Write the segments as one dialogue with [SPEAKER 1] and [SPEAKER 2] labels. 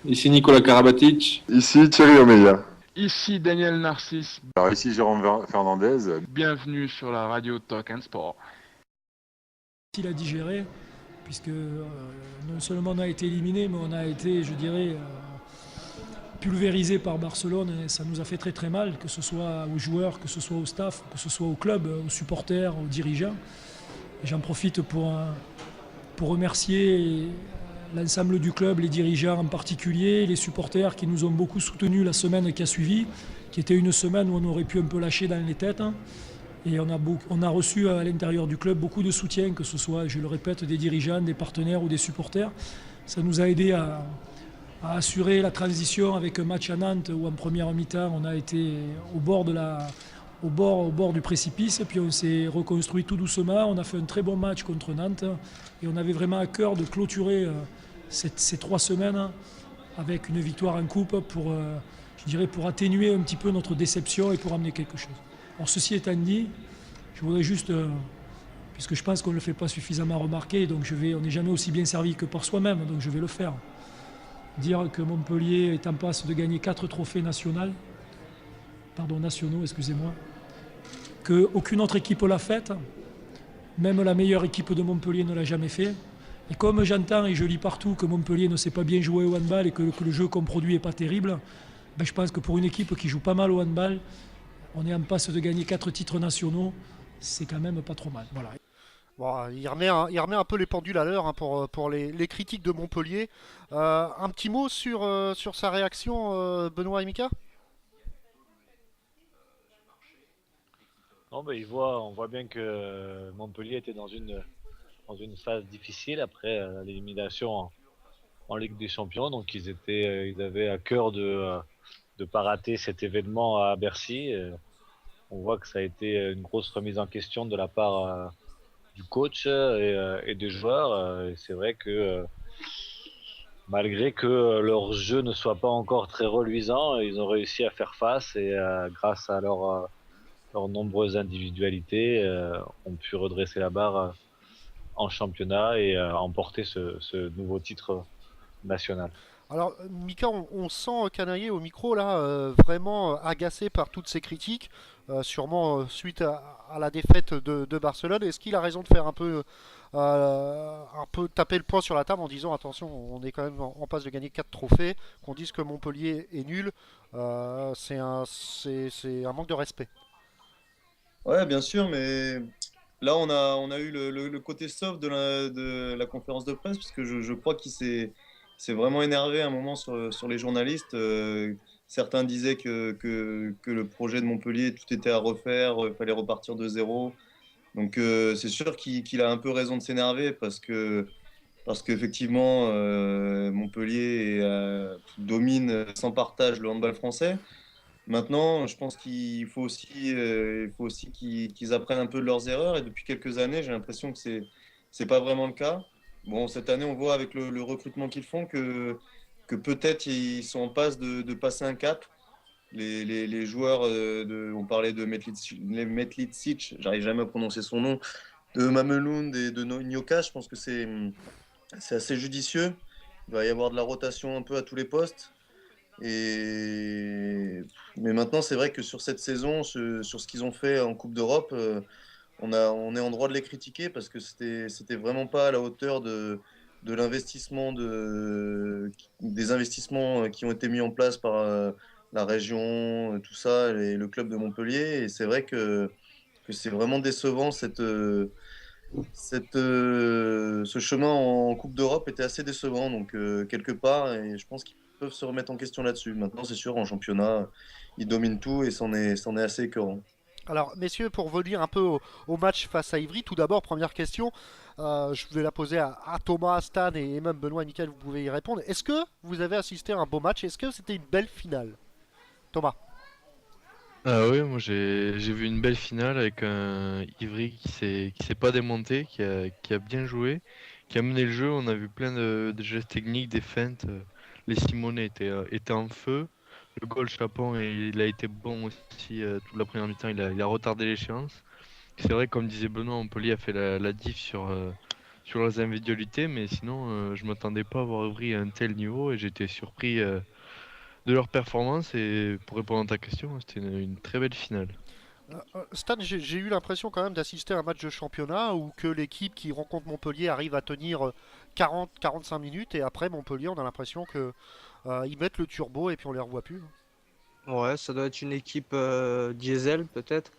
[SPEAKER 1] Ici Nicolas Karabatic.
[SPEAKER 2] Ici Thierry Omeya.
[SPEAKER 3] Ici Daniel Narcisse.
[SPEAKER 2] Alors ici Jérôme Fernandez.
[SPEAKER 3] Bienvenue sur la radio Talk and Sport.
[SPEAKER 4] Facile à digérer, puisque non seulement on a été éliminé, mais on a été, je dirais, pulvérisé par Barcelone, et ça nous a fait très très mal, que ce soit aux joueurs, que ce soit au staff, que ce soit au club, aux supporters, aux dirigeants. Et j'en profite pour remercier l'ensemble du club, les dirigeants en particulier, les supporters qui nous ont beaucoup soutenus la semaine qui a suivi, qui était une semaine où on aurait pu un peu lâcher dans les têtes. Et on a reçu à l'intérieur du club beaucoup de soutien, que ce soit, je le répète, des dirigeants, des partenaires ou des supporters. Ça nous a aidé à assurer la transition avec un match à Nantes où en première mi-temps on a été au bord du précipice, et puis on s'est reconstruit tout doucement. On a fait un très bon match contre Nantes et on avait vraiment à cœur de clôturer ces 3 semaines avec une victoire en coupe pour, je dirais, pour atténuer un petit peu notre déception et pour amener quelque chose. Alors ceci étant dit, je voudrais juste, puisque je pense qu'on ne le fait pas suffisamment remarquer, donc on n'est jamais aussi bien servi que par soi-même, donc je vais le faire. Dire que Montpellier est en passe de gagner 4 trophées nationaux, excusez-moi, qu'aucune autre équipe l'a fait, même la meilleure équipe de Montpellier ne l'a jamais fait. Et comme j'entends et je lis partout que Montpellier ne sait pas bien jouer au handball et que le jeu qu'on produit n'est pas terrible, ben je pense que pour une équipe qui joue pas mal au handball, on est en passe de gagner 4 titres nationaux, c'est quand même pas trop mal. Voilà.
[SPEAKER 5] Bon, il remet un peu les pendules à l'heure hein, pour les critiques de Montpellier. Un petit mot sur sa réaction, Benoît et Mika.
[SPEAKER 6] Non, on voit bien que Montpellier était dans une phase difficile après l'élimination en Ligue des Champions. Donc ils avaient à cœur de pas rater cet événement à Bercy. On voit que ça a été une grosse remise en question de la part du coach et des joueurs. Et c'est vrai que malgré que leur jeu ne soit pas encore très reluisant, ils ont réussi à faire face et grâce à leurs nombreuses individualités, ont pu redresser la barre en championnat et emporter ce nouveau titre national.
[SPEAKER 5] Alors, Mika, on sent Canaillé au micro là, vraiment agacé par toutes ces critiques, sûrement suite à la défaite de Barcelone. Est-ce qu'il a raison de faire un peu taper le poing sur la table en disant attention, on est quand même en passe de gagner 4 trophées, qu'on dise que Montpellier est nul, c'est un manque de respect.
[SPEAKER 7] Ouais, bien sûr, mais là, on a eu le côté soft de la conférence de presse, parce que je crois qu'il s'est vraiment énervé à un moment sur les journalistes. Certains disaient que le projet de Montpellier, tout était à refaire, il fallait repartir de zéro. Donc, c'est sûr qu'il a un peu raison de s'énerver, parce qu'effectivement, Montpellier domine sans partage le handball français. Maintenant, je pense il faut aussi qu'ils apprennent un peu de leurs erreurs. Et depuis quelques années, j'ai l'impression que c'est pas vraiment le cas. Bon, cette année, on voit avec le recrutement qu'ils font que peut-être ils sont en passe de passer un cap. Les joueurs, on parlait de Metlitsic, j'arrive jamais à prononcer son nom, de Mamelund et de Nyoka. Je pense que c'est assez judicieux. Il va y avoir de la rotation un peu à tous les postes. Mais maintenant, c'est vrai que sur cette saison, sur ce qu'ils ont fait en Coupe d'Europe, on est en droit de les critiquer, parce que c'était vraiment pas à la hauteur de l'investissement, des investissements qui ont été mis en place par la région, tout ça, et le club de Montpellier. Et c'est vrai que c'est vraiment décevant. Ce chemin en Coupe d'Europe était assez décevant, donc quelque part, et je pense qu'ils peuvent se remettre en question là-dessus. Maintenant, c'est sûr, en championnat, ils dominent tout et c'en est assez écœurant.
[SPEAKER 5] Alors, messieurs, pour revenir un peu au match face à Ivry, tout d'abord, première question, je vais la poser à Thomas, Stan et même Benoît et Michael, vous pouvez y répondre. Est-ce que vous avez assisté à un beau match? Est-ce que c'était une belle finale? Thomas.
[SPEAKER 8] Ah oui, moi j'ai vu une belle finale avec un Ivry qui s'est pas démonté, qui a bien joué, qui a mené le jeu. On a vu plein de gestes techniques, des feintes. Les Simonais étaient en feu. Le goal Chapon, il a été bon aussi toute la première mi-temps. Il a retardé l'échéance. C'est vrai, comme disait Benoît, Montpellier a fait la diff sur leurs individualités, mais sinon, je m'attendais pas à voir Ivry à un tel niveau et j'étais surpris de leur performance. Et pour répondre à ta question, c'était une très belle finale.
[SPEAKER 5] Stan, j'ai eu l'impression quand même d'assister à un match de championnat où que l'équipe qui rencontre Montpellier arrive à tenir 40-45 minutes et après Montpellier, on a l'impression que ils mettent le turbo et puis on les revoit plus.
[SPEAKER 1] Ouais, ça doit être une équipe diesel peut-être.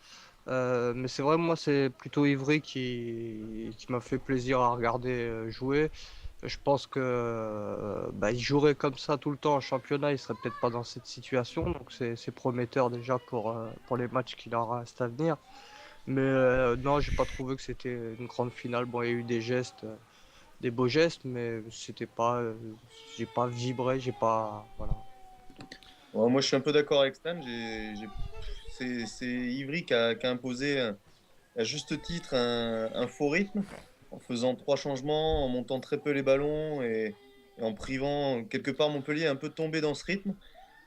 [SPEAKER 1] Mais c'est vrai, moi, c'est plutôt Ivry qui m'a fait plaisir à regarder jouer. Je pense que bah, il jouerait comme ça tout le temps en championnat, il serait peut-être pas dans cette situation. Donc c'est prometteur déjà pour les matchs qu'il aura à venir. Mais non, j'ai pas trouvé que c'était une grande finale. Bon, il y a eu des gestes, des beaux gestes, mais c'était pas, j'ai pas vibré, j'ai pas, voilà.
[SPEAKER 7] Ouais, moi, je suis un peu d'accord avec Stan. C'est Ivry qui a imposé à juste titre un faux rythme en faisant 3 changements, en montant très peu les ballons et en privant quelque part Montpellier est un peu tombé dans ce rythme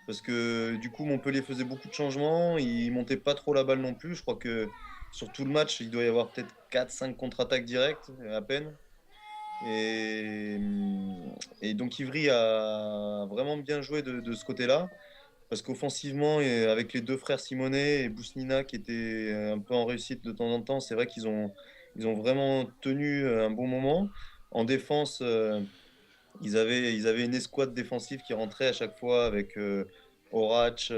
[SPEAKER 7] parce que du coup Montpellier faisait beaucoup de changements, il montait pas trop la balle non plus. Je crois que sur tout le match, il doit y avoir peut-être 4-5 contre-attaques directes à peine. Et, et donc Ivry a vraiment bien joué de ce côté-là. Parce qu'offensivement, et avec les deux frères Simonet et Bousnina qui étaient un peu en réussite de temps en temps, c'est vrai qu'ils ont vraiment tenu un bon moment. En défense, ils avaient une escouade défensive qui rentrait à chaque fois avec Orach,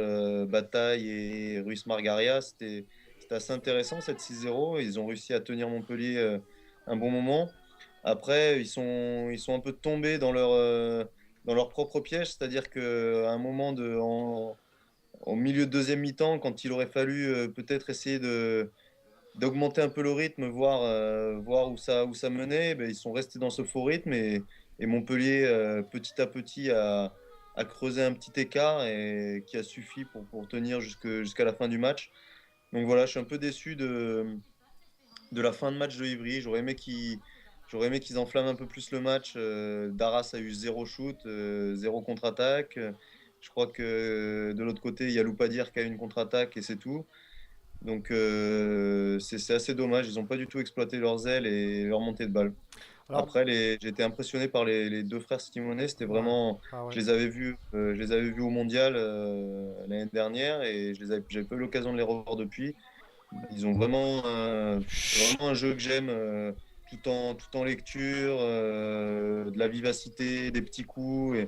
[SPEAKER 7] Bataille et Ruiz Margaria. C'était assez intéressant cette 6-0. Ils ont réussi à tenir Montpellier un bon moment. Après, ils sont un peu tombés dans leur propre piège, c'est-à-dire qu'à un moment au milieu de deuxième mi-temps, quand il aurait fallu peut-être essayer d'augmenter un peu le rythme, voir où ça menait, ben, ils sont restés dans ce faux rythme et Montpellier, petit à petit, a creusé un petit écart et qui a suffi pour tenir jusqu'à la fin du match. Donc voilà, je suis un peu déçu de la fin de match de Ivry. J'aurais aimé qu'ils enflamment un peu plus le match. Darras a eu 0 shoot, 0 contre-attaque. Je crois que de l'autre côté, il y a Loupadir qui a eu une contre-attaque et c'est tout. Donc c'est assez dommage. Ils n'ont pas du tout exploité leurs ailes et leur montée de balle.
[SPEAKER 5] Alors,
[SPEAKER 7] Après, j'ai été impressionné par les deux frères Simonet. C'était
[SPEAKER 5] ouais,
[SPEAKER 7] vraiment.
[SPEAKER 5] ah ouais.
[SPEAKER 7] Je les avais vus au mondial l'année dernière et j'avais pas eu l'occasion de les revoir depuis. Ils ont c'est vraiment un jeu que j'aime, tout en lecture, de la vivacité, des petits coups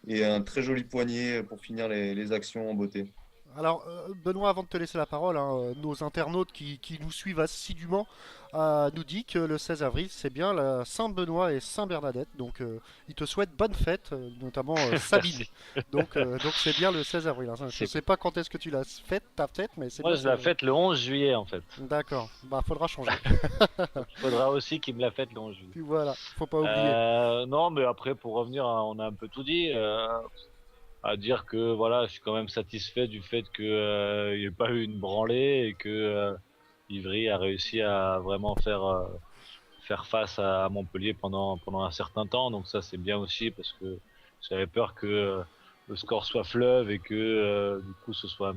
[SPEAKER 7] et un très joli poignet pour finir les actions en beauté.
[SPEAKER 5] Alors, Benoît, avant de te laisser la parole, hein, nos internautes qui nous suivent assidûment nous dit que le 16 avril, c'est bien la Saint-Benoît et Saint-Bernadette. Donc, ils te souhaitent bonne fête, notamment Sabine. Donc c'est bien le 16 avril. Hein. Je ne
[SPEAKER 6] C'est-
[SPEAKER 5] sais pas quand est-ce que tu la fêtes, ta fête, mais c'est
[SPEAKER 6] Moi,
[SPEAKER 5] bien
[SPEAKER 6] je
[SPEAKER 5] le
[SPEAKER 6] la
[SPEAKER 5] 16 avril.
[SPEAKER 6] fête le 11 juillet en fait.
[SPEAKER 5] D'accord. Bah, faudra changer.
[SPEAKER 6] Il faudra aussi qu'il me la fête le 11 juillet.
[SPEAKER 5] Puis voilà, faut pas oublier.
[SPEAKER 6] Non, mais après, pour revenir, on a un peu tout dit. À dire que voilà, je suis quand même satisfait du fait qu'il n'y ait pas eu une branlée et que Ivry a réussi à vraiment faire face à Montpellier pendant un certain temps. Donc ça, c'est bien aussi parce que j'avais peur que le score soit fleuve et que du coup, ce soit un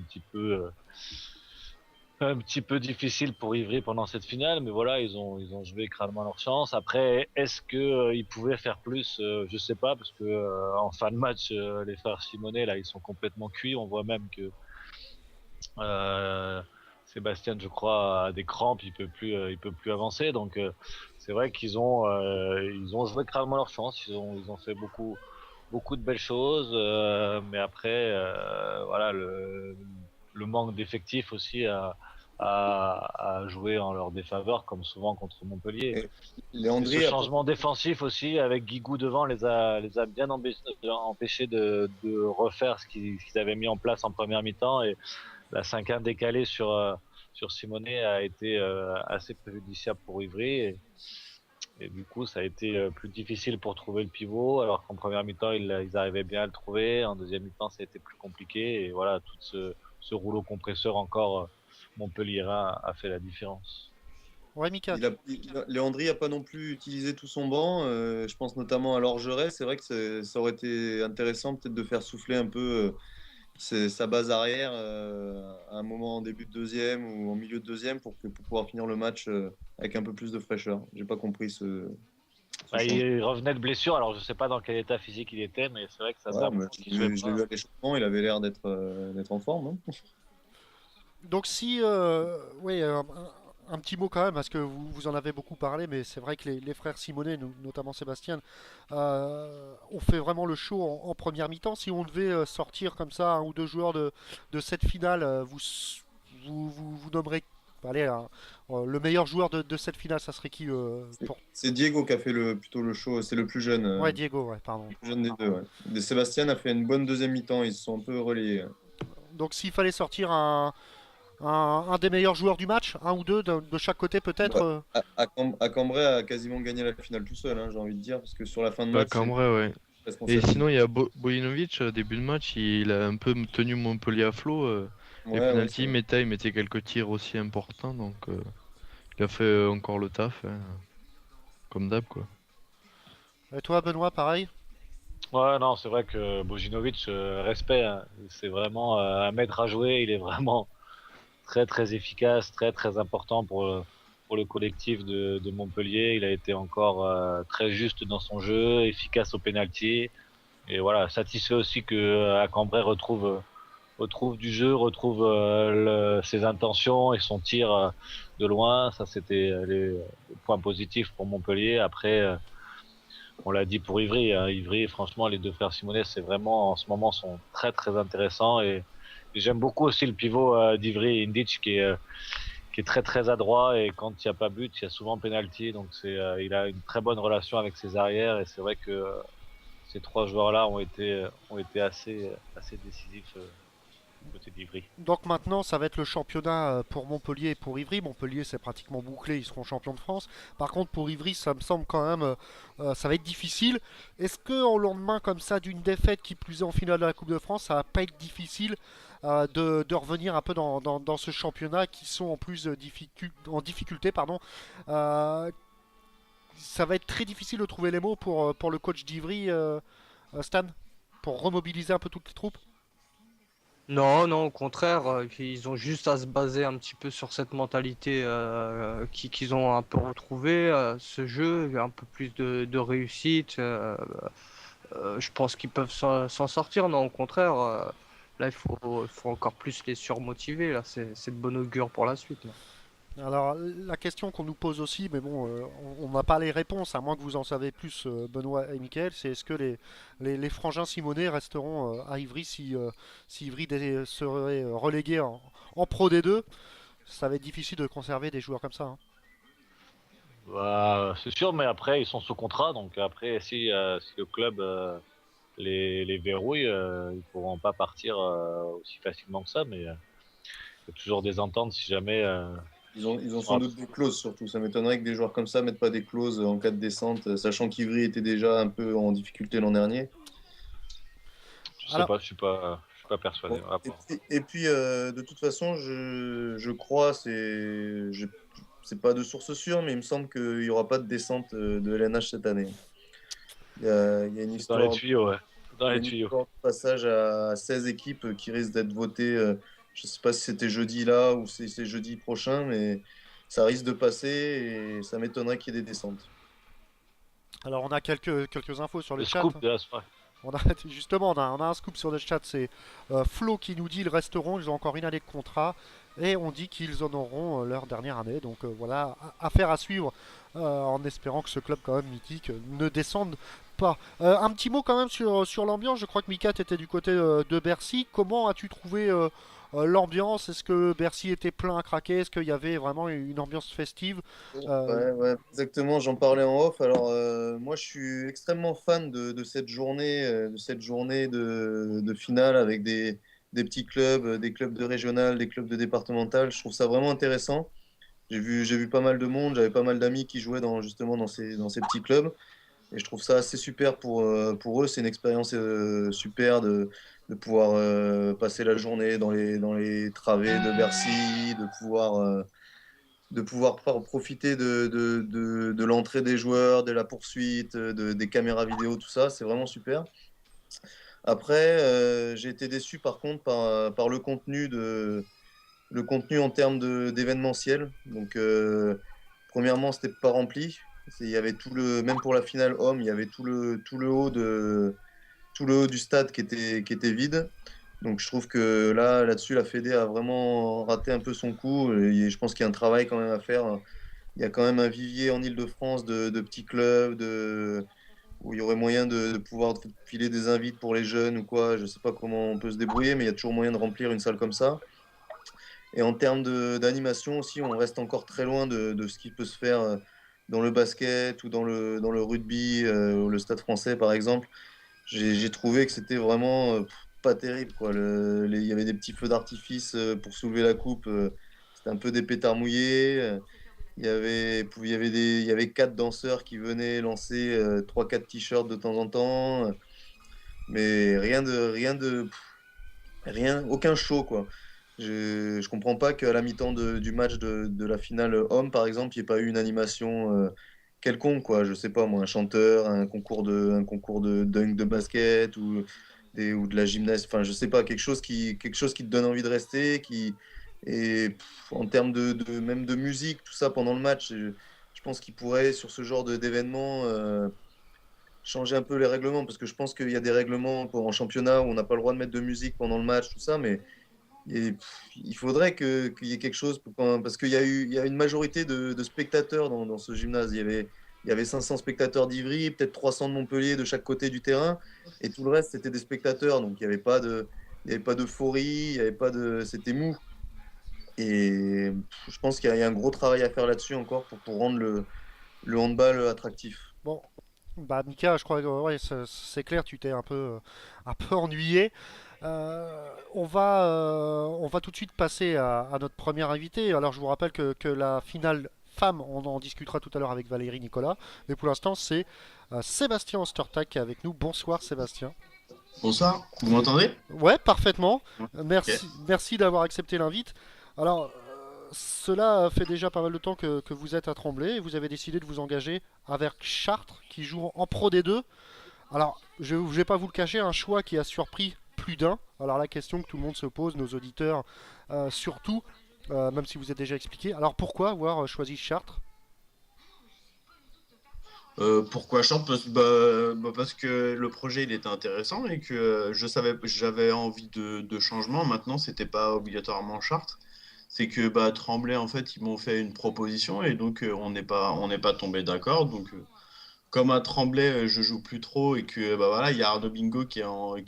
[SPEAKER 6] petit peu difficile pour Ivry pendant cette finale, mais voilà, ils ont joué crânement leur chance. Après, est-ce que ils pouvaient faire plus? Je sais pas, parce que en fin de match, les frères Simonet là, ils sont complètement cuits. On voit même que euh, Sébastien, je crois, a des crampes, il peut plus avancer. Donc c'est vrai qu'ils ont joué crânement leur chance. Ils ont fait beaucoup de belles choses, mais après, voilà, le manque d'effectifs aussi a joué en leur défaveur, comme souvent contre Montpellier.
[SPEAKER 7] Et
[SPEAKER 6] Et ce
[SPEAKER 7] Léandri a
[SPEAKER 6] changement défensif aussi, avec Guigou devant, les a bien empêchés de refaire ce qu'ils avaient mis en place en première mi-temps. Et la 5-1 décalée sur Simonet a été assez préjudiciable pour Ivry. Et du coup, ça a été plus difficile pour trouver le pivot, alors qu'en première mi-temps, ils arrivaient bien à le trouver. En deuxième mi-temps, ça a été plus compliqué. Et voilà, tout ce rouleau compresseur encore Montpellier a fait la différence.
[SPEAKER 5] Ouais, Mika.
[SPEAKER 7] Léandri n'a pas non plus utilisé tout son banc. Je pense notamment à Lorgeret. C'est vrai que ça aurait été intéressant peut-être de faire souffler un peu sa base arrière à un moment en début de deuxième ou en milieu de deuxième pour pouvoir finir le match avec un peu plus de fraîcheur. J'ai pas compris
[SPEAKER 6] Bah, il revenait de blessure, alors je sais pas dans quel état physique il était, mais c'est vrai que ça faisait
[SPEAKER 7] Ouais,
[SPEAKER 6] un
[SPEAKER 7] mais
[SPEAKER 6] moment qu'il jouait
[SPEAKER 7] je l'ai
[SPEAKER 6] pas.
[SPEAKER 7] vu à l'échauffement, il avait l'air d'être en forme, hein.
[SPEAKER 5] Donc si, oui, un petit mot quand même, parce que vous en avez beaucoup parlé, mais c'est vrai que les frères Simonet, notamment Sébastien, ont fait vraiment le show en première mi-temps. Si on devait sortir comme ça un ou deux joueurs de cette finale, vous nommerez, allez, le meilleur joueur de cette finale, ça serait qui pour...
[SPEAKER 7] C'est Diego qui a fait plutôt le show, c'est le plus jeune.
[SPEAKER 5] Ouais, Diego, ouais, pardon.
[SPEAKER 7] Le plus jeune des deux, ouais. Sébastien a fait une bonne deuxième mi-temps, ils se sont un peu relayés.
[SPEAKER 5] Donc s'il fallait sortir un des meilleurs joueurs du match, un ou deux de chaque côté peut-être.
[SPEAKER 7] Bah, à Cambrai a quasiment gagné la finale tout seul, hein, j'ai envie de dire, parce que sur la fin de
[SPEAKER 8] Bah,
[SPEAKER 7] match, c'est
[SPEAKER 8] Cambrai, ouais. Et
[SPEAKER 7] responsabilité.
[SPEAKER 8] sinon, il y a Bojinovic, début de match, il a un peu tenu Montpellier à flot. Les
[SPEAKER 7] Ouais,
[SPEAKER 8] pénaltys,
[SPEAKER 7] ouais,
[SPEAKER 8] il mettait quelques tirs aussi importants, donc il a fait encore le taf, hein, comme d'hab, quoi.
[SPEAKER 5] Et toi, Benoît, pareil.
[SPEAKER 6] Ouais, non, c'est vrai que Bojinovic, respect, hein. C'est vraiment un maître à jouer. Il est vraiment très très efficace, très très important pour le collectif de Montpellier. Il a été encore très juste dans son jeu, efficace au penalty. Et voilà, satisfait aussi que à Cambrai retrouve du jeu, retrouve ses intentions et son tir de loin. Ça, c'était les points positifs pour Montpellier. Après, on l'a dit pour Ivry, hein. Ivry, franchement, les deux frères Simonet, c'est vraiment en ce moment sont très très intéressants et j'aime beaucoup aussi le pivot d'Ivry, Indic, qui est très très adroit et quand il n'y a pas but, il y a souvent penalty. Donc il a une très bonne relation avec ses arrières et c'est vrai que ces trois joueurs-là ont été assez décisifs du côté d'Ivry.
[SPEAKER 5] Donc maintenant, ça va être le championnat pour Montpellier et pour Ivry. Montpellier, c'est pratiquement bouclé, ils seront champions de France. Par contre, pour Ivry, ça me semble quand même, ça va être difficile. Est-ce que au lendemain comme ça d'une défaite qui plus est en finale de la Coupe de France, ça va pas être difficile de revenir un peu dans ce championnat qui sont en plus en difficulté, pardon. Euh, Ça va être très difficile de trouver les mots pour le coach d'Ivry, Stan, pour remobiliser un peu toutes les troupes.
[SPEAKER 1] Non, non, au contraire, ils ont juste à se baser un petit peu sur cette mentalité qu'ils ont un peu retrouvée, ce jeu, un peu plus de réussite. Je pense qu'ils peuvent s'en sortir. Non, au contraire, là, il faut encore plus les surmotiver. Là, c'est de bon augure pour la suite, là.
[SPEAKER 5] Alors, la question qu'on nous pose aussi, mais bon, on n'a pas les réponses, à moins que vous en savez plus, Benoît et Mickaël, c'est est-ce que les frangins Simonet resteront à Ivry si Ivry serait relégué en Pro D2. Ça va être difficile de conserver des joueurs comme ça, hein.
[SPEAKER 6] Bah, c'est sûr, mais après, ils sont sous contrat. Donc après, si le club les verrouille, ils pourront pas partir aussi facilement que ça. Mais il y a toujours des ententes si jamais.
[SPEAKER 7] Ils ont sans doute des clauses surtout. Ça m'étonnerait que des joueurs comme ça mettent pas des clauses en cas de descente, sachant qu'Ivry était déjà un peu en difficulté l'an dernier.
[SPEAKER 6] Je sais
[SPEAKER 5] Alors,
[SPEAKER 6] pas, je suis pas persuadé.
[SPEAKER 7] Bon,
[SPEAKER 6] On va voir.
[SPEAKER 7] et puis, de toute façon, je crois, c'est pas de source sûre, mais il me semble qu'il n'y aura pas de descente de LNH cette année. Il y a une
[SPEAKER 6] Dans les
[SPEAKER 7] histoire,
[SPEAKER 6] tuyaux, ouais. Dans
[SPEAKER 7] il y a
[SPEAKER 6] les
[SPEAKER 7] une
[SPEAKER 6] tuyaux.
[SPEAKER 7] histoire de passage à 16 équipes qui risquent d'être votées. Je sais pas si c'était jeudi là ou si c'est jeudi prochain, mais ça risque de passer et ça m'étonnerait qu'il y ait des descentes.
[SPEAKER 5] alors, on a quelques infos sur le
[SPEAKER 6] Le
[SPEAKER 5] chat.
[SPEAKER 6] scoop de la soirée.
[SPEAKER 5] On a, justement, on a un scoop sur le chat, c'est Flo qui nous dit ils resteront, ils ont encore une année de contrat et on dit qu'ils en auront leur dernière année. Donc voilà, affaire à suivre en espérant que ce club quand même mythique ne descende pas. Un petit mot quand même sur l'ambiance, je crois que Mika était du côté de Bercy. Comment as-tu trouvé l'ambiance? Est-ce que Bercy était plein à craquer? Est-ce qu'il y avait vraiment une ambiance festive?
[SPEAKER 7] Ouais, ouais, exactement, j'en parlais en off. Alors, moi, je suis extrêmement fan de cette journée, de finale avec des petits clubs, des clubs de régional, des clubs de départemental. Je trouve ça vraiment intéressant. J'ai vu pas mal de monde, j'avais pas mal d'amis qui jouaient justement dans ces petits clubs. Et je trouve ça assez super pour eux. C'est une expérience super de pouvoir passer la journée dans les travées de Bercy, de pouvoir profiter de l'entrée des joueurs, de la poursuite, des caméras vidéo, tout ça. C'est vraiment super. Après, j'ai été déçu par contre par le contenu en termes d'événementiel. Donc, premièrement, c'était pas rempli. Il y avait même pour la finale homme, il y avait tout le haut du stade qui était vide. Donc je trouve que là-dessus, la Fédé a vraiment raté un peu son coup. Et je pense qu'il y a un travail quand même à faire. Il y a quand même un vivier en Île-de-France de petits clubs, où il y aurait moyen de pouvoir filer des invites pour les jeunes ou quoi. Je sais pas comment on peut se débrouiller, mais il y a toujours moyen de remplir une salle comme ça. Et en termes d'animation aussi, on reste encore très loin de ce qui peut se faire dans le basket ou dans le rugby, ou le Stade Français par exemple. J'ai trouvé que c'était vraiment pas terrible, quoi. Il y avait des petits feux d'artifice pour soulever la coupe. C'était un peu des pétards mouillés. Il y avait 4 danseurs qui venaient lancer 3-4 t-shirts de temps en temps. Mais aucun show, quoi. Je comprends pas qu'à la mi-temps du match de la finale homme, par exemple, il n'y ait pas eu une animation quelconque, quoi. Je sais pas, moi, un chanteur, un concours de dunk de basket ou de la gymnase. Enfin, je sais pas, quelque chose qui te donne envie de rester, en termes même de musique, tout ça pendant le match, je pense qu'il pourrait, sur ce genre d'événement, changer un peu les règlements, parce que je pense qu'il y a des règlements en championnat où on n'a pas le droit de mettre de musique pendant le match, tout ça, mais il faudrait qu'il y ait quelque chose, parce il y a une majorité de spectateurs dans ce gymnase. Il y avait 500 spectateurs d'Ivry, peut-être 300 de Montpellier de chaque côté du terrain, et tout le reste, c'était des spectateurs, donc il n'y avait pas d'euphorie, c'était mou. Et je pense qu'il y a un gros travail à faire là-dessus encore pour rendre le handball attractif.
[SPEAKER 5] Bon, bah Mika, je crois que ouais, c'est clair, tu t'es un peu ennuyé. On va tout de suite passer à notre première invité. Alors je vous rappelle que la finale femme, on en discutera tout à l'heure avec Valérie Nicolas, mais pour l'instant c'est Sébastien Ostertag qui est avec nous. Bonsoir Sébastien.
[SPEAKER 9] Bonsoir, vous m'entendez?
[SPEAKER 5] Ouais, parfaitement.
[SPEAKER 9] Ok.
[SPEAKER 5] Merci d'avoir accepté l'invite. Alors, cela fait déjà pas mal de temps que vous êtes à Tremblay et vous avez décidé de vous engager avec Chartres qui joue en Pro D2. Alors, je ne vais pas vous le cacher, un choix qui a surpris plus d'un. Alors la question que tout le monde se pose, nos auditeurs surtout, même si vous êtes déjà expliqué. Alors pourquoi avoir choisi Chartres?
[SPEAKER 9] Pourquoi Chartres? Parce que le projet il était intéressant et que j'avais envie de changement. Maintenant, c'était pas obligatoirement Chartres. C'est que Tremblay, en fait, ils m'ont fait une proposition et donc on n'est pas tombé d'accord. Donc, comme à Tremblay, je joue plus trop et que voilà, il y a Arnaud Bingo qui est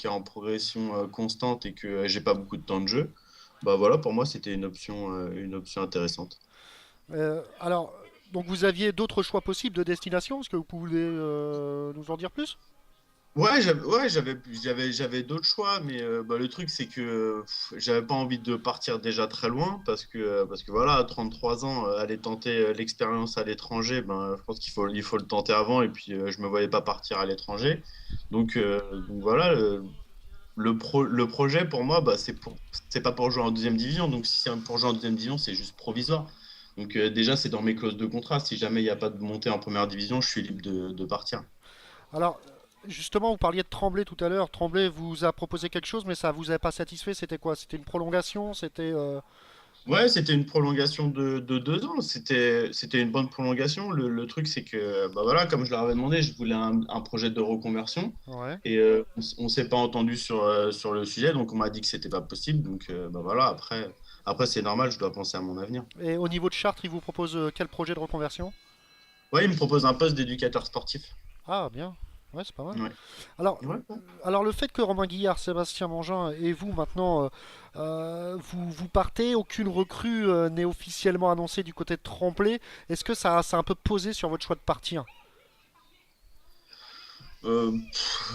[SPEAKER 9] en progression constante et que j'ai pas beaucoup de temps de jeu. Bah voilà, pour moi, c'était une option intéressante.
[SPEAKER 5] Alors, donc vous aviez d'autres choix possibles de destination? Est-ce que vous pouvez nous en dire plus?
[SPEAKER 9] J'avais d'autres choix, mais le truc c'est que j'avais pas envie de partir déjà très loin parce que voilà, à 33 ans, aller tenter l'expérience à l'étranger, je pense il faut le tenter avant et puis je me voyais pas partir à l'étranger. Donc voilà, le projet pour moi, c'est pas pour jouer en deuxième division, donc si c'est pour jouer en deuxième division, c'est juste provisoire. Donc déjà, c'est dans mes clauses de contrat. Si jamais il n'y a pas de montée en première division, je suis libre de partir.
[SPEAKER 5] Alors, justement, vous parliez de Tremblay tout à l'heure. Tremblay vous a proposé quelque chose, mais ça vous a pas satisfait. C'était quoi? C'était une prolongation? C'était
[SPEAKER 9] Ouais, c'était une prolongation de 2 ans. C'était une bonne prolongation. Le truc, c'est que, voilà, comme je leur avais demandé, je voulais un projet de reconversion.
[SPEAKER 5] ouais.
[SPEAKER 9] Et on ne s'est pas entendu sur le sujet, donc on m'a dit que c'était pas possible. Donc voilà, après c'est normal, je dois penser à mon avenir.
[SPEAKER 5] Et au niveau de Chartres, il vous propose quel projet de reconversion?
[SPEAKER 9] Ouais, il me propose un poste d'éducateur sportif.
[SPEAKER 5] Ah, bien. Ouais, c'est pas mal.
[SPEAKER 9] Ouais.
[SPEAKER 5] Alors,
[SPEAKER 9] Ouais.
[SPEAKER 5] alors le fait que Romain Guillard, Sébastien Mangin et vous maintenant, vous partez, aucune recrue n'est officiellement annoncée du côté de Tremblay. Est-ce que ça a un peu posé sur votre choix de partir?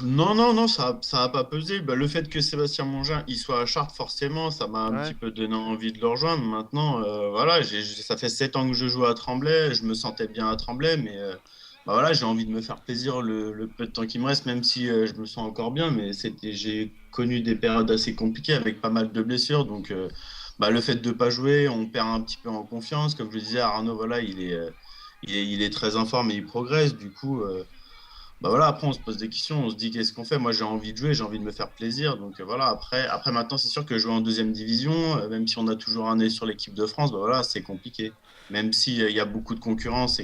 [SPEAKER 9] Non, ça a pas pesé. Le fait que Sébastien Mongin il soit à Chartres, forcément, ça m'a un
[SPEAKER 5] Ouais.
[SPEAKER 9] petit peu donné envie de le rejoindre. Maintenant, voilà, ça fait 7 ans que je joue à Tremblay, je me sentais bien à Tremblay, mais voilà, j'ai envie de me faire plaisir le peu de temps qui me reste, même si je me sens encore bien, mais j'ai connu des périodes assez compliquées avec pas mal de blessures, donc le fait de pas jouer, on perd un petit peu en confiance. Comme je le disais, Arnaud, voilà, il est très en forme et il progresse, du coup. Voilà, après on se pose des questions, on se dit qu'est-ce qu'on fait? Moi j'ai envie de jouer, j'ai envie de me faire plaisir. Donc voilà, après maintenant c'est sûr que jouer en deuxième division, même si on a toujours un œil sur l'équipe de France, voilà, c'est compliqué. Même s'il y a beaucoup de concurrence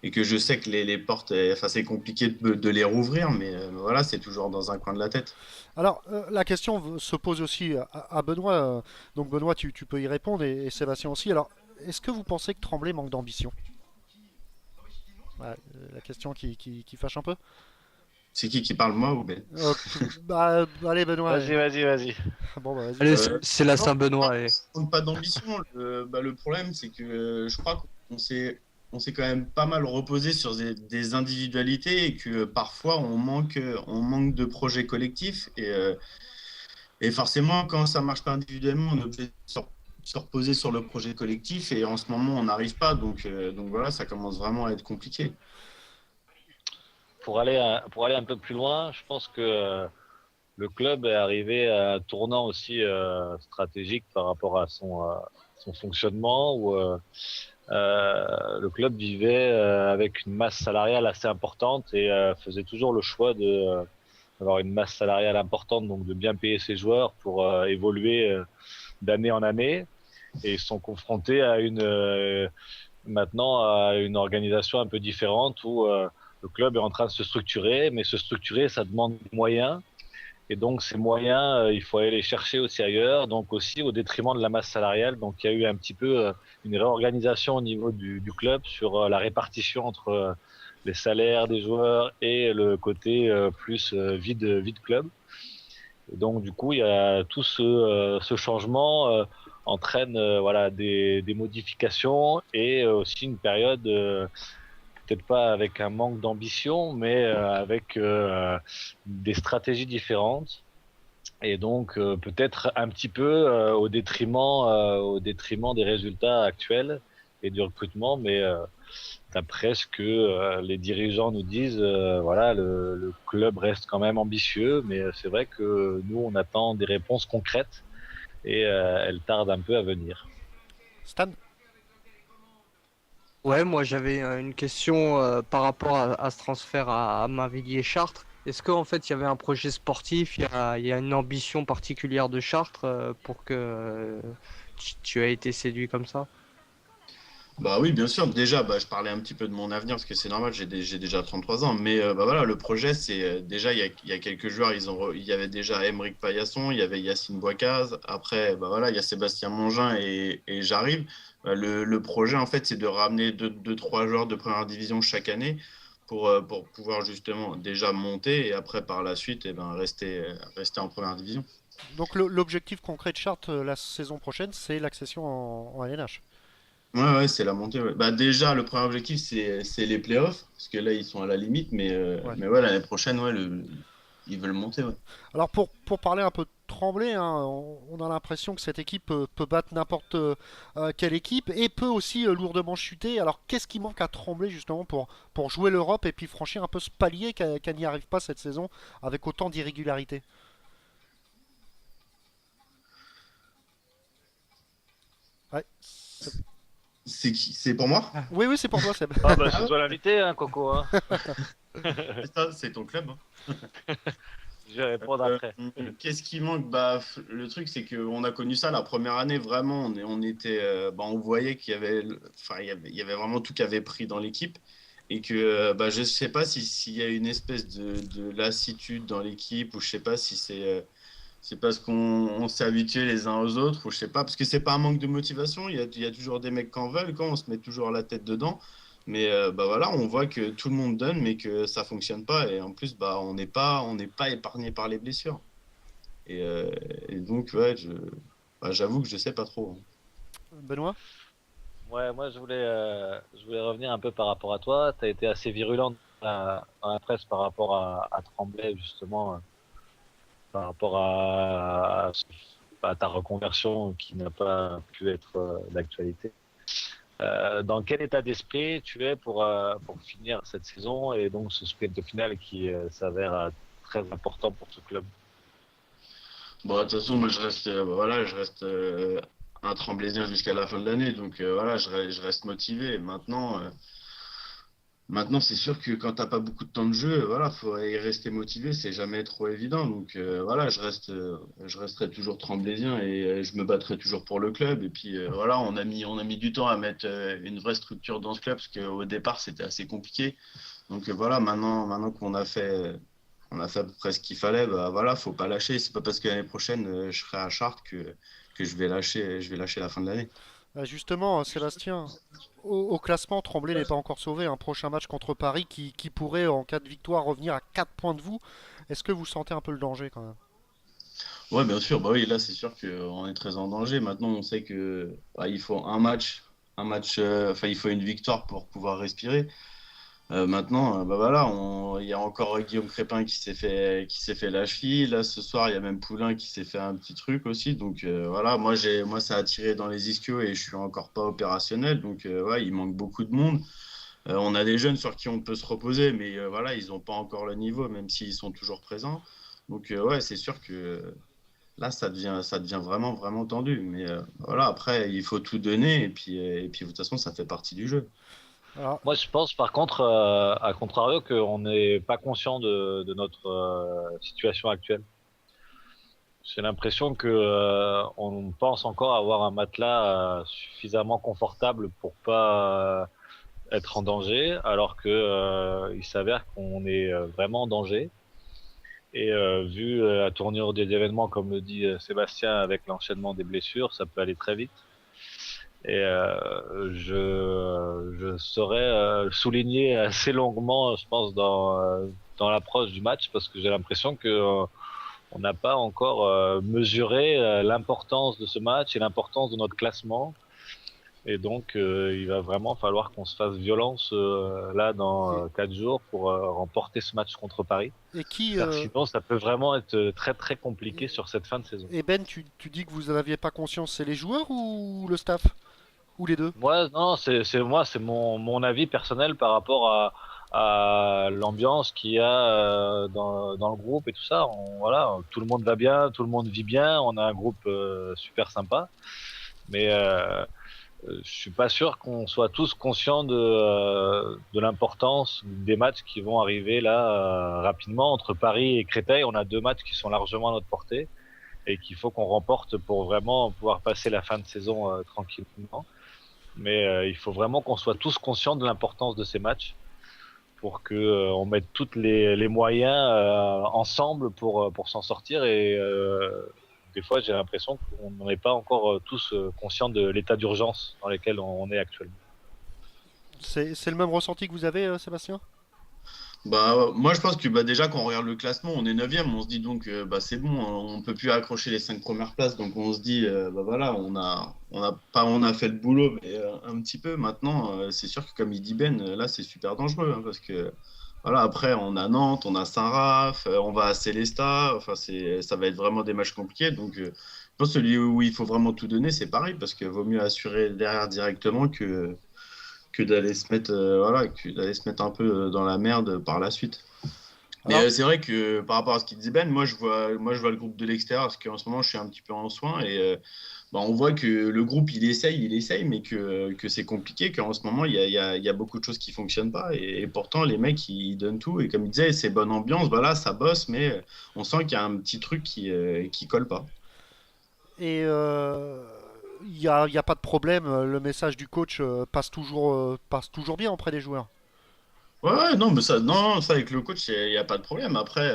[SPEAKER 9] et que je sais que les portes, enfin, c'est compliqué de les rouvrir, mais voilà, c'est toujours dans un coin de la tête.
[SPEAKER 5] Alors, la question se pose aussi à Benoît. Donc, Benoît, tu peux y répondre et Sébastien aussi. Alors, est-ce que vous pensez que Tremblay manque d'ambition? Ouais, la question qui fâche un peu.
[SPEAKER 9] C'est qui parle, moi ou Ben?
[SPEAKER 5] Bah, allez, Benoît.
[SPEAKER 6] Vas-y.
[SPEAKER 5] Bon, bah, vas-y.
[SPEAKER 1] Allez,
[SPEAKER 9] Euh,
[SPEAKER 1] c'est la
[SPEAKER 9] non,
[SPEAKER 1] Saint-Benoît. Allez.
[SPEAKER 9] on manque pas d'ambition. Le problème, c'est que je crois on s'est quand même pas mal reposé sur des individualités et que parfois on manque de projets collectifs. Et forcément, quand ça marche pas individuellement, on est obligé de se reposer sur le projet collectif. Et en ce moment, on n'arrive pas. Donc voilà, ça commence vraiment à être compliqué.
[SPEAKER 6] Pour aller un peu plus loin, je pense que le club est arrivé à un tournant aussi stratégique par rapport à son fonctionnement où le club vivait avec une masse salariale assez importante et faisait toujours le choix d'avoir une masse salariale importante, donc de bien payer ses joueurs pour évoluer d'année en année. Et ils sont confrontés à maintenant à une organisation un peu différente où le club est en train de se structurer, mais se structurer, ça demande des moyens. Et donc, ces moyens, il faut aller les chercher aussi ailleurs, donc aussi au détriment de la masse salariale. Donc, il y a eu un petit peu une réorganisation au niveau du club sur la répartition entre les salaires des joueurs et le côté plus vide club. Et donc, du coup, il y a tout ce changement entraîne voilà, des modifications et aussi une période peut-être pas avec un manque d'ambition, mais avec des stratégies différentes. Et donc peut-être un petit peu au détriment des résultats actuels et du recrutement, mais d'après ce que les dirigeants nous disent, voilà, le club reste quand même ambitieux, mais c'est vrai que nous on attend des réponses concrètes et elles tardent un peu à venir.
[SPEAKER 5] Stan?
[SPEAKER 1] Ouais, moi j'avais une question par rapport à ce transfert à Marvilliers-Chartres. Est-ce qu'en fait il y avait un projet sportif, il y a une ambition particulière de Chartres pour que tu aies été séduit comme ça?
[SPEAKER 9] Bah oui, bien sûr. Déjà, bah, je parlais un petit peu de mon avenir parce que c'est normal, j'ai déjà 33 ans. Mais bah voilà, le projet, c'est déjà, il y a quelques joueurs. Il y avait déjà Aymeric Paillasson, il y avait Yacine Bouakaz. Après, bah voilà, il y a Sébastien Mongin et j'arrive. Bah, le projet, en fait, c'est de ramener deux, trois joueurs de première division chaque année pour pouvoir justement déjà monter et après, par la suite, rester en première division.
[SPEAKER 5] Donc, l'objectif concret de Chartres la saison prochaine, c'est l'accession en LNH.
[SPEAKER 9] Ouais, c'est la montée. Ouais. Bah, déjà, le premier objectif, c'est les playoffs, parce que là, ils sont à la limite,
[SPEAKER 5] Ouais.
[SPEAKER 9] mais ouais, l'année prochaine, ouais, ils veulent monter. Ouais.
[SPEAKER 5] Alors pour parler un peu de Tremblay, hein, on a l'impression que cette équipe peut battre n'importe quelle équipe et peut aussi lourdement chuter. Alors qu'est-ce qui manque à Tremblay justement pour jouer l'Europe et puis franchir un peu ce palier qu'elle n'y arrive pas cette saison avec autant d'irrégularité? Ouais.
[SPEAKER 9] C'est pour moi?
[SPEAKER 5] Oui, oui, c'est pour toi, Seb.
[SPEAKER 6] Ah bah c'est toi l'invité, hein, Coco. Hein.
[SPEAKER 9] C'est ton club. Hein.
[SPEAKER 6] Je vais répondre après.
[SPEAKER 9] Qu'est-ce qui manque? Bah, le truc, c'est qu'on a connu ça la première année, vraiment. On était, bah, on voyait qu'il y avait, enfin, il y avait vraiment tout qui avait pris dans l'équipe. Et que bah, je ne sais pas s'il y a une espèce de lassitude dans l'équipe, ou je ne sais pas si c'est parce qu'on s'est habitué les uns aux autres, ou je sais pas, parce que c'est pas un manque de motivation, il y a toujours des mecs qui en veulent, quand on se met toujours la tête dedans. Mais bah voilà, on voit que tout le monde donne, mais que ça fonctionne pas. Et en plus, bah, on n'est pas épargné par les blessures. Et donc, ouais, bah, j'avoue que je sais pas trop. Hein.
[SPEAKER 5] Benoît?
[SPEAKER 6] Ouais, moi je voulais revenir un peu par rapport à toi. Tu as été assez virulent dans la presse par rapport à Tremblay, justement, par rapport à ta reconversion qui n'a pas pu être d'actualité. Dans quel état d'esprit tu es pour finir cette saison et donc ce sprint final qui s'avère très important pour ce club?
[SPEAKER 9] Bon, de toute façon, moi, voilà, je reste un tremblaisien jusqu'à la fin de l'année. Donc voilà, je reste motivé. Maintenant, Maintenant, c'est sûr que quand t'as pas beaucoup de temps de jeu, voilà, faut y rester motivé, c'est jamais trop évident. Donc voilà, je resterai toujours tremblaisien et je me battrai toujours pour le club. Et puis voilà, on a mis du temps à mettre une vraie structure dans ce club parce qu'au départ, c'était assez compliqué. Donc voilà, maintenant on a fait à peu près ce qu'il fallait, bah voilà, faut pas lâcher. C'est pas parce que l'année prochaine je serai à Chartres que je vais lâcher la fin de l'année.
[SPEAKER 5] Justement, Sébastien, au classement, Tremblay n'est pas encore sauvé. Un prochain match contre Paris qui pourrait, en cas de victoire, revenir à 4 points de vous. Est-ce que vous sentez un peu le danger quand même?
[SPEAKER 9] Ouais, bien sûr, bah oui, là c'est sûr qu'on est très en danger. Maintenant, on sait que bah, il faut enfin il faut une victoire pour pouvoir respirer. Maintenant, bah voilà, il y a encore Guillaume Crépin qui s'est fait la cheville. Là, ce soir, il y a même Poulain qui s'est fait un petit truc aussi. Donc voilà, moi ça a tiré dans les ischios et je suis encore pas opérationnel. Donc ouais, il manque beaucoup de monde. On a des jeunes sur qui on peut se reposer, mais voilà, ils n'ont pas encore le niveau, même s'ils sont toujours présents. Donc ouais, c'est sûr que là, ça devient vraiment, vraiment tendu. Mais voilà, après, il faut tout donner et puis de toute façon, ça fait partie du jeu.
[SPEAKER 5] Alors,
[SPEAKER 6] Moi, je pense par contre, à contrario, qu'on n'est pas conscient de notre situation actuelle. J'ai l'impression que on pense encore avoir un matelas suffisamment confortable pour pas être en danger, alors que il s'avère qu'on est vraiment en danger. Et vu la tournure des événements, comme le dit Sébastien, avec l'enchaînement des blessures, ça peut aller très vite. Et je saurais souligner assez longuement, je pense, dans l'approche du match, parce que j'ai l'impression que on n'a pas encore mesuré l'importance de ce match et l'importance de notre classement. Et donc, il va vraiment falloir qu'on se fasse violence là dans 4 jours pour remporter ce match contre Paris.
[SPEAKER 5] et qui
[SPEAKER 6] Car sinon, ça peut vraiment être très très compliqué sur cette fin de saison.
[SPEAKER 5] et Ben, tu dis que vous n'en aviez pas conscience, c'est les joueurs ou le staff? Ou les deux?
[SPEAKER 6] Moi, non, c'est mon avis personnel par rapport à l'ambiance qu'il y a dans le groupe et tout ça. Voilà, tout le monde va bien, tout le monde vit bien, on a un groupe super sympa. Mais je suis pas sûr qu'on soit tous conscients de l'importance des matchs qui vont arriver là rapidement. Entre Paris et Créteil, on a 2 matchs qui sont largement à notre portée et qu'il faut qu'on remporte pour vraiment pouvoir passer la fin de saison tranquillement. Mais il faut vraiment qu'on soit tous conscients de l'importance de ces matchs pour que on mette tous les moyens ensemble pour s'en sortir. Et des fois, j'ai l'impression qu'on n'en est pas encore tous conscients de l'état d'urgence dans lequel on est actuellement.
[SPEAKER 5] C'est le même ressenti que vous avez, Sébastien?
[SPEAKER 9] Bah, moi, je pense que bah, déjà, quand on regarde le classement, on est 9e. On se dit donc, bah, c'est bon, on peut plus accrocher les 5 premières places. Donc, on se dit, bah, voilà, on a fait le boulot, mais un petit peu. Maintenant, c'est sûr que, comme il dit Ben, là, c'est super dangereux. Hein, parce que, voilà, après, on a Nantes, on a Saint-Raph, on va à Célestat. Enfin, ça va être vraiment des matchs compliqués. Donc, je pense que celui où il faut vraiment tout donner, c'est Paris. Parce qu'il vaut mieux assurer derrière directement que d'aller se mettre que d'aller se mettre un peu dans la merde par la suite. Mais
[SPEAKER 5] Alors,
[SPEAKER 9] c'est vrai que par rapport à ce qu'il disait Ben, moi je vois le groupe de l'extérieur parce qu'en ce moment je suis un petit peu en soin et bah, on voit que le groupe il essaye, mais que c'est compliqué, qu'en ce moment il y a beaucoup de choses qui fonctionnent pas et pourtant les mecs ils donnent tout et comme il disait c'est bonne ambiance, voilà ça bosse, mais on sent qu'il y a un petit truc qui colle pas.
[SPEAKER 5] et il y a pas de problème, le message du coach passe toujours bien auprès des joueurs.
[SPEAKER 9] Ouais, ouais, non, mais ça, non, ça avec le coach, il n'y a pas de problème. Après,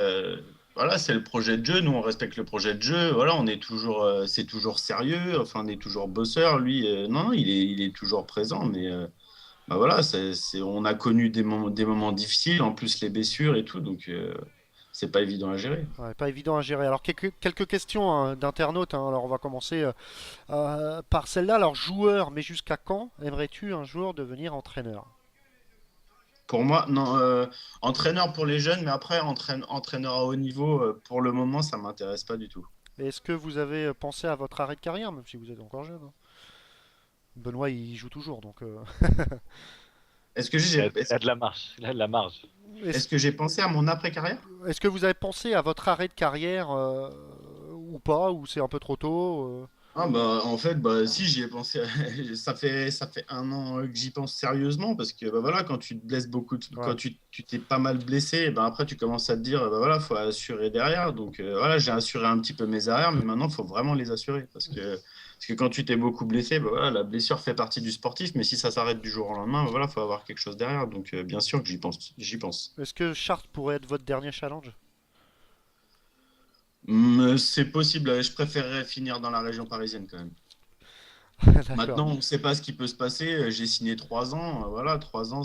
[SPEAKER 9] voilà, c'est le projet de jeu. Nous, on respecte le projet de jeu. Voilà, on est toujours, c'est toujours sérieux. Enfin, on est toujours bosseur. Lui, non, il est toujours présent. Mais bah voilà, on a connu des moments difficiles, en plus les blessures et tout. Donc, c'est pas évident à gérer.
[SPEAKER 5] Ouais, pas évident à gérer. Alors, quelques questions hein, d'internautes, hein. Alors, on va commencer par celle-là. Alors, joueur, mais jusqu'à quand aimerais-tu un jour devenir entraîneur?
[SPEAKER 9] Pour moi, non, entraîneur pour les jeunes, mais après, entraîneur à haut niveau, pour le moment, ça m'intéresse pas du tout.
[SPEAKER 5] Et est-ce que vous avez pensé à votre arrêt de carrière, même si vous êtes encore jeune, hein? Benoît, il joue toujours, donc.
[SPEAKER 9] Est-ce que
[SPEAKER 6] Il a,
[SPEAKER 9] j'ai,
[SPEAKER 6] il a de la marge. Il a de la marge.
[SPEAKER 9] est-ce que j'ai pensé à mon après-carrière?
[SPEAKER 5] Est-ce que vous avez pensé à votre arrêt de carrière ou pas, ou c'est un peu trop tôt?
[SPEAKER 9] Ah bah en fait bah si j'y ai pensé ça fait 1 an que j'y pense sérieusement parce que bah voilà quand tu te blesses beaucoup
[SPEAKER 5] Ouais.
[SPEAKER 9] quand tu t'es pas mal blessé bah après tu commences à te dire bah voilà faut assurer derrière donc voilà j'ai assuré un petit peu mes arrières mais maintenant il faut vraiment les assurer parce que quand tu t'es beaucoup blessé bah voilà la blessure fait partie du sportif mais si ça s'arrête du jour au lendemain bah voilà faut avoir quelque chose derrière donc bien sûr que j'y pense.
[SPEAKER 5] Est-ce que Chartres pourrait être votre dernier challenge?
[SPEAKER 9] C'est possible je préférerais finir dans la région parisienne quand même.
[SPEAKER 5] D'accord.
[SPEAKER 9] Maintenant, on ne sait pas ce qui peut se passer. J'ai signé 3 ans. Voilà, 3 ans,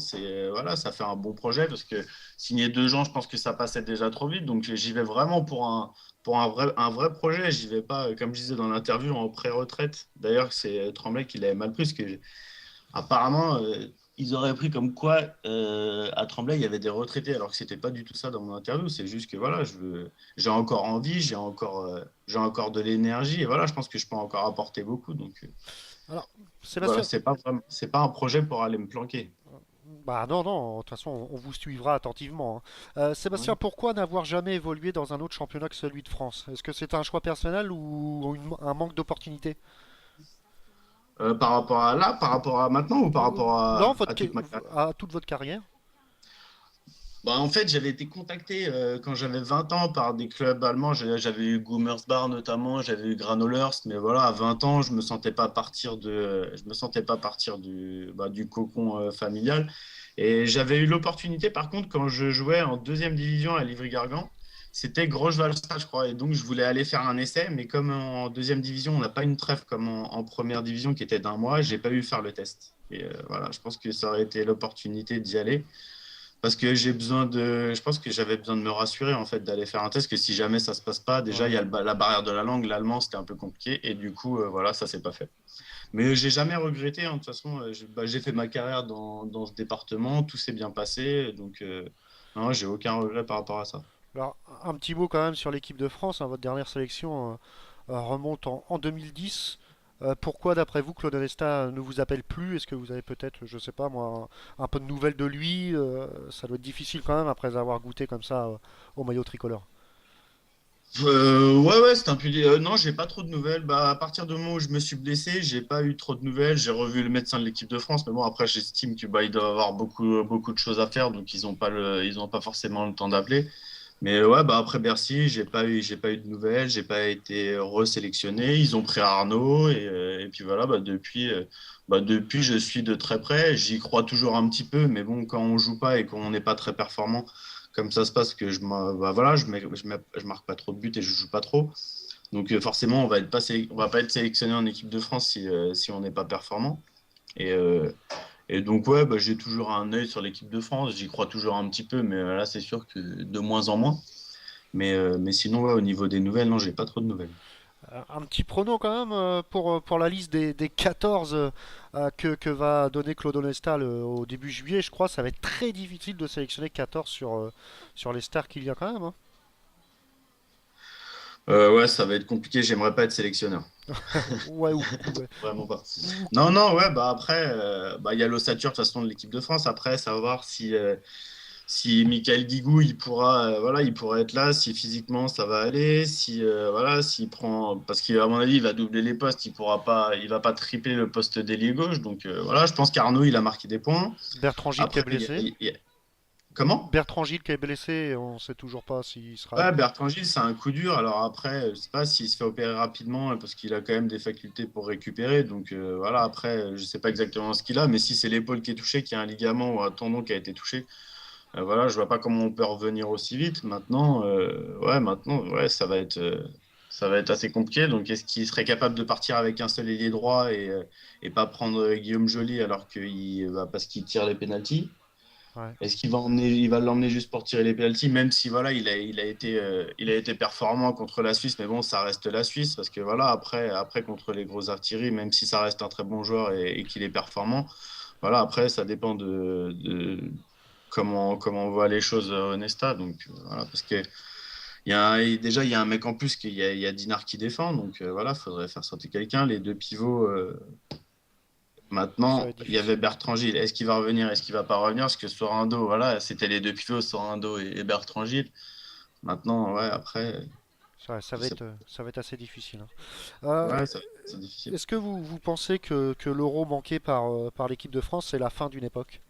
[SPEAKER 9] voilà, ça fait un bon projet parce que signer 2 ans, je pense que ça passait déjà trop vite. Donc, j'y vais vraiment pour un vrai projet. J'y vais pas, comme je disais dans l'interview, en pré-retraite. D'ailleurs, c'est Tremblay qui l'avait mal pris parce que apparemment, ils auraient pris comme quoi à Tremblay, il y avait des retraités, alors que c'était pas du tout ça dans mon interview. C'est juste que voilà, j'ai encore envie, j'ai encore de l'énergie et voilà, je pense que je peux encore apporter beaucoup. Donc,
[SPEAKER 5] Alors,
[SPEAKER 9] voilà,
[SPEAKER 5] Sébastien,
[SPEAKER 9] c'est pas un projet pour aller me planquer.
[SPEAKER 5] bah non, non, de toute façon, on vous suivra attentivement, hein.
[SPEAKER 9] Ouais.
[SPEAKER 5] Sébastien, pourquoi n'avoir jamais évolué dans un autre championnat que celui de France? Est-ce que c'est un choix personnel ou un manque d'opportunité?
[SPEAKER 9] Par rapport à là, par rapport à maintenant ou par rapport
[SPEAKER 5] Non,
[SPEAKER 9] à toute ma carrière?
[SPEAKER 5] à toute votre carrière?
[SPEAKER 9] Bah, en fait, j'avais été contacté quand j'avais 20 ans par des clubs allemands. J'avais eu Gummersbach notamment, j'avais eu Granollers, mais voilà, à 20 ans, je me sentais pas partir du cocon familial. Et j'avais eu l'opportunité, par contre, quand je jouais en deuxième division à Livry-Gargan, c'était Grosjean-Valstad, je crois. Et donc, je voulais aller faire un essai, mais comme en deuxième division, on n'a pas une trêve comme en première division qui était d'1 mois, j'ai pas eu faire le test. Et voilà, je pense que ça aurait été l'opportunité d'y aller. Parce que je pense que j'avais besoin de me rassurer en fait d'aller faire un test que si jamais ça se passe pas, déjà il y
[SPEAKER 5] Ouais.
[SPEAKER 9] a la barrière de la langue, l'allemand c'était un peu compliqué et du coup voilà ça s'est pas fait. Mais j'ai jamais regretté hein. De toute façon j'ai fait ma carrière dans ce département, tout s'est bien passé donc non j'ai aucun regret par rapport à ça.
[SPEAKER 5] Alors, un petit mot quand même sur l'équipe de France, hein. Votre dernière sélection remonte en 2010. Pourquoi, d'après vous, Claude Onesta ne vous appelle plus? Est-ce que vous avez peut-être, je sais pas moi, un peu de nouvelles de lui? Ça doit être difficile quand même après avoir goûté comme ça au maillot tricolore.
[SPEAKER 9] Ouais, ouais, c'est un peu. Non, j'ai pas trop de nouvelles. Bah, à partir du moment où je me suis blessé, j'ai pas eu trop de nouvelles. J'ai revu le médecin de l'équipe de France, mais bon, après, j'estime que bah, ils doivent avoir beaucoup, beaucoup de choses à faire, donc ils ont pas forcément le temps d'appeler. Mais ouais, bah après Bercy, j'ai pas eu de nouvelles, j'ai pas été resélectionné. Ils ont pris Arnaud et puis voilà, depuis, je suis de très près. J'y crois toujours un petit peu, mais bon, quand on joue pas et qu'on n'est pas très performant, comme ça se passe, que bah voilà, je marque pas trop de buts et je joue pas trop. Donc forcément, on va pas être sélectionné en équipe de France si on n'est pas performant. Et, euh, et donc, ouais, bah, j'ai toujours un œil sur l'équipe de France. J'y crois toujours un petit peu, mais là, c'est sûr que de moins en moins. Mais sinon, ouais, au niveau des nouvelles, non, j'ai pas trop de nouvelles.
[SPEAKER 5] Un petit prono quand même pour la liste des 14 que va donner Claude Onesta au début juillet. Je crois que ça va être très difficile de sélectionner 14 sur les stars qu'il y a quand même, hein.
[SPEAKER 9] Ouais, ça va être compliqué. J'aimerais pas être sélectionneur.
[SPEAKER 5] Ouais, ouais.
[SPEAKER 9] Vraiment pas.
[SPEAKER 5] Ou-
[SPEAKER 9] Non, non, ouais, bah après, bah, il y a l'ossature de toute façon de l'équipe de France. Après, savoir si Michael Guigou il pourra être là, si physiquement ça va aller, si voilà, s'il prend parce qu'à mon avis il va doubler les postes, il va pas tripler le poste d'ailier gauche, donc voilà, je pense qu'Arnaud il a marqué des points.
[SPEAKER 5] Bertrand Gilles qui est
[SPEAKER 9] Après
[SPEAKER 5] blessé.
[SPEAKER 9] comment?
[SPEAKER 5] Bertrand Gilles qui est blessé, on sait toujours pas s'il sera.
[SPEAKER 9] Ouais, Bertrand Gilles, c'est un coup dur. Alors après, je sais pas s'il se fait opérer rapidement parce qu'il a quand même des facultés pour récupérer. Donc voilà, après, je sais pas exactement ce qu'il a, mais si c'est l'épaule qui est touchée, qu'il y a un ligament ou un tendon qui a été touché, voilà, je vois pas comment on peut revenir aussi vite. Maintenant, ouais, ça va être assez compliqué. Donc, est-ce qu'il serait capable de partir avec un seul ailier droit et pas prendre Guillaume Joly alors parce qu'il tire les pénaltys?
[SPEAKER 5] Ouais.
[SPEAKER 9] Est-ce il va l'emmener juste pour tirer les pénaltys, même si voilà, il a été performant contre la Suisse, mais bon, ça reste la Suisse parce que voilà, après contre les grosses artilleries, même si ça reste un très bon joueur et qu'il est performant, voilà, après ça dépend de comment on voit les choses Nesta. Donc voilà, parce que déjà il y a un mec en plus il y a Dinard qui défend, donc voilà, faudrait faire sortir quelqu'un. Les deux pivots.
[SPEAKER 5] Ça va
[SPEAKER 9] Maintenant,
[SPEAKER 5] être
[SPEAKER 9] il y avait
[SPEAKER 5] difficile.
[SPEAKER 9] Bertrand Gilles. Est-ce qu'il va revenir? Est-ce qu'il va pas revenir? Parce que Sorando, voilà, c'était les deux pivots, Sorando et Bertrand Gilles. Maintenant, ouais, après.
[SPEAKER 5] Ça va être assez difficile, hein. Euh,
[SPEAKER 9] Ouais, c'est difficile.
[SPEAKER 5] Est-ce que vous pensez que l'euro manqué par l'équipe de France, c'est la fin d'une époque?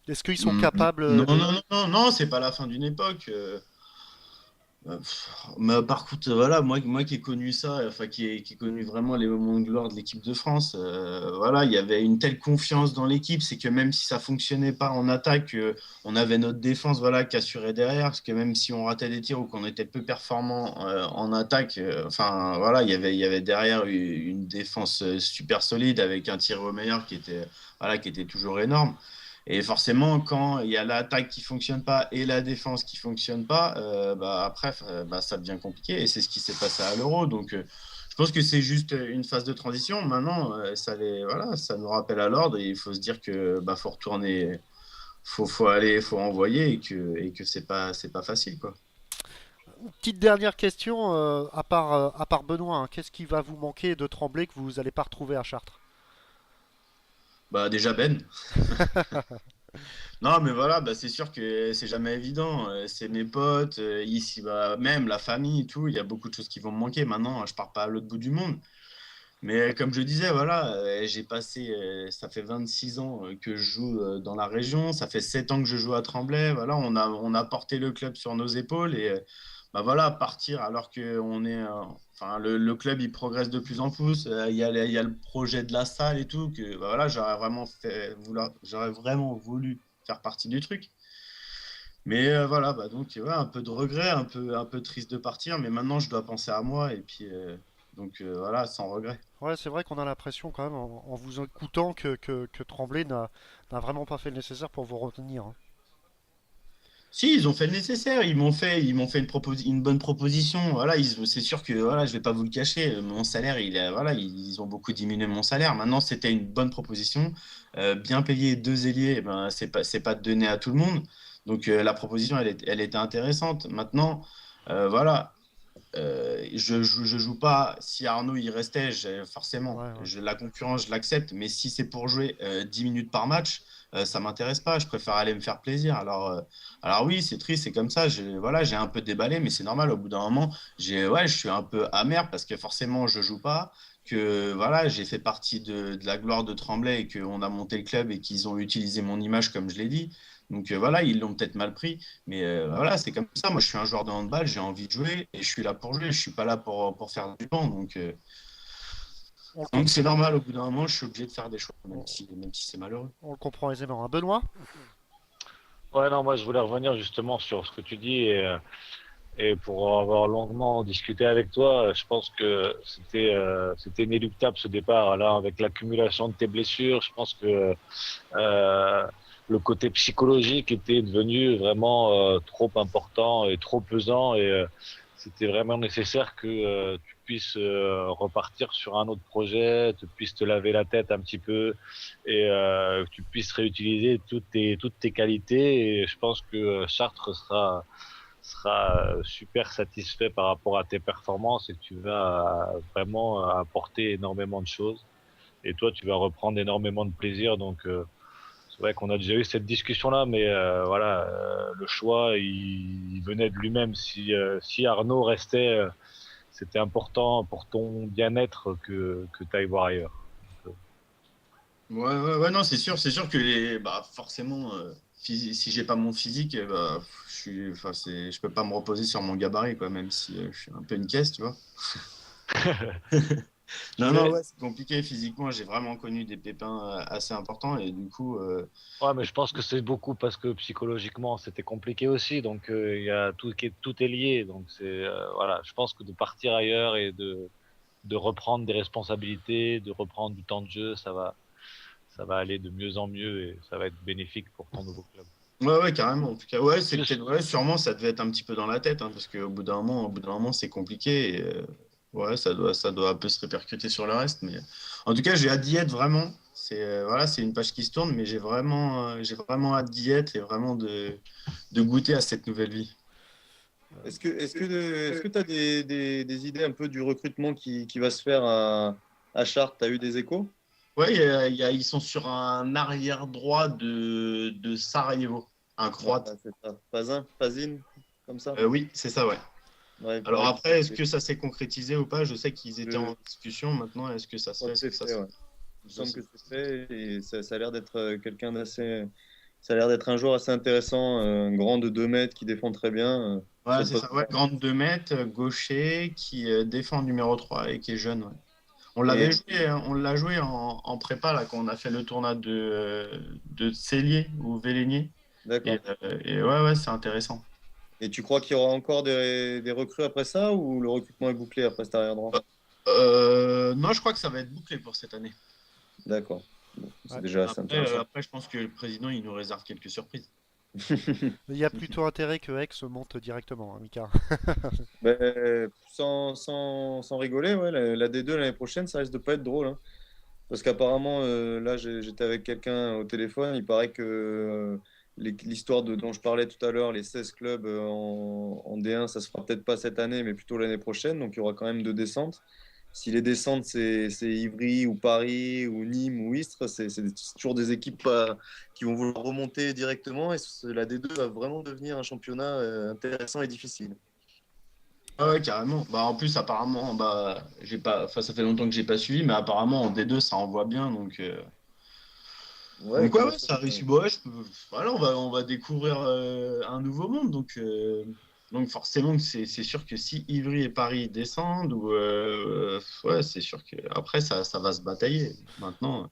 [SPEAKER 5] Est-ce qu'ils sont
[SPEAKER 9] Hmm,
[SPEAKER 5] capables
[SPEAKER 9] Non, non,
[SPEAKER 5] de...
[SPEAKER 9] non, non, non, c'est pas la fin d'une époque. Mais par contre, voilà, moi qui ai connu ça, enfin qui ai connu vraiment les moments de gloire de l'équipe de France, voilà, il y avait une telle confiance dans l'équipe, c'est que même si ça fonctionnait pas en attaque, on avait notre défense, voilà, qui assurait derrière, parce que même si on ratait des tirs ou qu'on était peu performant en attaque, enfin voilà, il y avait derrière une défense super solide avec un tir au meilleur voilà, qui était toujours énorme. Et forcément, quand il y a l'attaque qui fonctionne pas et la défense qui fonctionne pas, bah après, bah, ça devient compliqué. Et c'est ce qui s'est passé à l'Euro. Donc, je pense que c'est juste une phase de transition. Maintenant, voilà, ça nous rappelle à l'ordre et il faut se dire que bah, faut retourner, faut aller, faut envoyer et que c'est pas facile, quoi.
[SPEAKER 5] Petite dernière question, à part Benoît, hein, qu'est-ce qui va vous manquer de Tremblay que vous n'allez pas retrouver à Chartres?
[SPEAKER 9] Bah déjà Ben. Non, mais voilà, bah, c'est sûr que c'est jamais évident. C'est mes potes, ici, bah, même la famille et tout. Il y a beaucoup de choses qui vont me manquer. Maintenant, je pars pas à l'autre bout du monde. Mais comme je disais, voilà, j'ai passé, ça fait 26 ans que je joue dans la région. Ça fait 7 ans que je joue à Tremblay. Voilà, on a porté le club sur nos épaules et bah voilà, partir alors que enfin, le club il progresse de plus en plus. Il y a le projet de la salle et tout que bah voilà, j'aurais vraiment voulu faire partie du truc. Mais voilà, bah donc ouais, un peu de regret, un peu triste de partir, mais maintenant je dois penser à moi et puis donc voilà, sans regret.
[SPEAKER 5] Ouais, c'est vrai qu'on a l'impression quand même, en vous écoutant, que Tremblay n'a vraiment pas fait le nécessaire pour vous retenir, hein.
[SPEAKER 9] Si, ils ont fait le nécessaire, ils m'ont fait une bonne proposition. Voilà, c'est sûr que voilà, je vais pas vous le cacher, mon salaire, voilà, ils ont beaucoup diminué mon salaire. Maintenant, c'était une bonne proposition, bien payé deux ailiers, eh ben c'est pas donné à tout le monde. Donc la proposition, elle était intéressante. Maintenant, voilà, je joue pas. Si Arnaud il restait, forcément,
[SPEAKER 5] Ouais, ouais.
[SPEAKER 9] la concurrence, je l'accepte. Mais si c'est pour jouer 10 minutes par match, ça m'intéresse pas. Je préfère aller me faire plaisir. Alors oui, c'est triste, c'est comme ça. Voilà, j'ai un peu déballé, mais c'est normal. Au bout d'un moment, ouais, je suis un peu amer parce que forcément, je joue pas. Que voilà, j'ai fait partie de la gloire de Tremblay et qu'on a monté le club et qu'ils ont utilisé mon image comme je l'ai dit. Donc voilà, ils l'ont peut-être mal pris. Mais voilà, c'est comme ça. Moi, je suis un joueur de handball, j'ai envie de jouer et je suis là pour jouer. Je suis pas là pour faire du banc.
[SPEAKER 5] On le, com-
[SPEAKER 9] Donc c'est normal, au bout d'un moment, je suis obligé de faire des choix, même
[SPEAKER 5] on-
[SPEAKER 9] si, même si c'est malheureux.
[SPEAKER 5] on le comprend aisément, hein. Benoît?
[SPEAKER 6] Ouais, non, moi je voulais revenir justement sur ce que tu dis et pour avoir longuement discuté avec toi, je pense que c'était inéluctable ce départ là avec l'accumulation de tes blessures. Je pense que euh, le côté psychologique était devenu vraiment trop important et trop pesant et c'était vraiment nécessaire que tu puisses repartir sur un autre projet, tu puisses te laver la tête un petit peu et que tu puisses réutiliser toutes tes qualités. Et je pense que Chartres sera super satisfait par rapport à tes performances et que tu vas vraiment apporter énormément de choses. Et toi, tu vas reprendre énormément de plaisir. Donc, c'est vrai qu'on a déjà eu cette discussion-là, mais voilà, le choix, il venait de lui-même. Si Arnaud restait, c'était important pour ton bien-être que tu ailles voir ailleurs.
[SPEAKER 9] Ouais, ouais, ouais, non, c'est sûr que bah, forcément, si j'ai pas mon physique, bah, enfin, je peux pas me reposer sur mon gabarit, quoi, même si je suis un peu une caisse, tu vois. Non, non,
[SPEAKER 6] Mais,
[SPEAKER 9] ouais, c'est compliqué physiquement. J'ai vraiment connu des pépins assez importants et du coup,
[SPEAKER 6] ouais, mais je pense que c'est beaucoup parce que psychologiquement, c'était compliqué aussi. Donc, il y a tout est lié. Donc, voilà, je pense que de partir ailleurs et de reprendre des responsabilités, de reprendre du temps de jeu, ça va aller de mieux en mieux et ça va être bénéfique pour ton nouveau club.
[SPEAKER 9] ouais, ouais, carrément. En tout cas, ouais, c'est
[SPEAKER 6] Juste,
[SPEAKER 9] peut-être, ouais, sûrement, ça devait être un petit peu dans la tête, hein, parce qu'au bout d'un moment, c'est compliqué. Et, ouais, ça doit un peu se répercuter sur le reste. Mais en tout cas, j'ai hâte d'y être vraiment. Voilà, c'est une page qui se tourne, mais j'ai vraiment hâte d'y être et vraiment de goûter à cette nouvelle vie.
[SPEAKER 7] Est-ce que tu as des idées un peu du recrutement qui va se faire à Chartres? Tu as eu des échos?
[SPEAKER 9] Ouais, ils sont sur un arrière droit de Sarajevo, un
[SPEAKER 7] Ouais,
[SPEAKER 9] Croate.
[SPEAKER 7] c'est ça. Pazin? Pazine? comme ça.
[SPEAKER 9] Oui, c'est ça, ouais.
[SPEAKER 7] Ouais,
[SPEAKER 9] Alors
[SPEAKER 7] pareil,
[SPEAKER 9] après, est-ce que ça s'est concrétisé ou pas? Je sais qu'ils étaient
[SPEAKER 7] Je-
[SPEAKER 9] en discussion maintenant. Est-ce que ça se fait? Est-ce que ça se fait?
[SPEAKER 7] ouais. Il me
[SPEAKER 9] Je
[SPEAKER 7] semble
[SPEAKER 9] sais
[SPEAKER 7] que c'est fait et ça a l'air d'être quelqu'un d'assez. Ça a l'air d'être un joueur assez intéressant, un grand de 2 mètres qui défend très bien.
[SPEAKER 9] Ouais,
[SPEAKER 7] Sur le
[SPEAKER 9] c'est
[SPEAKER 7] poste.
[SPEAKER 9] ça. Ouais, grande 2 mètres, gaucher, qui défend numéro 3 et qui est jeune. Ouais. On l'avait
[SPEAKER 7] Et-
[SPEAKER 9] joué, hein, on l'a joué en prépa là, quand on a fait le tournoi de Cellier ou Vélénier.
[SPEAKER 7] D'accord.
[SPEAKER 9] Et ouais, c'est intéressant.
[SPEAKER 7] Et tu crois qu'il y aura encore des recrues après ça ou le recrutement est bouclé après cet arrière droit?
[SPEAKER 9] Non, je crois que ça va être bouclé pour cette année.
[SPEAKER 7] D'accord. Bon, c'est
[SPEAKER 5] Ouais.
[SPEAKER 7] déjà assez intéressant.
[SPEAKER 9] Après, je pense que le président, il nous réserve quelques surprises.
[SPEAKER 5] Il y a plutôt intérêt que Aix monte directement, hein, Mika.
[SPEAKER 7] Ben, sans rigoler, ouais, la D2 l'année prochaine, ça risque de pas être drôle, hein. Parce qu'apparemment, là, j'étais avec quelqu'un au téléphone, il paraît que l'histoire dont je parlais tout à l'heure, les 16 clubs en D1, ça se fera peut-être pas cette année, mais plutôt l'année prochaine, donc il y aura quand même 2 descentes. Si les descentes, c'est Ivry ou Paris ou Nîmes ou Istres, c'est toujours des équipes qui vont vouloir remonter directement et la D2 va vraiment devenir un championnat intéressant et difficile.
[SPEAKER 9] Ah ouais, carrément. Bah, en plus, apparemment, enfin, ça fait longtemps que j'ai pas suivi, mais apparemment, en D2, ça envoie bien. Donc
[SPEAKER 7] Ouais,
[SPEAKER 9] ouais, ça réussit. Bon, ouais, voilà, on va découvrir un nouveau monde. Donc forcément, c'est sûr que si Ivry et Paris descendent, ouais, c'est sûr que après ça va se batailler. Maintenant,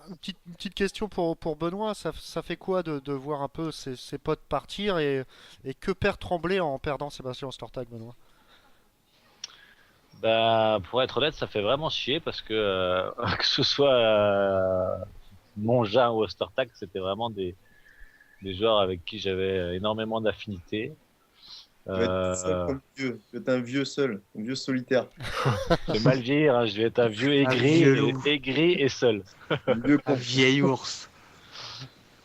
[SPEAKER 5] Une petite question pour Benoît, ça fait quoi de voir un peu ses potes partir et que perd Tremblay en perdant Sébastien Ostertag, Benoît?
[SPEAKER 6] Bah, pour être honnête, ça fait vraiment chier parce que que ce soit Monja ou Ostertag, c'était vraiment des joueurs avec qui j'avais énormément d'affinités.
[SPEAKER 7] Tu vas être seul comme vieux. Tu vas être un vieux seul, un vieux solitaire.
[SPEAKER 6] Je vais mal vieillir, hein, je vais être un vieux
[SPEAKER 1] vieux loup.
[SPEAKER 6] aigri et seul.
[SPEAKER 1] Un vieil ours.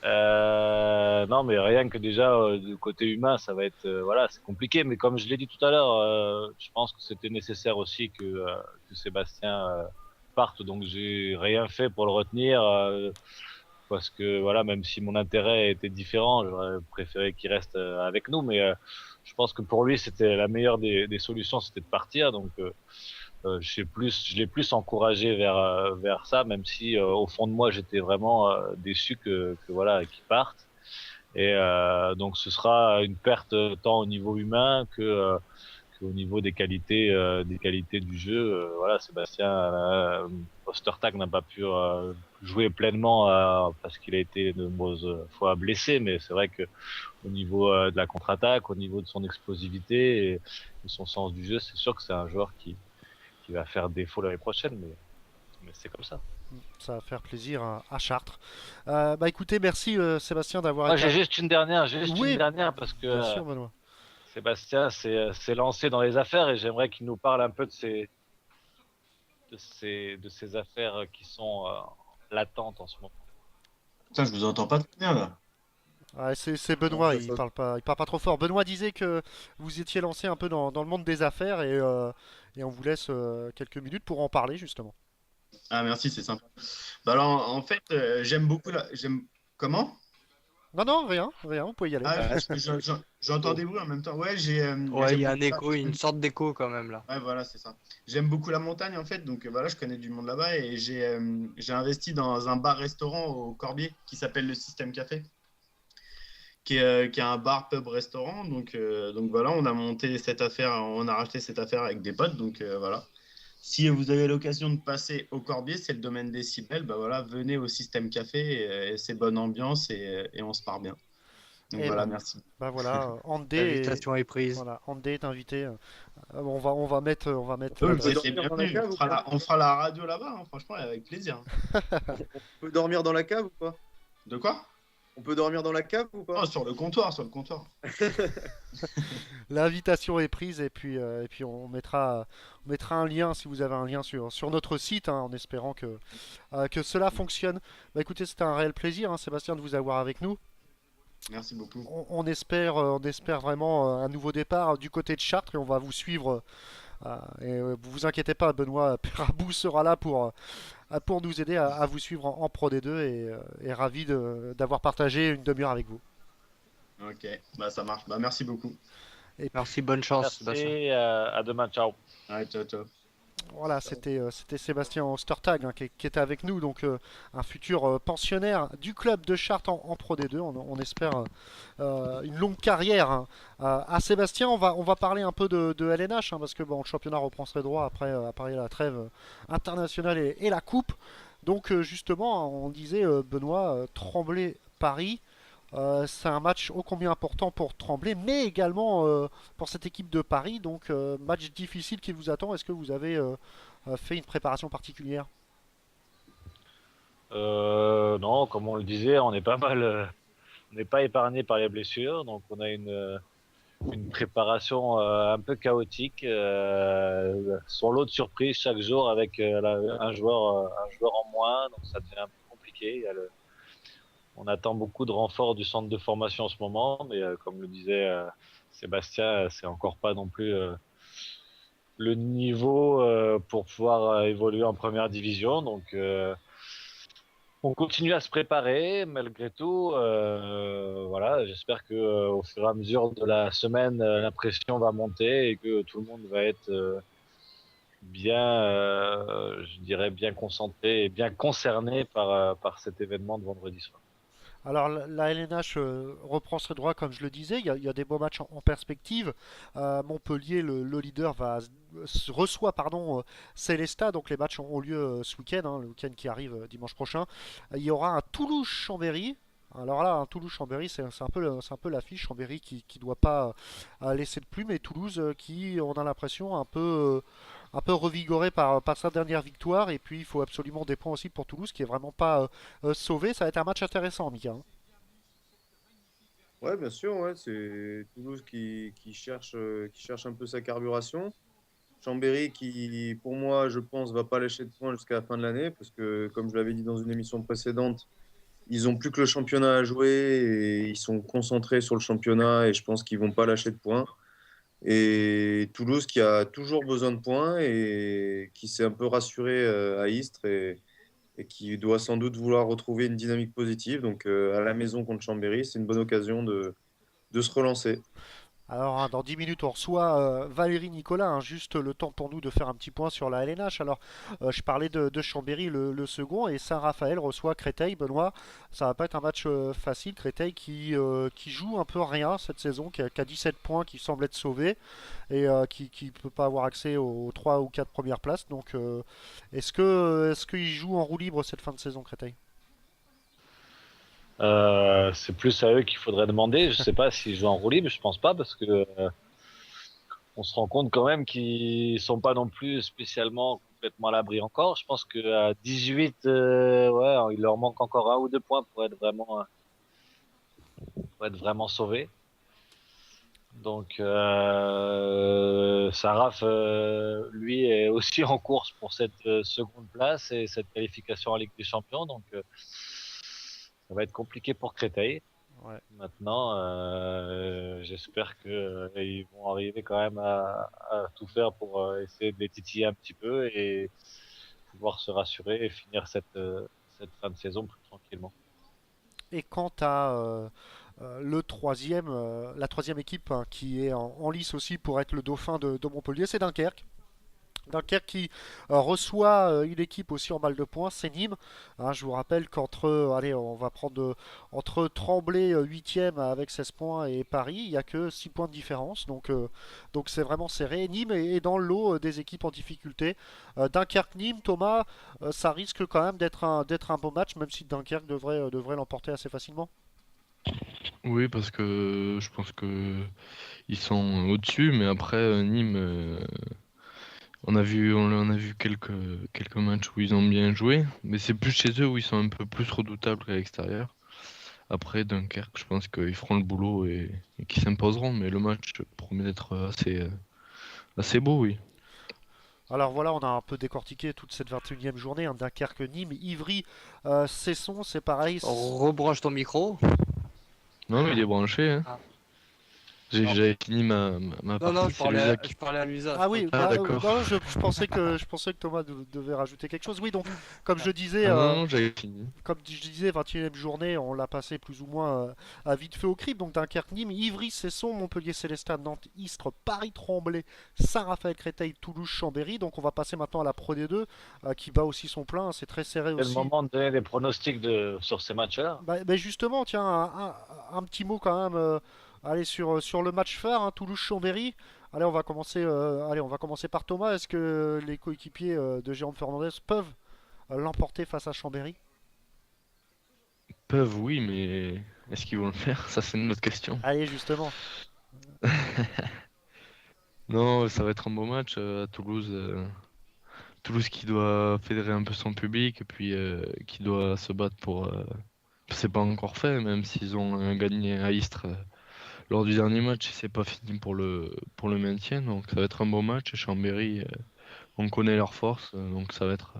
[SPEAKER 6] Non, mais rien que déjà du côté humain, ça va être voilà, c'est compliqué. Mais comme je l'ai dit tout à l'heure, je pense que c'était nécessaire aussi que Sébastien parte. Donc j'ai rien fait pour le retenir parce que voilà, même si mon intérêt était différent, j'aurais préféré qu'il reste avec nous. Mais je pense que pour lui, c'était la meilleure des solutions, c'était de partir. Donc je l'ai plus encouragé vers ça, même si au fond de moi j'étais vraiment déçu que voilà qu'il parte. Et donc ce sera une perte tant au niveau humain qu'au niveau des qualités du jeu. Voilà, Sébastien Ostertag n'a pas pu jouer pleinement parce qu'il a été de nombreuses fois blessé, mais c'est vrai que au niveau de la contre-attaque, au niveau de son explosivité et de son sens du jeu, c'est sûr que c'est un joueur qui va faire défaut l'année prochaine, mais c'est comme ça.
[SPEAKER 5] Ça va faire plaisir à Chartres. Bah écoutez, merci Sébastien d'avoir
[SPEAKER 6] Moi,
[SPEAKER 5] été.
[SPEAKER 6] j'ai juste une dernière, parce que
[SPEAKER 5] Bien sûr, Benoît.
[SPEAKER 6] Sébastien s'est lancé dans les affaires et j'aimerais qu'il nous parle un peu de ces affaires qui sont latentes en ce moment.
[SPEAKER 9] putain, je vous entends pas très bien là.
[SPEAKER 5] Ouais, c'est Benoît,
[SPEAKER 7] Non, ça-
[SPEAKER 5] il parle pas trop fort. Benoît disait que vous étiez lancé un peu dans le monde des affaires et on vous laisse quelques minutes pour en parler justement.
[SPEAKER 9] Ah merci, c'est sympa. Bah alors en fait, j'aime beaucoup Comment?
[SPEAKER 5] Non, non, rien, vous pouvez y aller.
[SPEAKER 9] Ah, parce que j'entends des bruits en même temps. Ouais,
[SPEAKER 1] Ouais, il y a un
[SPEAKER 9] j'aime beaucoup
[SPEAKER 1] écho, une sorte d'écho quand même là.
[SPEAKER 9] Ouais, voilà, c'est ça. J'aime beaucoup la montagne en fait, donc voilà, je connais du monde là-bas et j'ai investi dans un bar-restaurant au Corbier qui s'appelle le Système Café, qui est un bar pub restaurant. Donc voilà, on a monté cette affaire, on a racheté cette affaire avec des potes, donc voilà. Si vous avez l'occasion de passer au Corbier, c'est le domaine des Cibelles, bah voilà, venez au Système Café, et c'est bonne ambiance et on se part bien. Donc
[SPEAKER 5] Et
[SPEAKER 9] voilà,
[SPEAKER 5] ben,
[SPEAKER 9] merci.
[SPEAKER 5] bah voilà, Andé
[SPEAKER 1] L'invitation est prise.
[SPEAKER 5] voilà, Andé est invité. On va mettre
[SPEAKER 9] Oui,
[SPEAKER 5] l'adresse.
[SPEAKER 9] c'est bienvenu. On fera la radio là-bas, hein, franchement, avec plaisir.
[SPEAKER 7] On peut dormir dans la cave ou pas?
[SPEAKER 9] De quoi?
[SPEAKER 7] On peut dormir dans la cave ou pas?
[SPEAKER 9] Oh, sur le comptoir, sur le comptoir.
[SPEAKER 5] L'invitation est prise et puis on mettra un lien si vous avez un lien sur notre site hein, en espérant que cela fonctionne. Bah écoutez, c'était un réel plaisir hein, Sébastien de vous avoir avec nous.
[SPEAKER 9] Merci beaucoup.
[SPEAKER 5] On espère vraiment un nouveau départ du côté de Chartres et on va vous suivre. Et vous inquiétez pas, Benoît Perabou sera là pour nous aider à vous suivre en Pro D2 et ravi d'avoir partagé une demi-heure avec vous.
[SPEAKER 9] Ok, bah ça marche. Bah merci beaucoup.
[SPEAKER 5] Et
[SPEAKER 1] Merci, bonne chance, Sébastien.
[SPEAKER 6] Merci, à demain, ciao.
[SPEAKER 9] Ouais, ciao, ciao.
[SPEAKER 5] voilà, c'était Sébastien Ostertag qui était avec nous, donc un futur pensionnaire du club de Chartres en Pro D2. On espère une longue carrière hein, à Sébastien. On va parler un peu de LNH hein, parce que bon, le championnat reprend ses droits après la trêve internationale et la coupe. Donc justement, on disait Benoît Tremblay-Paris. C'est un match ô combien important pour Tremblay, mais également pour cette équipe de Paris. Donc, match difficile qui vous attend. Est-ce que vous avez fait une préparation particulière?
[SPEAKER 6] Non, comme on le disait, on est pas mal, on n'est pas épargné par les blessures, donc on a une préparation un peu chaotique, sur l'autre surprise chaque jour avec un joueur en moins, donc ça devient un peu compliqué. On attend beaucoup de renforts du centre de formation en ce moment, mais comme le disait Sébastien, c'est encore pas non plus le niveau pour pouvoir évoluer en première division. Donc on continue à se préparer malgré tout. Voilà, j'espère que au fur et à mesure de la semaine, la pression va monter et que tout le monde va être bien, je dirais bien concentré et bien concerné par cet événement de vendredi soir.
[SPEAKER 5] Alors la LNH reprend ses droits comme je le disais, il y a des beaux matchs en perspective. Montpellier, le leader, reçoit Célestat, donc les matchs ont lieu ce week-end, hein, le week-end qui arrive dimanche prochain. Il y aura un Toulouse-Chambéry. Alors là, un Toulouse-Chambéry, c'est un peu l'affiche. Chambéry qui doit pas laisser de plume, et Toulouse qui, on a l'impression, un peu revigoré par sa dernière victoire. Et puis, il faut absolument des points aussi pour Toulouse, qui est vraiment pas sauvé. Ça va être un match intéressant, Mika. Hein.
[SPEAKER 7] Ouais, bien sûr, ouais, c'est Toulouse qui cherche un peu sa carburation. Chambéry qui, pour moi, je pense, va pas lâcher de points jusqu'à la fin de l'année, parce que, comme je l'avais dit dans une émission précédente, ils ont plus que le championnat à jouer et ils sont concentrés sur le championnat et je pense qu'ils vont pas lâcher de points. Et Toulouse qui a toujours besoin de points et qui s'est un peu rassuré à Istres et qui doit sans doute vouloir retrouver une dynamique positive. Donc à la maison contre Chambéry, c'est une bonne occasion de se relancer.
[SPEAKER 5] Alors, hein, dans 10 minutes, on reçoit Valérie Nicolas, hein, juste le temps pour nous de faire un petit point sur la LNH. Alors, je parlais de Chambéry, le second, et Saint-Raphaël reçoit Créteil. Benoît, ça va pas être un match facile. Créteil qui joue un peu rien cette saison, qui a 17 points, qui semble être sauvé, et qui peut pas avoir accès aux 3 ou 4 premières places. Donc, est-ce qu'il joue en roue libre cette fin de saison, Créteil?
[SPEAKER 6] C'est plus à eux qu'il faudrait demander. Je sais pas s'ils jouent en roue libre, je pense pas, parce que on se rend compte quand même qu'ils sont pas non plus spécialement complètement à l'abri encore. Je pense qu'à 18, ouais, il leur manque encore 1 ou 2 points pour être vraiment sauvés. Donc Saraf, lui, est aussi en course pour cette seconde place et cette qualification en Ligue des Champions. Donc ça va être compliqué pour Créteil.
[SPEAKER 5] Ouais.
[SPEAKER 6] Maintenant, j'espère qu'ils vont arriver quand même à tout faire pour essayer de les titiller un petit peu et pouvoir se rassurer et finir cette fin de saison plus tranquillement.
[SPEAKER 5] Et quant à la troisième équipe hein, qui est en lice aussi pour être le dauphin de Montpellier, c'est Dunkerque. Dunkerque qui reçoit une équipe aussi en balle de points, c'est Nîmes. Hein, je vous rappelle allez, on va prendre entre Tremblay 8e avec 16 points et Paris, il n'y a que 6 points de différence. Donc c'est vraiment serré. Nîmes est dans le lot des équipes en difficulté. Dunkerque-Nîmes, Thomas, ça risque quand même d'être un beau match, même si Dunkerque devrait l'emporter assez facilement.
[SPEAKER 8] Oui, parce que je pense que ils sont au-dessus, mais après Nîmes, on a vu quelques matchs où ils ont bien joué, mais c'est plus chez eux où ils sont un peu plus redoutables qu'à l'extérieur. Après Dunkerque, je pense qu'ils feront le boulot et qu'ils s'imposeront, mais le match promet d'être assez beau, oui.
[SPEAKER 5] Alors voilà, on a un peu décortiqué toute cette 21e journée, hein, Dunkerque, Nîmes, Ivry, Cesson, c'est pareil.
[SPEAKER 1] Rebranche ton micro.
[SPEAKER 8] Non, mais il est branché, hein.
[SPEAKER 1] Ah.
[SPEAKER 6] Non.
[SPEAKER 8] J'avais fini ma
[SPEAKER 1] Non, non,
[SPEAKER 8] partie, c'est Luisa qui...
[SPEAKER 1] je parlais à Luisa.
[SPEAKER 5] Ah oui,
[SPEAKER 8] Ah, d'accord.
[SPEAKER 5] non, je pensais que Thomas devait rajouter quelque chose. Oui, donc, comme je disais,
[SPEAKER 8] Ah non, non, j'avais fini.
[SPEAKER 5] comme je disais, 21e journée, on l'a passé plus ou moins à vite fait au crible. Donc Dunkerque, Nîmes, Ivry, Cesson, Montpellier, Célestat, Nantes, Istres, Paris, Tremblay, Saint-Raphaël, Créteil, Toulouse, Chambéry. Donc on va passer maintenant à la Pro D2 qui bat aussi son plein. C'est très serré
[SPEAKER 6] C'est le
[SPEAKER 5] aussi.
[SPEAKER 6] moment de donner des pronostics sur ces matchs-là.
[SPEAKER 5] Bah, justement, tiens, un petit mot quand même. Allez, sur le match phare, hein, Toulouse-Chambéry. Allez, on va commencer par Thomas. Est-ce que les coéquipiers de Jérôme Fernandez peuvent l'emporter face à Chambéry?
[SPEAKER 8] Peuvent, oui, mais est-ce qu'ils vont le faire? Ça, c'est une autre question.
[SPEAKER 5] Allez, justement.
[SPEAKER 8] Non, ça va être un beau match à Toulouse. Toulouse qui doit fédérer un peu son public et puis qui doit se battre pour. C'est pas encore fait, même s'ils ont gagné à Istres lors du dernier match, c'est pas fini pour le maintien. Donc ça va être un beau match. Et Chambéry, on connaît leurs forces, donc ça va être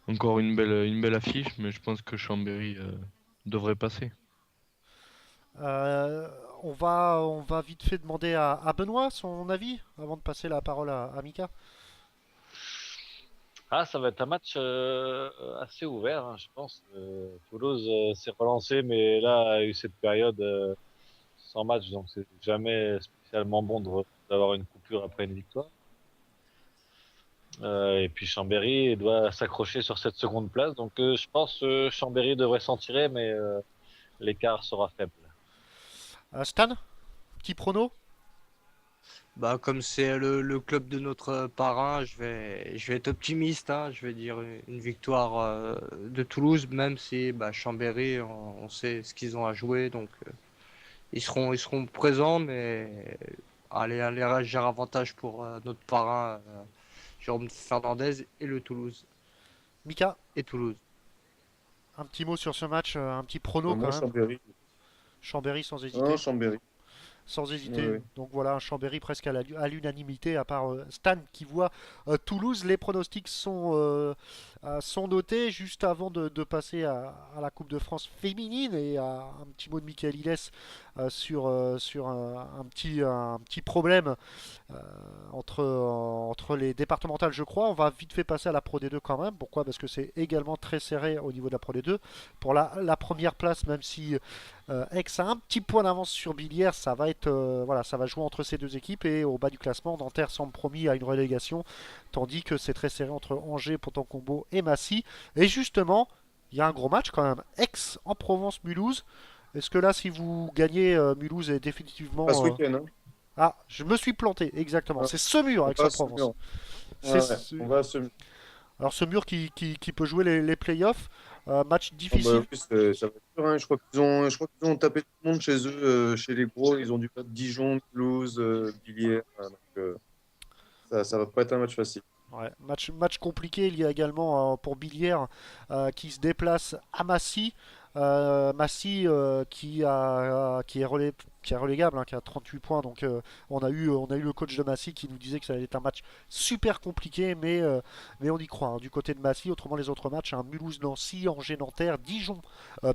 [SPEAKER 8] encore une belle affiche, mais je pense que Chambéry devrait passer.
[SPEAKER 5] Euh, on va vite fait demander à Benoît son avis avant de passer la parole à Mika.
[SPEAKER 6] Ah, ça va être un match assez ouvert, hein, je pense. Toulouse s'est relancé, mais là a eu cette période sans match, donc c'est jamais spécialement bon d'avoir une coupure après une victoire. Et puis Chambéry doit s'accrocher sur cette seconde place, donc je pense que Chambéry devrait s'en tirer, mais l'écart sera faible.
[SPEAKER 5] Stan, petit prono?
[SPEAKER 1] Bah, comme c'est le club de notre parrain, je vais être optimiste, hein. Je vais dire une victoire de Toulouse, même si bah, Chambéry, on sait ce qu'ils ont à jouer, donc ils seront présents, mais allez, un léger avantage pour notre parrain, Jérôme Fernandez et le Toulouse.
[SPEAKER 5] Mika,
[SPEAKER 1] Et Toulouse.
[SPEAKER 5] un petit mot sur ce match, un petit prono
[SPEAKER 7] Moi,
[SPEAKER 5] quand même.
[SPEAKER 7] Chambéry.
[SPEAKER 5] Chambéry sans hésiter.
[SPEAKER 7] Non, Chambéry.
[SPEAKER 5] Sans hésiter.
[SPEAKER 7] Ouais.
[SPEAKER 5] Donc voilà, un Chambéry presque à l'unanimité, à part Stan qui voit Toulouse. Les pronostics sont notés juste avant de passer à la Coupe de France féminine et à un petit mot de Michael Illes sur un petit problème euh, entre les départementales, je crois. On va vite fait passer à la Pro D2 quand même. Pourquoi? Parce que c'est également très serré au niveau de la Pro D2. Pour la première place, même si Aix a un petit point d'avance sur Billière, ça va être voilà, ça va jouer entre ces deux équipes et au bas du classement, Nanterre semble promis à une relégation, tandis que c'est très serré entre Angers, Ponton-Combo et Massy. Et justement, il y a un gros match quand même. Aix en Provence-Mulhouse. Est-ce que là, si vous gagnez, Mulhouse est définitivement.
[SPEAKER 7] Pas ce week-end, hein.
[SPEAKER 5] Ah, je me suis planté, exactement.
[SPEAKER 7] Ouais.
[SPEAKER 5] C'est ce mur
[SPEAKER 7] On
[SPEAKER 5] avec
[SPEAKER 7] va à
[SPEAKER 5] Provence.
[SPEAKER 7] Semur.
[SPEAKER 5] C'est
[SPEAKER 7] Ouais,
[SPEAKER 5] ce-
[SPEAKER 7] on va à ce.
[SPEAKER 5] Alors ce mur qui peut jouer les playoffs. Match
[SPEAKER 7] Oh, bah,
[SPEAKER 5] difficile.
[SPEAKER 7] en plus, ça va être dur, hein. Je crois qu'ils ont tapé tout le monde chez eux, chez les gros. Ils ont dû battre Dijon, Toulouse, Villiers. Voilà, donc, ça va pas être un match facile.
[SPEAKER 5] Ouais, match compliqué. Il y a également pour Billière qui se déplace à Massy. Massy qui est relégable, hein, qui a 38 points. Donc on a eu le coach de Massy qui nous disait que ça allait être un match super compliqué, mais on y croit, hein, du côté de Massy. Autrement les autres matchs, hein, Mulhouse-Nancy, Angers-Nanterre, Dijon,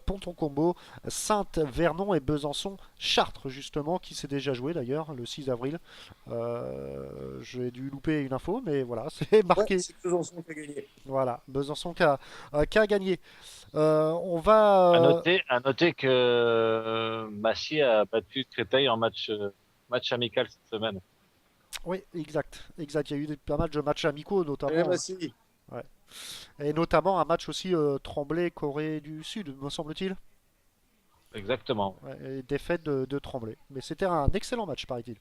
[SPEAKER 5] Ponton-Combo, Sainte-Vernon et Besançon-Chartres justement qui s'est déjà joué d'ailleurs le 6 avril. J'ai dû louper une info, mais voilà, c'est marqué.
[SPEAKER 7] Ouais, c'est Besançon qui a gagné.
[SPEAKER 5] Voilà, Besançon qui a gagné. On va.
[SPEAKER 6] À noter que Massy a battu Créteil en match amical cette semaine.
[SPEAKER 5] Oui, exact. Exact. Il y a eu pas mal de matchs amicaux,
[SPEAKER 7] Et
[SPEAKER 5] notamment.
[SPEAKER 7] Massy.
[SPEAKER 5] Ouais. Et notamment un match aussi Tremblay-Corée du Sud, me semble-t-il.
[SPEAKER 6] Exactement.
[SPEAKER 5] Ouais, et défaite de Tremblay. Mais c'était un excellent match, paraît-il.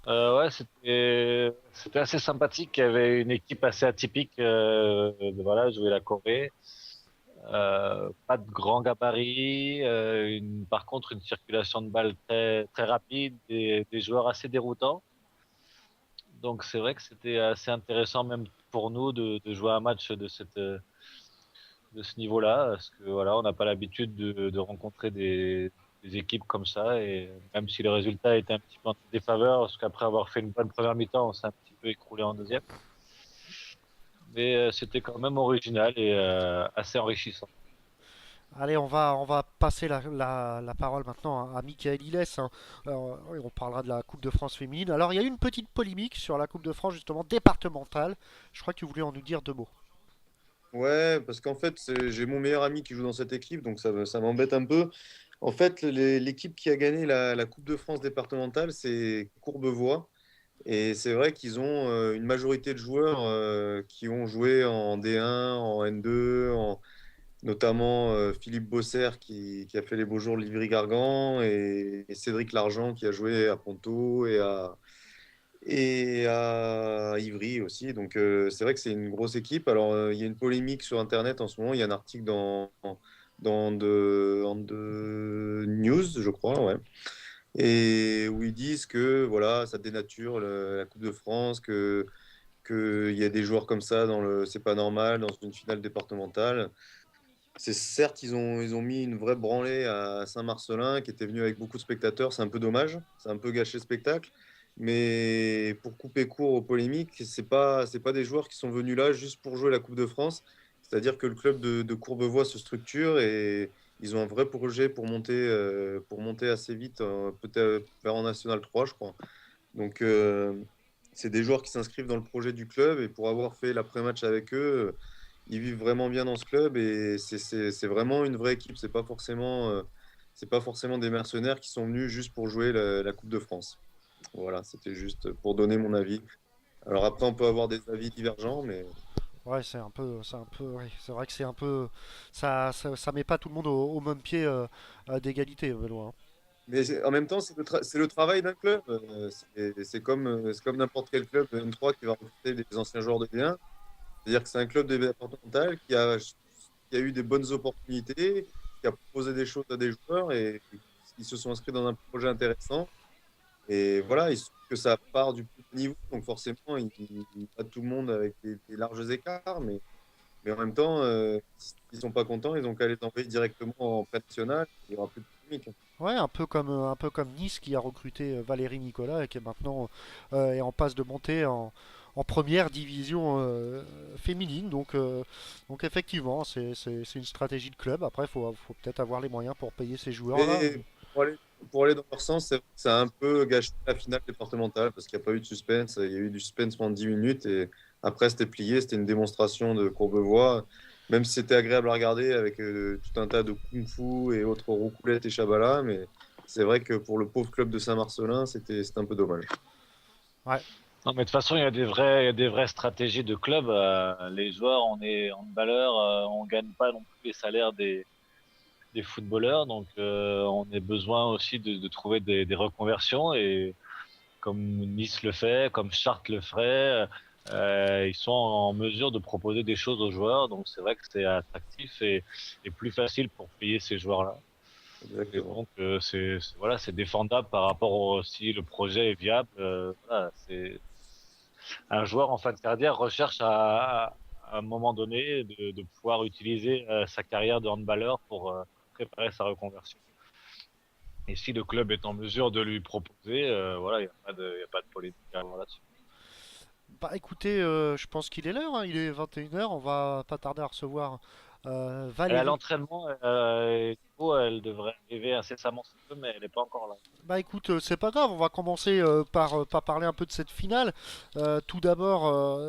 [SPEAKER 6] Ouais, c'était assez sympathique. Il y avait une équipe assez atypique. Voilà, jouer la Corée. Pas de grand gabarit. Par contre, une circulation de balles très, très rapide et des joueurs assez déroutants. Donc, c'est vrai que c'était assez intéressant, même pour nous, de jouer un match de ce niveau-là. Parce que voilà, on n'a pas l'habitude de rencontrer des équipes comme ça. Et même si le résultat était un petit peu en défaveur, parce qu'après avoir fait une bonne première mi-temps, on s'est un petit peu écroulé en deuxième. Mais c'était quand même original et assez enrichissant.
[SPEAKER 5] Allez, on va passer la parole maintenant à Michael Illes, hein. On parlera de la Coupe de France féminine. Alors, il y a eu une petite polémique sur la Coupe de France, justement, départementale. Je crois que tu voulais en nous dire 2 mots.
[SPEAKER 7] Ouais, parce qu'en fait, j'ai mon meilleur ami qui joue dans cette équipe, donc ça m'embête un peu. En fait, l'équipe qui a gagné la Coupe de France départementale, c'est Courbevoie. Et c'est vrai qu'ils ont une majorité de joueurs qui ont joué en D1, en N2, notamment Philippe Bosser qui a fait les beaux jours de Livry-Gargan et Cédric Largent qui a joué à Ponto et à Ivry aussi. Donc c'est vrai que c'est une grosse équipe. Alors il y a une polémique sur Internet en ce moment. Il y a un article dans The News, je crois, ouais. Et où ils disent que voilà, ça dénature la Coupe de France, qu'il y a des joueurs comme ça c'est pas normal dans une finale départementale. C'est certes, ils ont mis une vraie branlée à Saint-Marcelin qui était venu avec beaucoup de spectateurs. C'est un peu dommage, c'est un peu gâché le spectacle. Mais pour couper court aux polémiques, c'est pas des joueurs qui sont venus là juste pour jouer la Coupe de France. C'est-à-dire que le club de Courbevoie se structure et ils ont un vrai projet pour monter assez vite, peut-être vers en National 3, je crois. Donc, c'est des joueurs qui s'inscrivent dans le projet du club et pour avoir fait l'après-match avec eux, ils vivent vraiment bien dans ce club et c'est vraiment une vraie équipe. C'est pas forcément des mercenaires qui sont venus juste pour jouer la Coupe de France. Voilà, c'était juste pour donner mon avis. Alors après, on peut avoir des avis divergents, mais
[SPEAKER 5] Ouais, ouais, c'est vrai que c'est un peu, ça met pas tout le monde au même pied d'égalité, Benoît, hein.
[SPEAKER 7] en même temps, c'est le travail d'un club. C'est comme n'importe quel club de N3 qui va recruter des anciens joueurs de D1. C'est-à-dire que c'est un club départemental qui a eu des bonnes opportunités, qui a proposé des choses à des joueurs et ils se sont inscrits dans un projet intéressant. Et voilà, il se trouve que ça part du plus haut niveau, donc forcément, pas tout le monde avec des larges écarts, mais en même temps, s'ils ne sont pas contents, ils ont qu'à les envoyer directement en prêt national, il n'y aura plus de polémique.
[SPEAKER 5] Ouais, un peu comme Nice qui a recruté Valérie Nicolas et qui est maintenant est en passe de monter en première division féminine. Donc effectivement, c'est une stratégie de club. Après, il faut peut-être avoir les moyens pour payer ces joueurs-là.
[SPEAKER 7] Et pour aller dans leur sens, c'est vrai que ça a un peu gâché la finale départementale parce qu'il n'y a pas eu de suspense. Il y a eu du suspense pendant 10 minutes et après, c'était plié. C'était une démonstration de Courbevoie. Même si c'était agréable à regarder avec tout un tas de kung-fu et autres roucoulettes et chabala, mais c'est vrai que pour le pauvre club de Saint-Marcelin, c'était un peu dommage.
[SPEAKER 5] Ouais.
[SPEAKER 6] Non, mais de toute façon, il y a des vraies stratégies de club. Les joueurs, on est handballeurs, on gagne pas non plus les salaires des footballeurs, donc on a besoin aussi de trouver des reconversions. Et comme Nice le fait, comme Chartres le ferait, ils sont en mesure de proposer des choses aux joueurs. Donc c'est vrai que c'est attractif et plus facile pour payer ces joueurs-là. Et
[SPEAKER 7] Exactement.
[SPEAKER 6] donc voilà, c'est défendable par rapport si le projet est viable. Voilà, c'est un joueur en fin de carrière recherche à un moment donné de pouvoir utiliser sa carrière de handballeur pour préparer sa reconversion. Et si le club est en mesure de lui proposer, voilà, il n'y a pas de polémique à avoir là-dessus.
[SPEAKER 5] Bah écoutez, je pense qu'il est l'heure, hein. Il est 21h, on va pas tarder à recevoir
[SPEAKER 6] Elle est à
[SPEAKER 5] Valérie.
[SPEAKER 6] l'entraînement, et du coup, elle devrait arriver incessamment sous peu, mais elle n'est pas encore là.
[SPEAKER 5] Bah écoute, c'est pas grave, on va commencer par parler un peu de cette finale. Tout d'abord,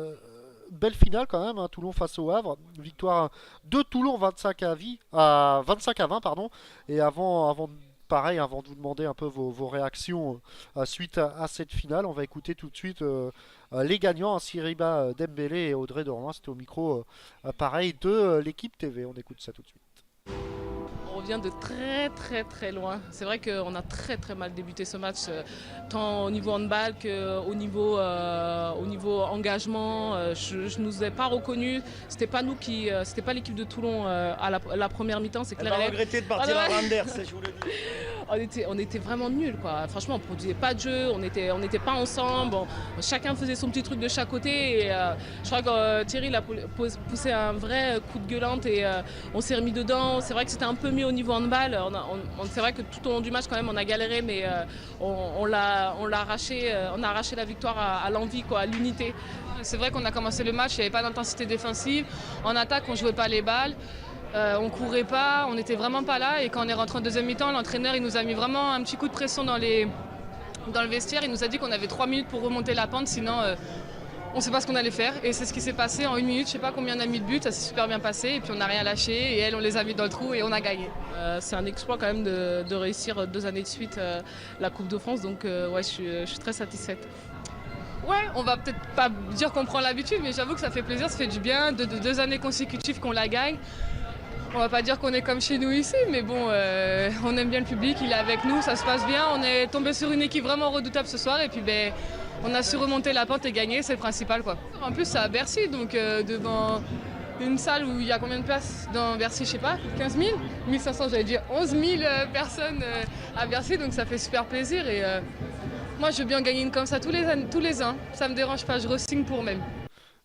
[SPEAKER 5] belle finale quand même, hein, Toulon face au Havre. Victoire de Toulon 25 à 20, pardon. Et pareil, avant de vous demander un peu vos réactions suite à cette finale, on va écouter tout de suite les gagnants, hein, Siriba Dembélé et Audrey Dorlin. C'était au micro, pareil, de l'équipe TV. On écoute ça tout de suite.
[SPEAKER 10] On revient de très très très loin. C'est vrai qu'on a très très mal débuté ce match, tant au niveau handball qu'au niveau, au niveau engagement. Je ne nous ai pas reconnus. C'était pas nous c'était pas l'équipe de Toulon à la première mi-temps, c'est clair.
[SPEAKER 11] Elle va regretter de partir à Randers, je vous le dis.
[SPEAKER 10] On était vraiment nuls, quoi. Franchement, on produisait pas de jeu, on n'était pas ensemble. Chacun faisait son petit truc de chaque côté. Et, je crois que Thierry il a poussé un vrai coup de gueulante et on s'est remis dedans. C'est vrai que c'était un peu mieux au niveau handball. C'est vrai que tout au long du match, quand même, on a galéré, mais on a arraché la victoire à l'envie, quoi, à l'unité.
[SPEAKER 12] C'est vrai qu'on a commencé le match, il n'y avait pas d'intensité défensive. En attaque, on ne jouait pas les balles.
[SPEAKER 10] On courait pas, on n'était vraiment pas là. Et quand on est rentré en deuxième mi-temps, l'entraîneur il nous a mis vraiment un petit coup de pression dans le vestiaire. Il nous a dit qu'on avait 3 minutes pour remonter la pente, sinon on ne sait pas ce qu'on allait faire. Et c'est ce qui s'est passé en 1 minute. Je ne sais pas combien on a mis de buts, ça s'est super bien passé. Et puis on n'a rien lâché. Et elles, on les a mis dans le trou et on a gagné. C'est un exploit quand même de réussir 2 années de suite la Coupe de France. Donc ouais, je suis très satisfaite. Ouais, on va peut-être pas dire qu'on prend l'habitude, mais j'avoue que ça fait plaisir, ça fait du bien. 2 années consécutives qu'on la gagne. On va pas dire qu'on est comme chez nous ici, mais bon, on aime bien le public, il est avec nous, ça se passe bien. On est tombé sur une équipe vraiment redoutable ce soir et puis on a su remonter la pente et gagner, c'est le principal quoi. En plus, c'est à Bercy, donc devant une salle où il y a combien de places dans Bercy, je sais pas, 15 000 1500, j'allais dire 11 000 personnes à Bercy, donc ça fait super plaisir. Et moi, je veux bien gagner une comme ça tous les ans. Ça me dérange pas, je re-signe pour même.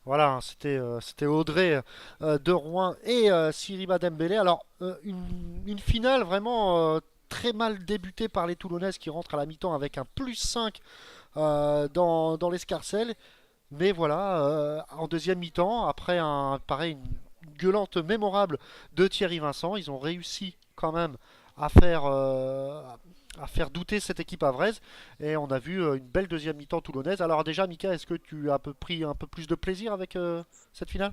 [SPEAKER 5] Voilà, c'était Audrey de Rouen et Siriba Dembélé. Alors, une finale vraiment très mal débutée par les Toulonnaises qui rentrent à la mi-temps avec un +5 dans l'escarcelle. Mais voilà, en deuxième mi-temps, après une gueulante mémorable de Thierry Vincent, ils ont réussi quand même à faire douter cette équipe havraise et on a vu une belle deuxième mi-temps toulonnaise. Alors déjà, Mika, est-ce que tu as pris un peu plus de plaisir avec cette finale?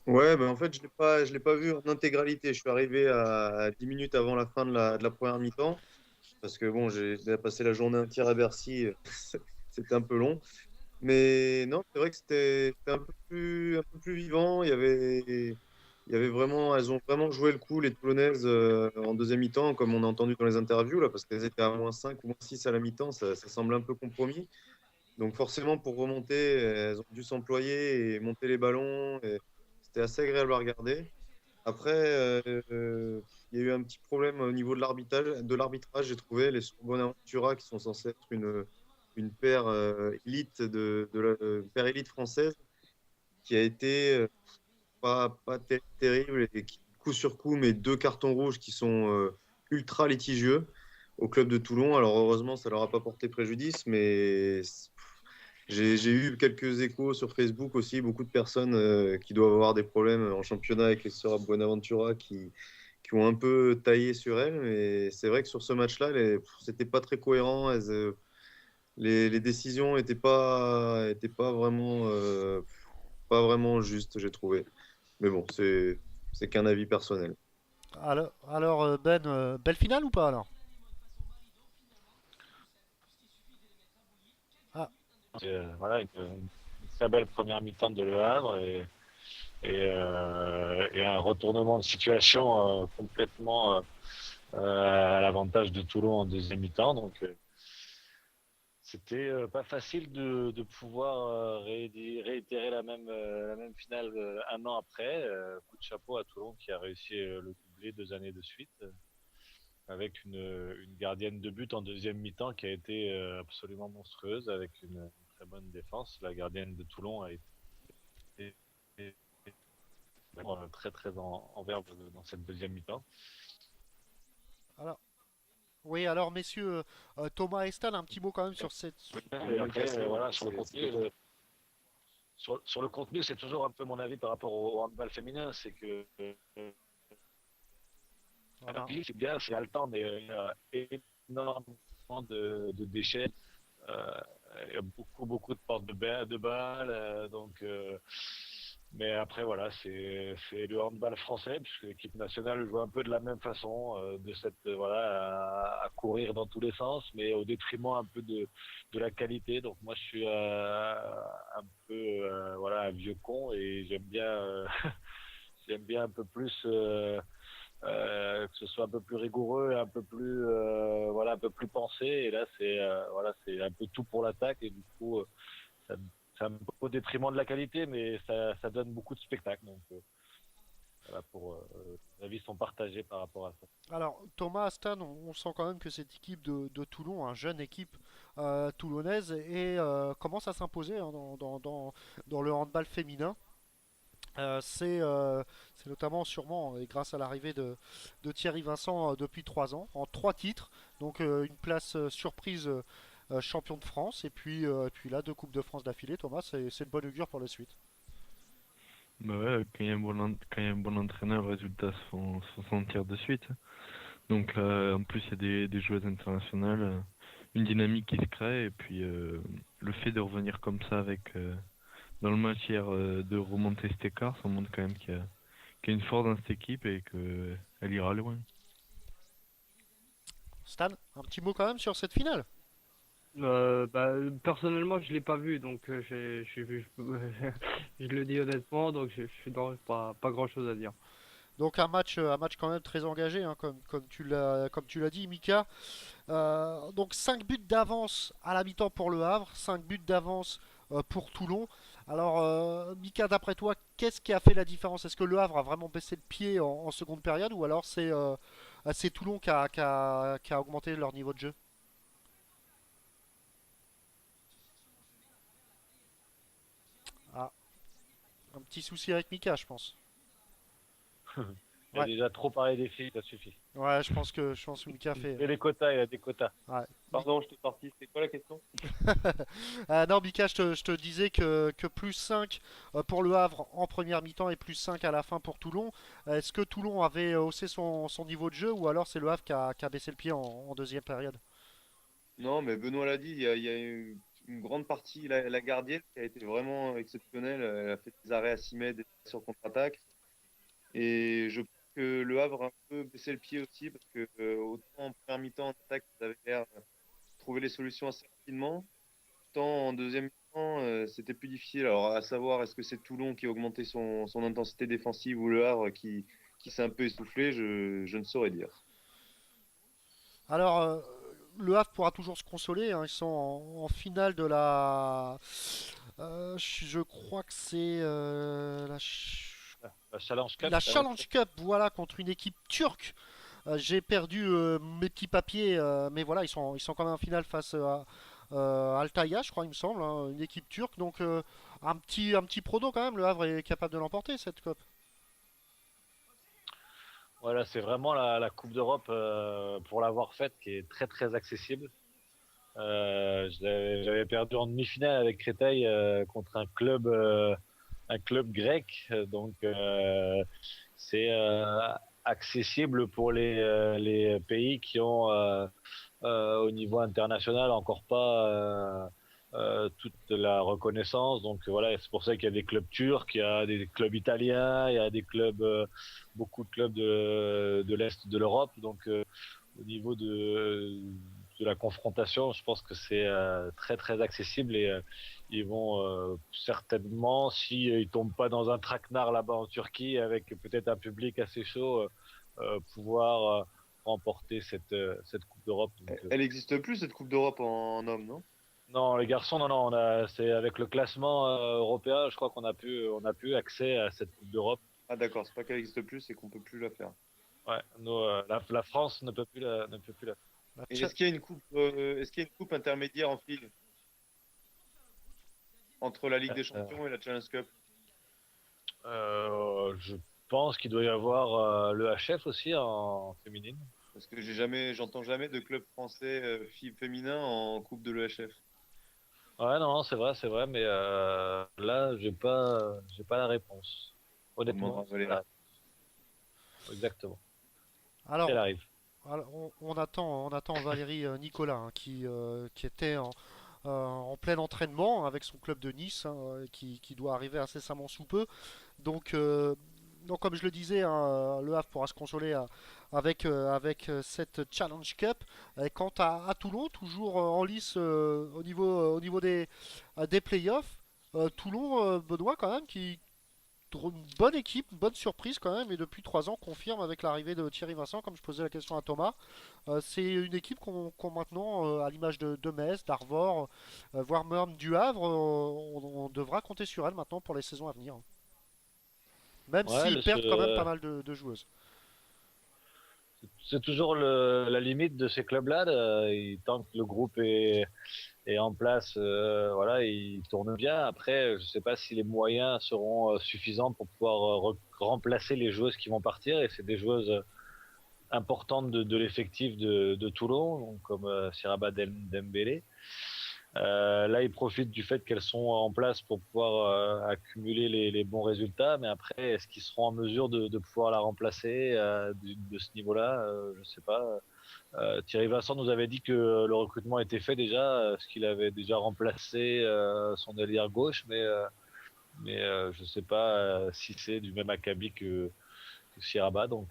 [SPEAKER 7] Ouais, ben en fait, je l'ai pas vu en intégralité. Je suis arrivé à 10 minutes avant la fin de la première mi-temps parce que bon, j'ai passé la journée entière à Bercy. C'était un peu long. Mais non, c'est vrai que c'était un peu plus vivant. Il y avait vraiment, elles ont vraiment joué le coup, les Toulonnaises, en deuxième mi-temps, comme on a entendu dans les interviews, là, parce qu'elles étaient à -5 ou -6 à la mi-temps, ça semble un peu compromis. Donc forcément, pour remonter, elles ont dû s'employer et monter les ballons. Et c'était assez agréable à regarder. Après, il y a eu un petit problème au niveau de l'arbitrage, j'ai trouvé. Les Bonaventura, qui sont censés être une paire élite paire élite française, qui a été pas terrible et qui, coup sur coup, met 2 cartons rouges qui sont ultra litigieux au club de Toulon. Alors heureusement, ça leur a pas porté préjudice, mais j'ai eu quelques échos sur Facebook aussi, beaucoup de personnes qui doivent avoir des problèmes en championnat avec les sœurs Bonaventura qui ont un peu taillé sur elles. Mais c'est vrai que sur ce match-là, c'était pas très cohérent. Les décisions étaient pas vraiment justes, j'ai trouvé. Mais bon, c'est qu'un avis personnel.
[SPEAKER 5] Alors Ben, belle finale ou pas alors? Ah,
[SPEAKER 6] Voilà, une très belle première mi-temps de Le Havre et un retournement de situation complètement à l'avantage de Toulon en deuxième mi-temps. Donc, c'était pas facile de pouvoir réitérer la même finale 1 an après. Coup de chapeau à Toulon qui a réussi le doublé 2 années de suite, avec une gardienne de but en deuxième mi-temps qui a été absolument monstrueuse, avec une très bonne défense. La gardienne de Toulon a été vraiment très très en verve dans cette deuxième mi-temps.
[SPEAKER 5] alors, oui, alors messieurs, Thomas et Stan, un petit mot quand même sur cette.
[SPEAKER 6] Et après, voilà, sur le contenu, sur le contenu, c'est toujours un peu mon avis par rapport au handball féminin, c'est que
[SPEAKER 5] Voilà.
[SPEAKER 6] c'est bien, c'est haletant, mais il y a énormément de déchets. Il y a beaucoup de portes de balles, donc. Mais après, voilà, c'est le handball français, puisque l'équipe nationale joue un peu de la même façon, voilà, à courir dans tous les sens, mais au détriment un peu de la qualité. Donc moi, je suis un peu voilà, un vieux con et j'aime bien, j'aime bien un peu plus que ce soit un peu plus rigoureux, un peu plus voilà, un peu plus pensé. Et là, voilà, c'est un peu tout pour l'attaque et du coup, c'est un peu au détriment de la qualité, mais ça donne beaucoup de spectacles. Donc, voilà, les avis sont partagés par rapport à ça.
[SPEAKER 5] Alors Thomas, Stan, on sent quand même que cette équipe de Toulon, une jeune équipe toulonnaise, commence à s'imposer hein, dans le handball féminin. C'est notamment sûrement et grâce à l'arrivée de Thierry Vincent depuis 3 ans, en 3 titres, donc une place surprise champion de France, et puis là 2 Coupes de France d'affilée. Thomas, c'est de bonne augure pour la suite.
[SPEAKER 8] Bah ouais, quand il y a un bon entraîneur, les résultats se font sentir de suite. Donc là, en plus, il y a des joueuses internationales, une dynamique qui se crée, et puis le fait de revenir comme ça avec, dans le match hier, de remonter cet écart, ça montre quand même qu'il y a une force dans cette équipe et qu'elle ira loin.
[SPEAKER 5] Stan, un petit mot quand même sur cette finale.
[SPEAKER 1] Bah, personnellement, je l'ai pas vu, donc je le dis honnêtement, donc je n'aurais pas grand-chose à dire.
[SPEAKER 5] Donc un match quand même très engagé, hein, comme tu l'as dit, Mika. Donc 5 buts d'avance à la mi-temps pour le Havre, 5 buts d'avance pour Toulon. Alors Mika, d'après toi, qu'est-ce qui a fait la différence? Est-ce que le Havre a vraiment baissé le pied en seconde période ou alors c'est Toulon qui a augmenté leur niveau de jeu? Ah, un petit souci avec Mika, je pense.
[SPEAKER 6] Il a
[SPEAKER 5] Ouais,
[SPEAKER 6] déjà trop parlé des filles, ça suffit.
[SPEAKER 5] ouais, je pense que Mika fait.
[SPEAKER 6] Et les quotas, il a des quotas.
[SPEAKER 5] Ouais.
[SPEAKER 12] Pardon, je t'ai sorti. C'est quoi la question?
[SPEAKER 5] Non, Mika, je te disais que plus 5 pour le Havre en première mi-temps et plus 5 à la fin pour Toulon. Est-ce que Toulon avait haussé son niveau de jeu ou alors c'est le Havre qui a baissé le pied en deuxième période?
[SPEAKER 12] Non, mais Benoît l'a dit, il y a une grande partie, la gardienne qui a été vraiment exceptionnelle. Elle a fait des arrêts à 6 mètres sur contre-attaque. Et je pense que le Havre a un peu baissé le pied aussi parce que autant en première mi-temps, en attaque, ils avaient l'air de trouver les solutions assez rapidement. Autant en deuxième mi-temps, c'était plus difficile. Alors, à savoir, est-ce que c'est Toulon qui a augmenté son intensité défensive ou le Havre qui s'est un peu essoufflé, je ne saurais dire.
[SPEAKER 5] Alors, le Havre pourra toujours se consoler, hein. Ils sont en finale de la. Je crois que c'est
[SPEAKER 6] La Challenge Cup.
[SPEAKER 5] la Challenge Cup, voilà, contre une équipe turque. J'ai perdu mes petits papiers, mais voilà, ils sont quand même en finale face à Altaïa, je crois, il me semble, hein, une équipe turque. Donc, un petit prono quand même, le Havre est capable de l'emporter, cette coupe.
[SPEAKER 6] Voilà, c'est vraiment la Coupe d'Europe pour l'avoir faite qui est très très accessible. J'avais perdu en demi-finale avec Créteil contre un club grec, donc c'est accessible pour les pays qui ont au niveau international encore pas toute la reconnaissance. Donc voilà, c'est pour ça qu'il y a des clubs turcs, il y a des clubs italiens, il y a des clubs, beaucoup de clubs de l'Est de l'Europe. Donc au niveau de la confrontation, je pense que c'est très très accessible et ils vont certainement, si ils tombent pas dans un traquenard là-bas en Turquie avec peut-être un public assez chaud, pouvoir remporter cette Coupe d'Europe. Donc,
[SPEAKER 12] Elle n'existe plus, cette Coupe d'Europe en homme, non?
[SPEAKER 6] non, les garçons, non, c'est avec le classement européen, je crois on a pu accès à cette Coupe d'Europe.
[SPEAKER 12] Ah d'accord, c'est pas qu'elle n'existe plus, c'est qu'on peut plus la faire.
[SPEAKER 6] Ouais, nous, la France ne peut plus ne peut plus la faire.
[SPEAKER 12] Et est-ce qu'il y a une coupe intermédiaire en filles entre la Ligue des Champions et la Challenge Cup?
[SPEAKER 6] Je pense qu'il doit y avoir le HF aussi en féminine.
[SPEAKER 12] Parce que j'entends jamais de club français filles féminin en coupe de l'EHF.
[SPEAKER 6] Ouais, non, c'est vrai, mais là, j'ai pas la réponse. Honnêtement, exactement.
[SPEAKER 5] Alors,
[SPEAKER 6] elle arrive.
[SPEAKER 5] alors, on attend Valérie Nicolas, hein, qui était en plein entraînement avec son club de Nice, hein, qui doit arriver incessamment sous peu. Donc, comme je le disais, hein, le Havre pourra se consoler avec cette Challenge Cup. Et quant à Toulon, toujours en lice au niveau des playoffs, Toulon, Benoît, quand même, une bonne équipe, une bonne surprise quand même, et depuis 3 ans confirme avec l'arrivée de Thierry Vincent, comme je posais la question à Thomas. C'est une équipe qu'on maintenant, à l'image de Metz, d'Arvor, voire même du Havre, on devra compter sur elle maintenant pour les saisons à venir. Même
[SPEAKER 6] Ouais,
[SPEAKER 5] s'ils perdent quand même pas mal de joueuses.
[SPEAKER 6] C'est toujours la limite de ces clubs-là. Tant que le groupe est en place, voilà, il tourne bien. Après, je ne sais pas si les moyens seront suffisants pour pouvoir remplacer les joueuses qui vont partir. Et c'est des joueuses importantes de l'effectif de Toulon, donc comme Siraba Dembélé. Là, ils profitent du fait qu'elles sont en place pour pouvoir accumuler les bons résultats, mais après, est-ce qu'ils seront en mesure de pouvoir la remplacer de ce niveau-là? Je ne sais pas. Thierry Vincent nous avait dit que le recrutement était fait déjà, parce qu'il avait déjà remplacé son ailière gauche, mais je ne sais pas si c'est du même acabit que Sierraba. Donc,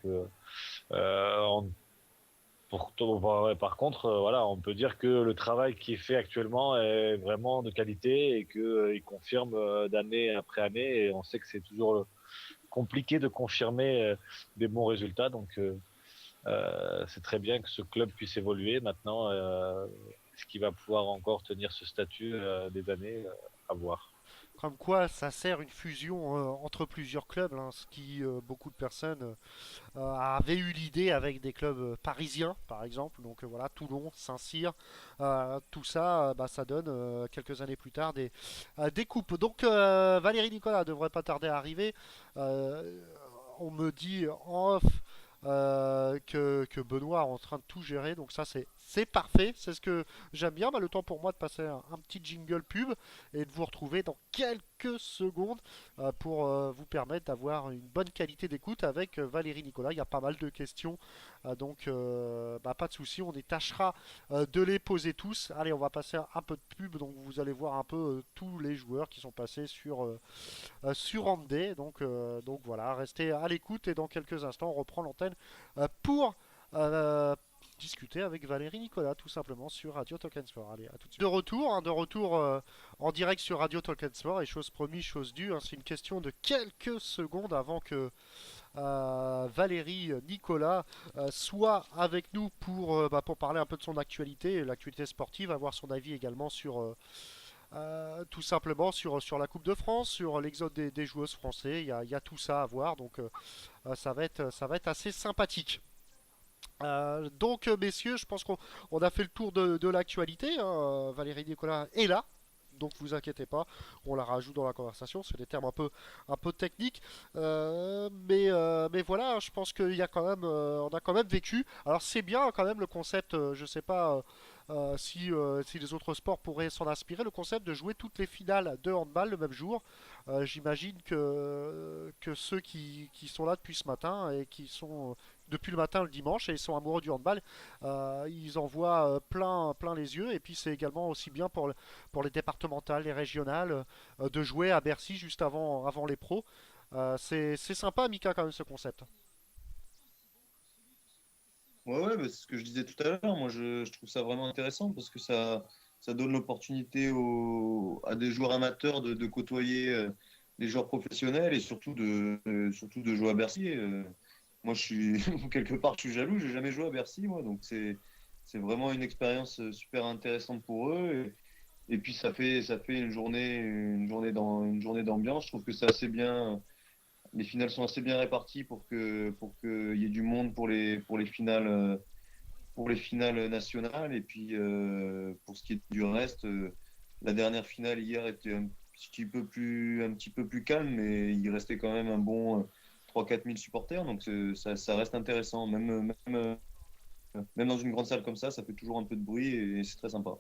[SPEAKER 6] on par contre, voilà, on peut dire que le travail qui est fait actuellement est vraiment de qualité et qu'il confirme d'année après année. Et on sait que c'est toujours compliqué de confirmer des bons résultats. Donc, c'est très bien que ce club puisse évoluer. Maintenant, est-ce qu'il va pouvoir encore tenir ce statut des années à voir.
[SPEAKER 5] Comme quoi, ça sert une fusion entre plusieurs clubs, hein, ce qui beaucoup de personnes avaient eu l'idée avec des clubs parisiens, par exemple. Donc voilà, Toulon, Saint-Cyr, tout ça, ça donne quelques années plus tard des coupes. Donc Valérie Nicolas devrait pas tarder à arriver. On me dit en off que Benoît est en train de tout gérer, donc ça c'est parfait, c'est ce que j'aime bien. Le temps pour moi de passer un petit jingle pub et de vous retrouver dans quelques secondes pour vous permettre d'avoir une bonne qualité d'écoute avec Valérie Nicolas. Il y a pas mal de questions, donc pas de souci, on tâchera de les poser tous. Allez, on va passer un peu de pub, donc vous allez voir un peu tous les joueurs qui sont passés sur Andé. Donc voilà, restez à l'écoute et dans quelques instants on reprend l'antenne pour discuter avec Valérie Nicolas tout simplement sur Radio Talk Sport. Allez, à tout de suite. De retour en direct sur Radio Talk Sport, et chose promise, chose due, hein, c'est une question de quelques secondes avant que Valérie Nicolas soit avec nous pour parler un peu de son actualité, l'actualité sportive, avoir son avis également sur tout simplement sur la Coupe de France, sur l'exode des joueuses français. Il y a tout ça à voir, donc ça va être assez sympathique. Donc messieurs, je pense qu'on a fait le tour de l'actualité, hein. Valérie Nicolas est là, donc vous inquiétez pas, on la rajoute dans la conversation. C'est des termes un peu techniques, mais voilà, je pense qu'il y a quand même, on a quand même vécu. Alors c'est bien quand même le concept, je sais pas si les autres sports pourraient s'en inspirer, le concept de jouer toutes les finales de handball le même jour. J'imagine que ceux qui sont là depuis ce matin et qui sont depuis le matin le dimanche et ils sont amoureux du handball, ils en voient plein les yeux. Et puis c'est également aussi bien pour les départementales, les régionales, de jouer à Bercy juste avant les pros. C'est sympa, Mika, quand même, ce concept.
[SPEAKER 7] Ouais, c'est ce que je disais tout à l'heure. Moi, je trouve ça vraiment intéressant parce que ça donne l'opportunité à des joueurs amateurs de côtoyer les joueurs professionnels et surtout de jouer à Bercy. Moi, quelque part, je suis jaloux. J'ai jamais joué à Bercy, moi, donc c'est vraiment une expérience super intéressante pour eux. Et puis ça fait une journée d'ambiance. Je trouve que c'est assez bien. Les finales sont assez bien réparties pour qu'il y ait du monde pour les finales nationales. Et puis pour ce qui est du reste, la dernière finale hier était un petit peu plus calme, mais il restait quand même un bon 3-4 000 supporters, donc ça reste intéressant. Même dans une grande salle comme ça fait toujours un peu de bruit et c'est très sympa.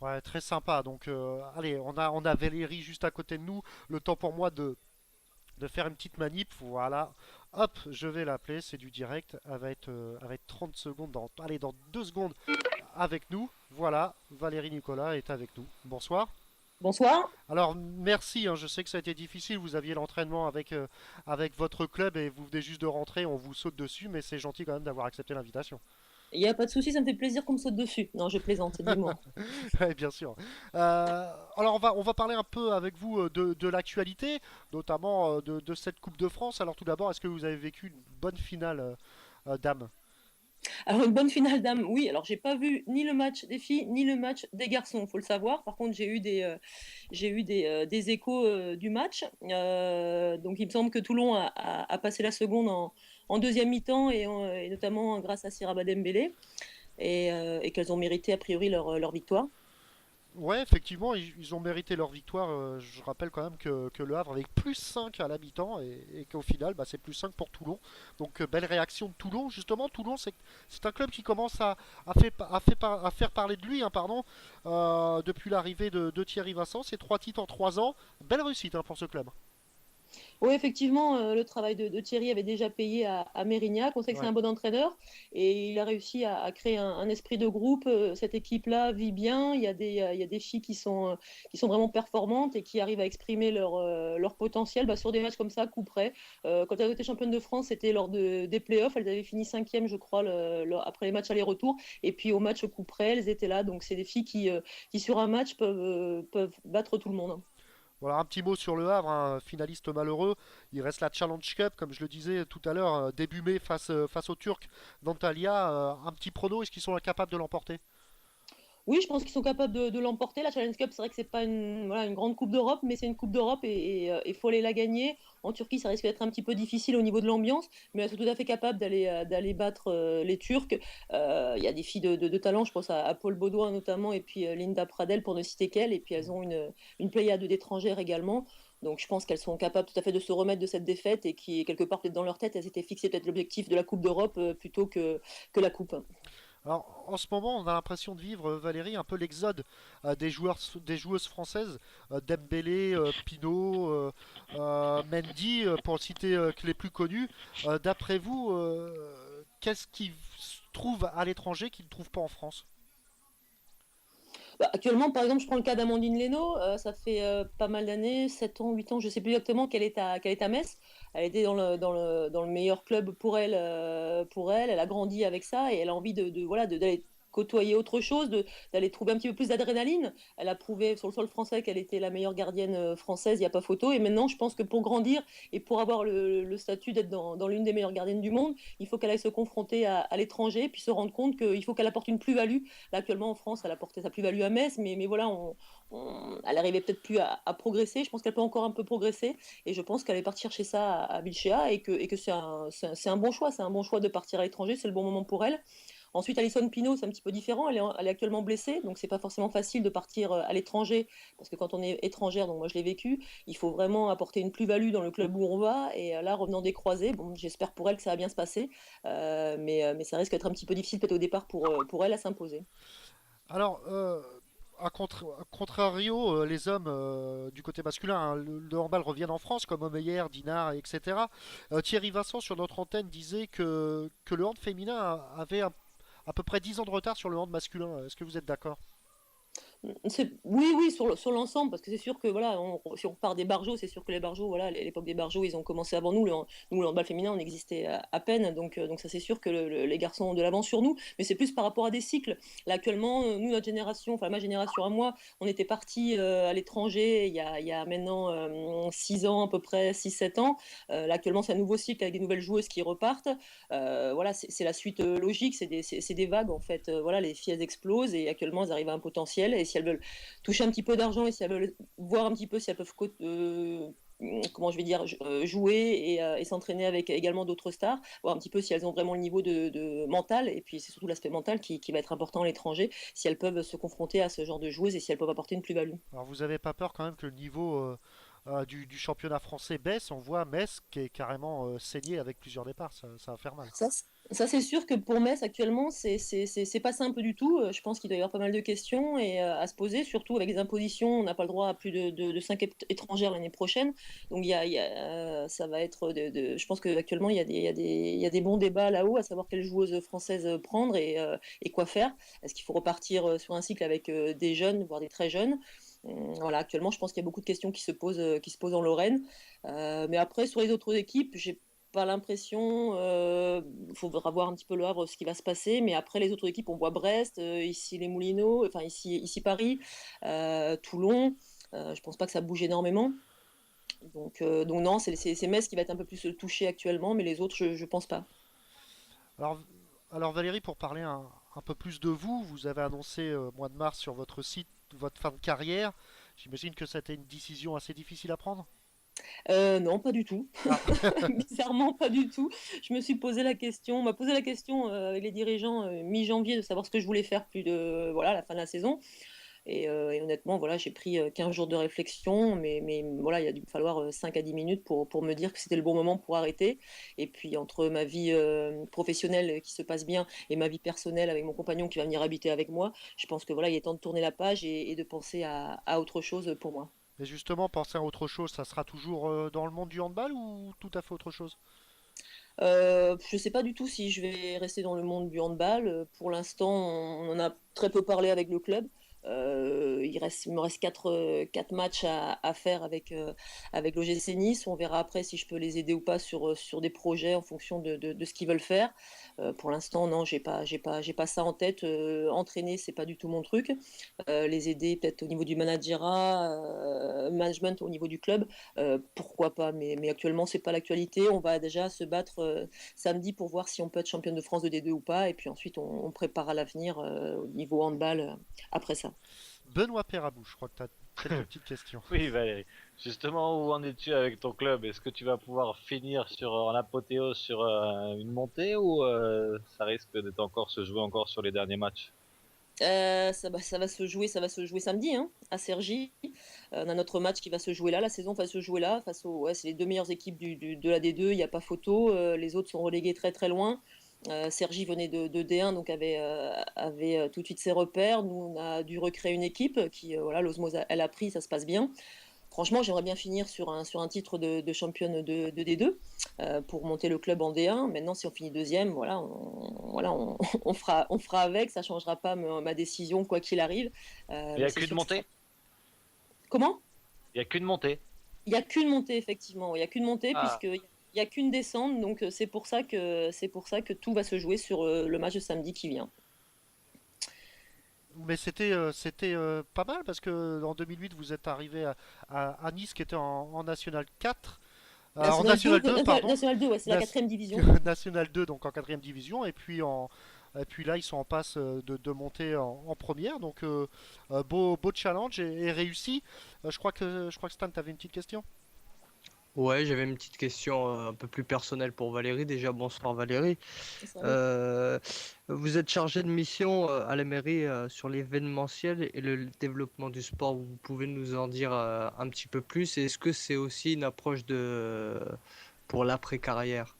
[SPEAKER 5] Ouais, très sympa. Donc allez, on a Valérie juste à côté de nous. Le temps pour moi de faire une petite manip. Voilà, hop, je vais l'appeler, c'est du direct. Elle va être 30 secondes, dans 2 secondes avec nous. Voilà, Valérie Nicolas est avec nous. Bonsoir.
[SPEAKER 13] Bonsoir.
[SPEAKER 5] Alors merci, hein, je sais que ça a été difficile, vous aviez l'entraînement avec votre club et vous venez juste de rentrer, on vous saute dessus, mais c'est gentil quand même d'avoir accepté l'invitation.
[SPEAKER 13] Il n'y a pas de souci, ça me fait plaisir qu'on me saute dessus. Non, je plaisante, c'est du mot.
[SPEAKER 5] Oui, bien sûr. Alors on va parler un peu avec vous de l'actualité, notamment de cette Coupe de France. Alors tout d'abord, est-ce que vous avez vécu une bonne finale, dames?
[SPEAKER 13] Alors une bonne finale dames, oui. Alors j'ai pas vu ni le match des filles ni le match des garçons, faut le savoir. Par contre j'ai eu des échos du match. Donc il me semble que Toulon a passé la seconde en deuxième mi-temps et notamment grâce à Siraba Dembélé et qu'elles ont mérité a priori leur victoire.
[SPEAKER 5] Ouais, effectivement, ils ont mérité leur victoire. Je rappelle quand même que Le Havre avait plus 5 à la mi-temps et qu'au final, c'est plus 5 pour Toulon. Donc, belle réaction de Toulon. Justement, Toulon, c'est un club qui commence à faire parler de lui, hein, pardon, depuis l'arrivée de Thierry Vincent. C'est 3 titres en 3 ans. Belle réussite, hein, pour ce club.
[SPEAKER 13] Oui, effectivement, le travail de Thierry avait déjà payé à Mérignac. On sait que c'est
[SPEAKER 5] Ouais.
[SPEAKER 13] un bon entraîneur et il a réussi à créer un esprit de groupe. Cette équipe-là vit bien. Il y a des filles qui sont vraiment performantes et qui arrivent à exprimer leur potentiel sur des matchs comme ça, coup près. Quand elles étaient championnes de France, c'était lors des playoffs. Elles avaient fini 5e, je crois, après les matchs aller-retour. Et puis au match coup près, elles étaient là. Donc c'est des filles qui sur un match, peuvent battre tout le monde.
[SPEAKER 5] Voilà, un petit mot sur Le Havre, un finaliste malheureux. Il reste la Challenge Cup, comme je le disais tout à l'heure, début mai face aux Turcs d'Antalya. Un petit prono, est-ce qu'ils sont incapables de l'emporter?
[SPEAKER 13] Oui, je pense qu'ils sont capables de l'emporter. La Challenge Cup, c'est vrai que c'est pas une grande Coupe d'Europe, mais c'est une Coupe d'Europe et il faut aller la gagner. En Turquie, ça risque d'être un petit peu difficile au niveau de l'ambiance, mais elles sont tout à fait capables d'aller battre les Turcs. Il y a des filles de talent, je pense à Paul Baudouin notamment, et puis Linda Pradel pour ne citer qu'elle, et puis elles ont une pléiade d'étrangères également. Donc je pense qu'elles sont capables tout à fait de se remettre de cette défaite et qui, quelque part, peut-être dans leur tête, elles étaient fixées peut-être l'objectif de la Coupe d'Europe plutôt que la Coupe.
[SPEAKER 5] Alors, en ce moment, on a l'impression de vivre, Valérie, un peu l'exode des joueuses françaises, Dembélé, Pinot, Mendy, pour citer que les plus connus. D'après vous, qu'est-ce qu'ils trouvent à l'étranger qu'ils ne trouvent pas en France?
[SPEAKER 13] Actuellement, par exemple, je prends le cas d'Amandine Leno. Ça fait pas mal d'années, 7 ans, 8 ans, je ne sais plus exactement qu'elle est à Metz. Elle était dans le meilleur club pour elle, Elle a grandi avec ça et elle a envie d'aller côtoyer autre chose, d'aller trouver un petit peu plus d'adrénaline. Elle a prouvé sur le sol français qu'elle était la meilleure gardienne française, il n'y a pas photo. Et maintenant, je pense que pour grandir et pour avoir le statut d'être dans l'une des meilleures gardiennes du monde, il faut qu'elle aille se confronter à l'étranger, puis se rendre compte qu'il faut qu'elle apporte une plus-value. Là, actuellement, en France, elle a apporté sa plus-value à Metz, mais voilà, elle n'arrivait peut-être plus à progresser. Je pense qu'elle peut encore un peu progresser. Et je pense qu'elle est partie chercher ça à Vilchéa et que c'est un bon choix. C'est un bon choix de partir à l'étranger. C'est le bon moment pour elle. Ensuite, Alison Pinot, c'est un petit peu différent. Elle est actuellement blessée, donc c'est pas forcément facile de partir à l'étranger, parce que quand on est étrangère, donc moi je l'ai vécu, il faut vraiment apporter une plus-value dans le club où on va. Et là, revenant des croisés, bon, j'espère pour elle que ça va bien se passer, mais ça risque d'être un petit peu difficile peut-être au départ pour elle à s'imposer.
[SPEAKER 5] Alors, à contrario, les hommes du côté masculin, hein, le handball reviennent en France, comme Omeyer, Dinard, etc. Thierry Vincent, sur notre antenne, disait que le hand féminin avait à peu près 10 ans de retard sur le hand masculin. Est-ce que vous êtes d'accord?
[SPEAKER 13] Oui, sur l'ensemble, parce que c'est sûr que voilà, si on repart des barjots, c'est sûr que les barjots, voilà, à l'époque des barjots, ils ont commencé avant nous. Nous, le handball féminin, on existait à peine, donc ça c'est sûr que les garçons ont de l'avance sur nous, mais c'est plus par rapport à des cycles. Là actuellement, nous, notre génération, enfin ma génération à moi, on était partis à l'étranger il y a maintenant 6 ans, à peu près 6-7 ans. Là actuellement, c'est un nouveau cycle avec des nouvelles joueuses qui repartent. Voilà, c'est la suite logique, c'est des vagues en fait. Voilà, les filles elles explosent et actuellement elles arrivent à un potentiel, et si elles veulent toucher un petit peu d'argent et si elles veulent voir un petit peu si elles peuvent comment je vais dire, jouer et s'entraîner avec également d'autres stars, voir un petit peu si elles ont vraiment le niveau de mental, et puis c'est surtout l'aspect mental qui va être important à l'étranger, si elles peuvent se confronter à ce genre de joueuses et si elles peuvent apporter une plus-value.
[SPEAKER 5] Alors, vous avez pas peur quand même que le niveau du championnat français baisse? On voit Metz qui est carrément saigné avec plusieurs départs. Ça va faire mal.
[SPEAKER 13] Ça, c'est sûr que pour Metz actuellement, c'est pas simple du tout. Je pense qu'il doit y avoir pas mal de questions à se poser, surtout avec les impositions. On n'a pas le droit à plus de 5 étrangères l'année prochaine. Donc ça va être je pense qu'actuellement il y a des bons débats là-haut, à savoir quelles joueuses françaises prendre et quoi faire. Est-ce qu'il faut repartir sur un cycle avec des jeunes, voire des très jeunes? Voilà, actuellement, je pense qu'il y a beaucoup de questions qui se posent en Lorraine. Mais après, sur les autres équipes, j'ai pas l'impression. Il faudra voir un petit peu le Havre ce qui va se passer. Mais après, les autres équipes, on voit Brest, ici les Moulineaux, enfin ici Paris, Toulon. Je pense pas que ça bouge énormément. Donc non, c'est Metz qui va être un peu plus touché actuellement, mais les autres, je pense pas.
[SPEAKER 5] Alors Valérie, pour parler un peu plus de vous, vous avez annoncé au mois de mars sur votre site votre fin de carrière. J'imagine que c'était une décision assez difficile à prendre?
[SPEAKER 13] Non, pas du tout. Bizarrement, pas du tout. Je me suis posé la question, on m'a posé la question avec les dirigeants mi-janvier de savoir ce que je voulais faire à la fin de la saison. Et honnêtement, voilà, j'ai pris 15 jours de réflexion, mais voilà, il a dû me falloir 5 à 10 minutes pour me dire que c'était le bon moment pour arrêter. Et puis entre ma vie professionnelle qui se passe bien et ma vie personnelle avec mon compagnon qui va venir habiter avec moi, je pense que voilà, il est temps de tourner la page et de penser à autre chose pour moi.
[SPEAKER 5] Et justement, penser à autre chose, ça sera toujours dans le monde du handball ou tout à fait autre chose?
[SPEAKER 13] Je sais pas du tout si je vais rester dans le monde du handball. Pour l'instant, on en a très peu parlé avec le club. Il me reste 4 matchs à faire avec l'OGC Nice. On verra après si je peux les aider ou pas sur des projets en fonction de ce qu'ils veulent faire. Pour l'instant, non, j'ai pas ça en tête. Entraîner, c'est pas du tout mon truc. Les aider peut-être au niveau du management au niveau du club, pourquoi pas. Mais actuellement, c'est pas l'actualité. On va déjà se battre samedi pour voir si on peut être championne de France de D2 ou pas. Et puis ensuite, on prépare à l'avenir au niveau handball après ça.
[SPEAKER 5] Benoît Perrabou, je crois que tu as quelques petites questions.
[SPEAKER 6] Oui, Valérie. Justement, où en es-tu avec ton club? Est-ce que tu vas pouvoir finir en apothéose sur une montée ou ça risque d'être encore se jouer encore sur les derniers matchs?
[SPEAKER 13] Ça va se jouer samedi hein, à Cergy. On a notre match qui va se jouer là, la saison va se jouer là, c'est les deux meilleures équipes de la D2, il n'y a pas photo, les autres sont relégués très très loin. Cergy venait de D1, donc avait tout de suite ses repères. Nous, on a dû recréer une équipe qui, voilà, l'osmose, elle a pris, ça se passe bien. Franchement, j'aimerais bien finir sur un titre de championne de D2 pour monter le club en D1. Maintenant, si on finit deuxième, voilà, on fera avec. Ça ne changera pas ma décision, quoi qu'il arrive.
[SPEAKER 6] Il n'y a qu'une montée?
[SPEAKER 13] Comment?
[SPEAKER 6] Il n'y a qu'une montée?
[SPEAKER 13] Il n'y a qu'une montée, effectivement. Il n'y a qu'une montée, puisqu'il n'y a qu'une descente. Donc, c'est pour ça que tout va se jouer sur le match de samedi qui vient.
[SPEAKER 5] Mais c'était pas mal parce que en 2008 vous êtes arrivé à Nice qui était en National 4. En National 2, pardon.
[SPEAKER 13] National 2, ouais, c'est la 4ème division.
[SPEAKER 5] National 2, donc en 4ème division. Et puis là, ils sont en passe de monter en première. Donc beau challenge et réussi. Je crois que Stan, tu avais une petite question.
[SPEAKER 1] Ouais, j'avais une petite question un peu plus personnelle pour Valérie. Déjà, bonsoir Valérie. Vous êtes chargé de mission à la mairie sur l'événementiel et le développement du sport. Vous pouvez nous en dire un petit peu plus? Et est-ce que c'est aussi une approche pour l'après-carrière?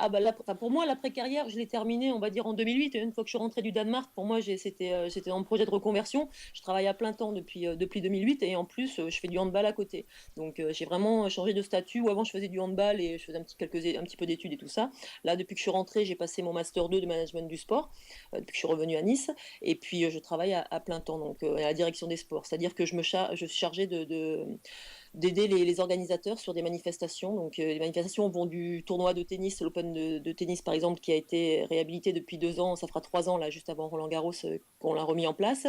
[SPEAKER 13] Ah bah pour moi, l'après-carrière, je l'ai terminée, on va dire, en 2008. Une fois que je suis rentrée du Danemark, pour moi, c'était dans le projet de reconversion. Je travaille à plein temps depuis 2008 et en plus, je fais du handball à côté. Donc, j'ai vraiment changé de statut. Où avant, je faisais du handball et je faisais un petit peu d'études et tout ça. Là, depuis que je suis rentrée, j'ai passé mon Master 2 de management du sport, depuis que je suis revenue à Nice. Et puis, je travaille à plein temps, donc à la direction des sports. C'est-à-dire que je suis chargée d'aider les organisateurs sur des manifestations. Donc, les manifestations vont du tournoi de tennis, l'Open de tennis par exemple, qui a été réhabilité depuis 2 ans, ça fera 3 ans là, juste avant Roland Garros, qu'on l'a remis en place,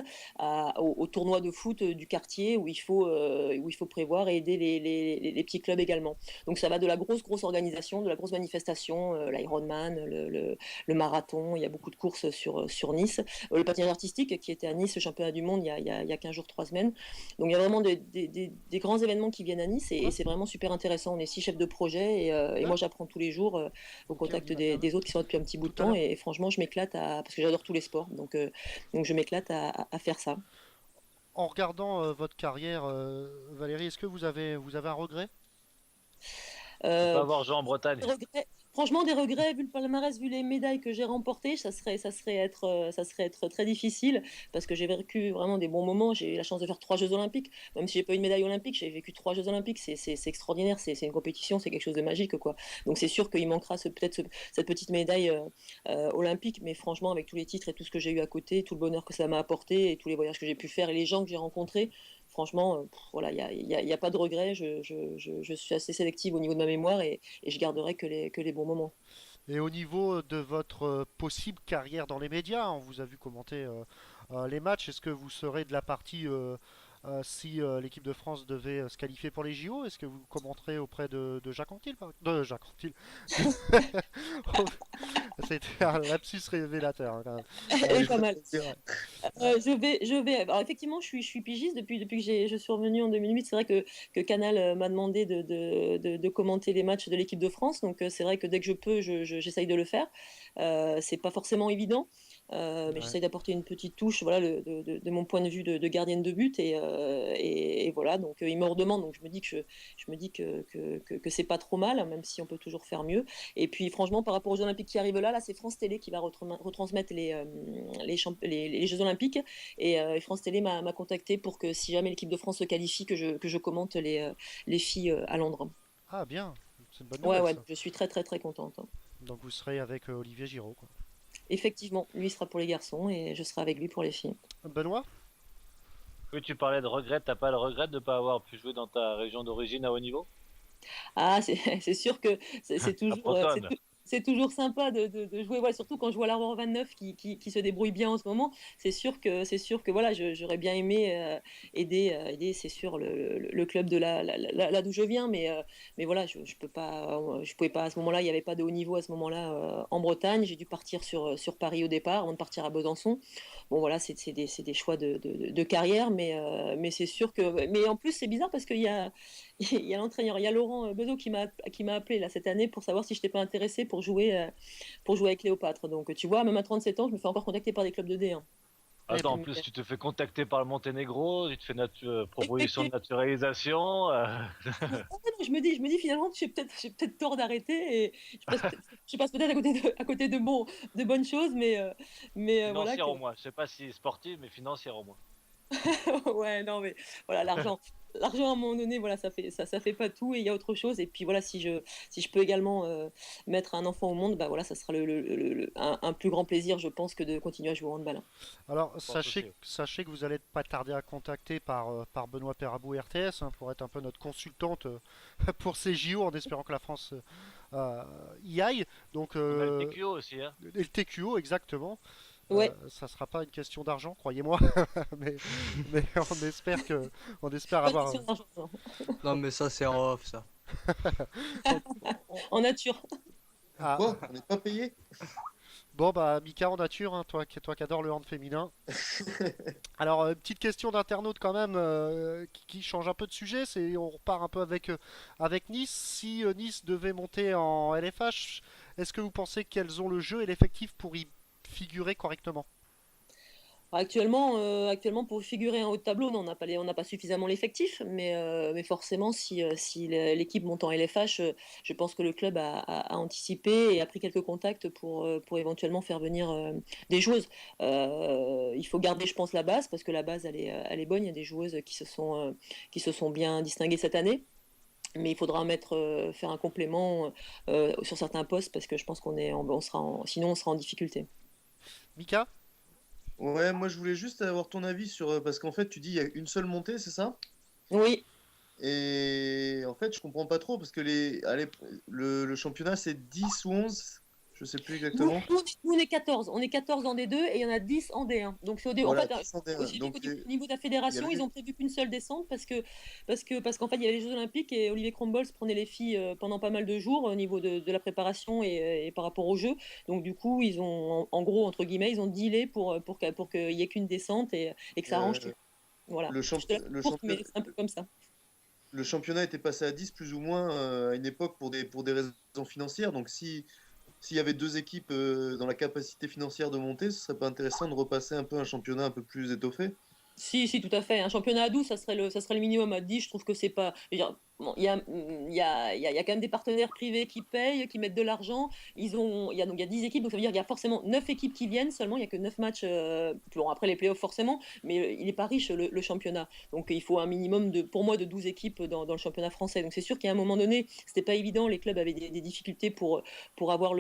[SPEAKER 13] au tournoi de foot du quartier où il faut prévoir et aider les petits clubs également. Donc, ça va de la grosse organisation, de la grosse manifestation, l'Ironman, le marathon, il y a beaucoup de courses sur Nice. Le patinage artistique qui était à Nice, le championnat du monde, il y a 15 jours, 3 semaines. Donc, il y a vraiment des grands événements qui viennent à Nice et c'est vraiment super intéressant. On est 6 chefs de projet et moi j'apprends tous les jours au contact des autres qui sont là depuis un petit bout de temps et franchement je m'éclate parce que j'adore tous les sports donc je m'éclate à faire ça.
[SPEAKER 5] En regardant votre carrière, Valérie, est-ce que vous avez un regret?
[SPEAKER 6] On peut avoir Jean en Bretagne.
[SPEAKER 13] Franchement, des regrets, vu le palmarès, vu les médailles que j'ai remportées, ça serait être très difficile parce que j'ai vécu vraiment des bons moments. J'ai eu la chance de faire 3 Jeux Olympiques, même si j'ai pas eu une médaille olympique, j'ai vécu 3 Jeux Olympiques. C'est extraordinaire, c'est une compétition, c'est quelque chose de magique, quoi. Donc c'est sûr qu'il manquera peut-être cette petite médaille olympique, mais franchement, avec tous les titres et tout ce que j'ai eu à côté, tout le bonheur que ça m'a apporté et tous les voyages que j'ai pu faire et les gens que j'ai rencontrés. Franchement, voilà, il y a pas de regret. Je suis assez sélective au niveau de ma mémoire et je garderai que les bons moments.
[SPEAKER 5] Et au niveau de votre possible carrière dans les médias, on vous a vu commenter les matchs. Est-ce que vous serez de la partie si l'équipe de France devait se qualifier pour les JO? Est-ce que vous commenterez auprès de Jacques Anquetil de Jacques Anquetil. C'était un lapsus révélateur. Hein,
[SPEAKER 13] pas mal. Je vais. Alors effectivement, je suis pigiste depuis que je suis revenue en 2008. C'est vrai que Canal m'a demandé de commenter les matchs de l'équipe de France. Donc c'est vrai que dès que je peux, j'essaye de le faire. C'est pas forcément évident. mais j'essaye d'apporter une petite touche, voilà, de mon point de vue de gardienne de but, et voilà, donc il me redemande, donc je me dis que c'est pas trop mal, même si on peut toujours faire mieux. Et puis franchement, par rapport aux Jeux Olympiques qui arrivent là, c'est France Télé qui va retransmettre les Jeux Olympiques, et France Télé m'a contacté pour que si jamais l'équipe de France se qualifie, que je commente les filles à Londres.
[SPEAKER 5] Ah bien, c'est une bonne nouvelle.
[SPEAKER 13] Ouais,
[SPEAKER 5] Ça.
[SPEAKER 13] je suis très très très contente.
[SPEAKER 5] Donc vous serez avec Olivier Giraud, quoi.
[SPEAKER 13] Effectivement, lui sera pour les garçons et je serai avec lui pour les filles.
[SPEAKER 5] Benoît ?
[SPEAKER 6] Oui, tu parlais de regret, t'as pas le regret de ne pas avoir pu jouer dans ta région d'origine à haut niveau?
[SPEAKER 13] Ah, c'est sûr que c'est toujours,
[SPEAKER 6] bretonne.
[SPEAKER 13] c'est toujours sympa de jouer, ouais, surtout quand je vois l'Armor 29 qui se débrouille bien en ce moment. C'est sûr que voilà, j'aurais bien aimé aider, c'est sûr, le club de là d'où je viens, mais voilà, je pouvais pas à ce moment-là, il n'y avait pas de haut niveau à ce moment-là en Bretagne. J'ai dû partir sur Paris au départ avant de partir à Besançon. Bon voilà, c'est des choix de carrière, mais c'est sûr que, mais en plus c'est bizarre parce qu'il y a l'entraîneur, il y a Laurent Bezo qui m'a appelé là cette année pour savoir si je n'étais pas intéressé pour jouer avec Cléopâtre. Donc tu vois, même à 37 ans, je me fais encore contacter par des clubs de D1.
[SPEAKER 6] Attends, en plus, tu te fais contacter par le Monténégro, tu te fais proposition de naturalisation.
[SPEAKER 13] Je me dis finalement, j'ai peut-être tort d'arrêter et je passe peut-être à côté de bonnes choses, mais voilà.
[SPEAKER 6] Financière au moins. Je sais pas si sportive, mais financière au moins.
[SPEAKER 13] Ouais, non, mais voilà, l'argent à un moment donné, voilà, ça fait pas tout, et il y a autre chose. Et puis voilà, si je peux également mettre un enfant au monde, bah voilà, ça sera un plus grand plaisir, je pense, que de continuer à jouer au handball.
[SPEAKER 5] Alors sachez que vous allez pas tarder à contacter par Benoît Perabou RTS, hein, pour être un peu notre consultante pour ces JO, en espérant que la France y aille. Donc
[SPEAKER 6] le TQO aussi, hein.
[SPEAKER 5] Et le TQO, exactement.
[SPEAKER 13] Ouais.
[SPEAKER 5] Ça sera pas une question d'argent, croyez-moi, mais on espère avoir.
[SPEAKER 1] Non, mais ça c'est en off, ça.
[SPEAKER 13] En nature.
[SPEAKER 5] Ah.
[SPEAKER 7] Quoi? On n'est pas payé?
[SPEAKER 5] Bon bah Mika en nature, hein, toi qui adore le hand féminin. Alors petite question d'internaute quand même qui change un peu de sujet, on repart un peu avec Nice. Si Nice devait monter en LFH, est-ce que vous pensez qu'elles ont le jeu et l'effectif pour y figurer correctement?
[SPEAKER 13] Actuellement, pour figurer en haut de tableau, non, on n'a pas suffisamment l'effectif, mais forcément, si l'équipe monte en LFH, je pense que le club a anticipé et a pris quelques contacts pour éventuellement faire venir des joueuses. Il faut garder, je pense, la base, parce que la base, elle est bonne. Il y a des joueuses qui se sont bien distinguées cette année. Mais il faudra faire un complément sur certains postes, parce que je pense sinon on sera en difficulté.
[SPEAKER 5] Mika?
[SPEAKER 7] Ouais, moi je voulais juste avoir ton avis sur. Parce qu'en fait, tu dis il y a une seule montée, c'est ça?
[SPEAKER 13] Oui.
[SPEAKER 7] Et en fait, je comprends pas trop parce que le championnat c'est 10 ou 11, je sais plus exactement.
[SPEAKER 13] Nous, on est 14. On est 14 en D2 et il y en a 10 en D1. Donc, c'est
[SPEAKER 7] Voilà,
[SPEAKER 13] en fait,
[SPEAKER 7] 10 en D1.
[SPEAKER 13] aussi
[SPEAKER 7] Donc,
[SPEAKER 13] au niveau de la fédération,
[SPEAKER 7] il y a
[SPEAKER 13] ils ont prévu qu'une seule descente parce qu'en fait, il y avait les Jeux Olympiques et Olivier Crombols prenait les filles pendant pas mal de jours au niveau de la préparation et par rapport aux Jeux. Donc, du coup, ils ont, en gros, entre guillemets, ils ont dealé pour qu'il n'y ait qu'une descente et que ça arrange tout. Voilà.
[SPEAKER 7] le
[SPEAKER 13] Mais c'est un peu comme ça.
[SPEAKER 7] Le championnat était passé à 10 plus ou moins à une époque pour des raisons financières. Donc s'il y avait deux équipes dans la capacité financière de monter, ce serait pas intéressant de repasser un peu un championnat un peu plus étoffé?
[SPEAKER 13] Si, tout à fait. Un championnat à 12, ça serait le minimum. À 10, je trouve que c'est pas. Je veux dire, bon, il y a quand même des partenaires privés qui payent, qui mettent de l'argent. Il y a 10 équipes, donc ça veut dire qu'il y a forcément 9 équipes qui viennent seulement. Il n'y a que 9 matchs. Bon, après les playoffs, forcément, mais il n'est pas riche le championnat. Donc il faut un minimum, pour moi, de 12 équipes dans le championnat français. Donc c'est sûr qu'à un moment donné, c'était pas évident. Les clubs avaient des difficultés pour avoir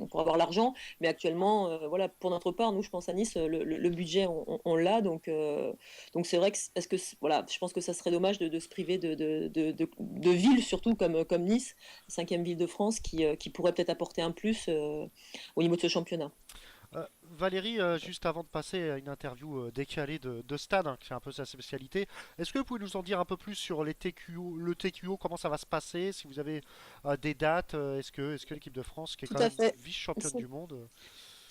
[SPEAKER 13] pour avoir l'argent. Mais actuellement, voilà, pour notre part, nous, je pense à Nice, le budget, on l'a. Donc c'est vrai que voilà, je pense que ça serait dommage de se priver de villes, surtout comme Nice, 5e ville de France, qui pourrait peut-être apporter un plus au niveau de ce championnat.
[SPEAKER 5] Valérie, juste avant de passer à une interview décalée de Stan, hein, qui est un peu sa spécialité, est-ce que vous pouvez nous en dire un peu plus sur le TQO, comment ça va se passer, si vous avez des dates, est-ce que l'équipe de France, qui est quand même vice-championne du monde...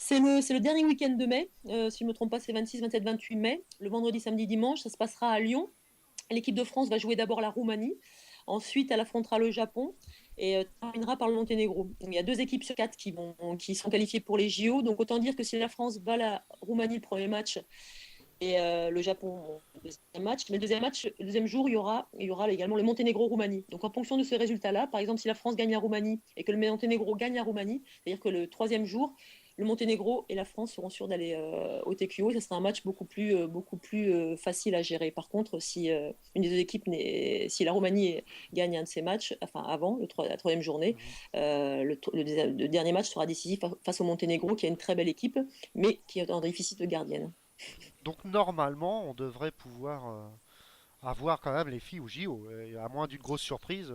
[SPEAKER 13] C'est le dernier week-end de mai, si je ne me trompe pas, c'est 26, 27, 28 mai, le vendredi, samedi, dimanche, ça se passera à Lyon. L'équipe de France va jouer d'abord la Roumanie. Ensuite, elle affrontera le Japon et terminera par le Monténégro. Il y a 2 équipes sur 4 qui sont qualifiées pour les JO. Donc autant dire que si la France bat la Roumanie le premier match et le Japon le deuxième match, mais le deuxième jour, il y aura également le Monténégro-Roumanie. Donc en fonction de ce résultat-là, par exemple, si la France gagne à Roumanie et que le Monténégro gagne à Roumanie, c'est-à-dire que le troisième jour, le Monténégro et la France seront sûrs d'aller au TQO. Ça sera un match beaucoup plus facile à gérer. Par contre, si une des 2 équipes, si la Roumanie gagne un de ces matchs, enfin avant la troisième journée, le dernier match sera décisif face au Monténégro, qui a une très belle équipe, mais qui est en déficit de gardienne.
[SPEAKER 5] Donc normalement, on devrait pouvoir avoir quand même les filles au JO, à moins d'une grosse surprise.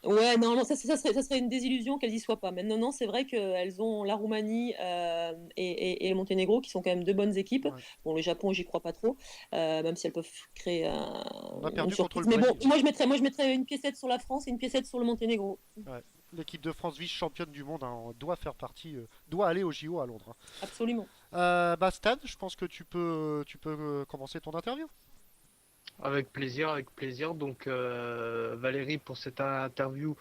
[SPEAKER 13] Ouais, non, ça serait une désillusion qu'elles y soient pas. Mais non, c'est vrai qu'elles ont la Roumanie et le Monténégro qui sont quand même 2 bonnes équipes.
[SPEAKER 5] Ouais.
[SPEAKER 13] Bon, le Japon, j'y crois pas trop, même si elles peuvent créer
[SPEAKER 5] On a
[SPEAKER 13] une
[SPEAKER 5] perdu contre
[SPEAKER 13] surprise.
[SPEAKER 5] le
[SPEAKER 13] Mais bon,
[SPEAKER 5] Brésil.
[SPEAKER 13] moi je mettrais une piécette sur la France et une piécette sur le Monténégro.
[SPEAKER 5] Ouais. L'équipe de France, vice-championne du monde, hein, doit faire partie, doit aller au JO à Londres, hein.
[SPEAKER 13] Absolument.
[SPEAKER 5] Stan, je pense que tu peux commencer ton interview.
[SPEAKER 1] Avec plaisir, avec plaisir. Donc Valérie, pour cette interview,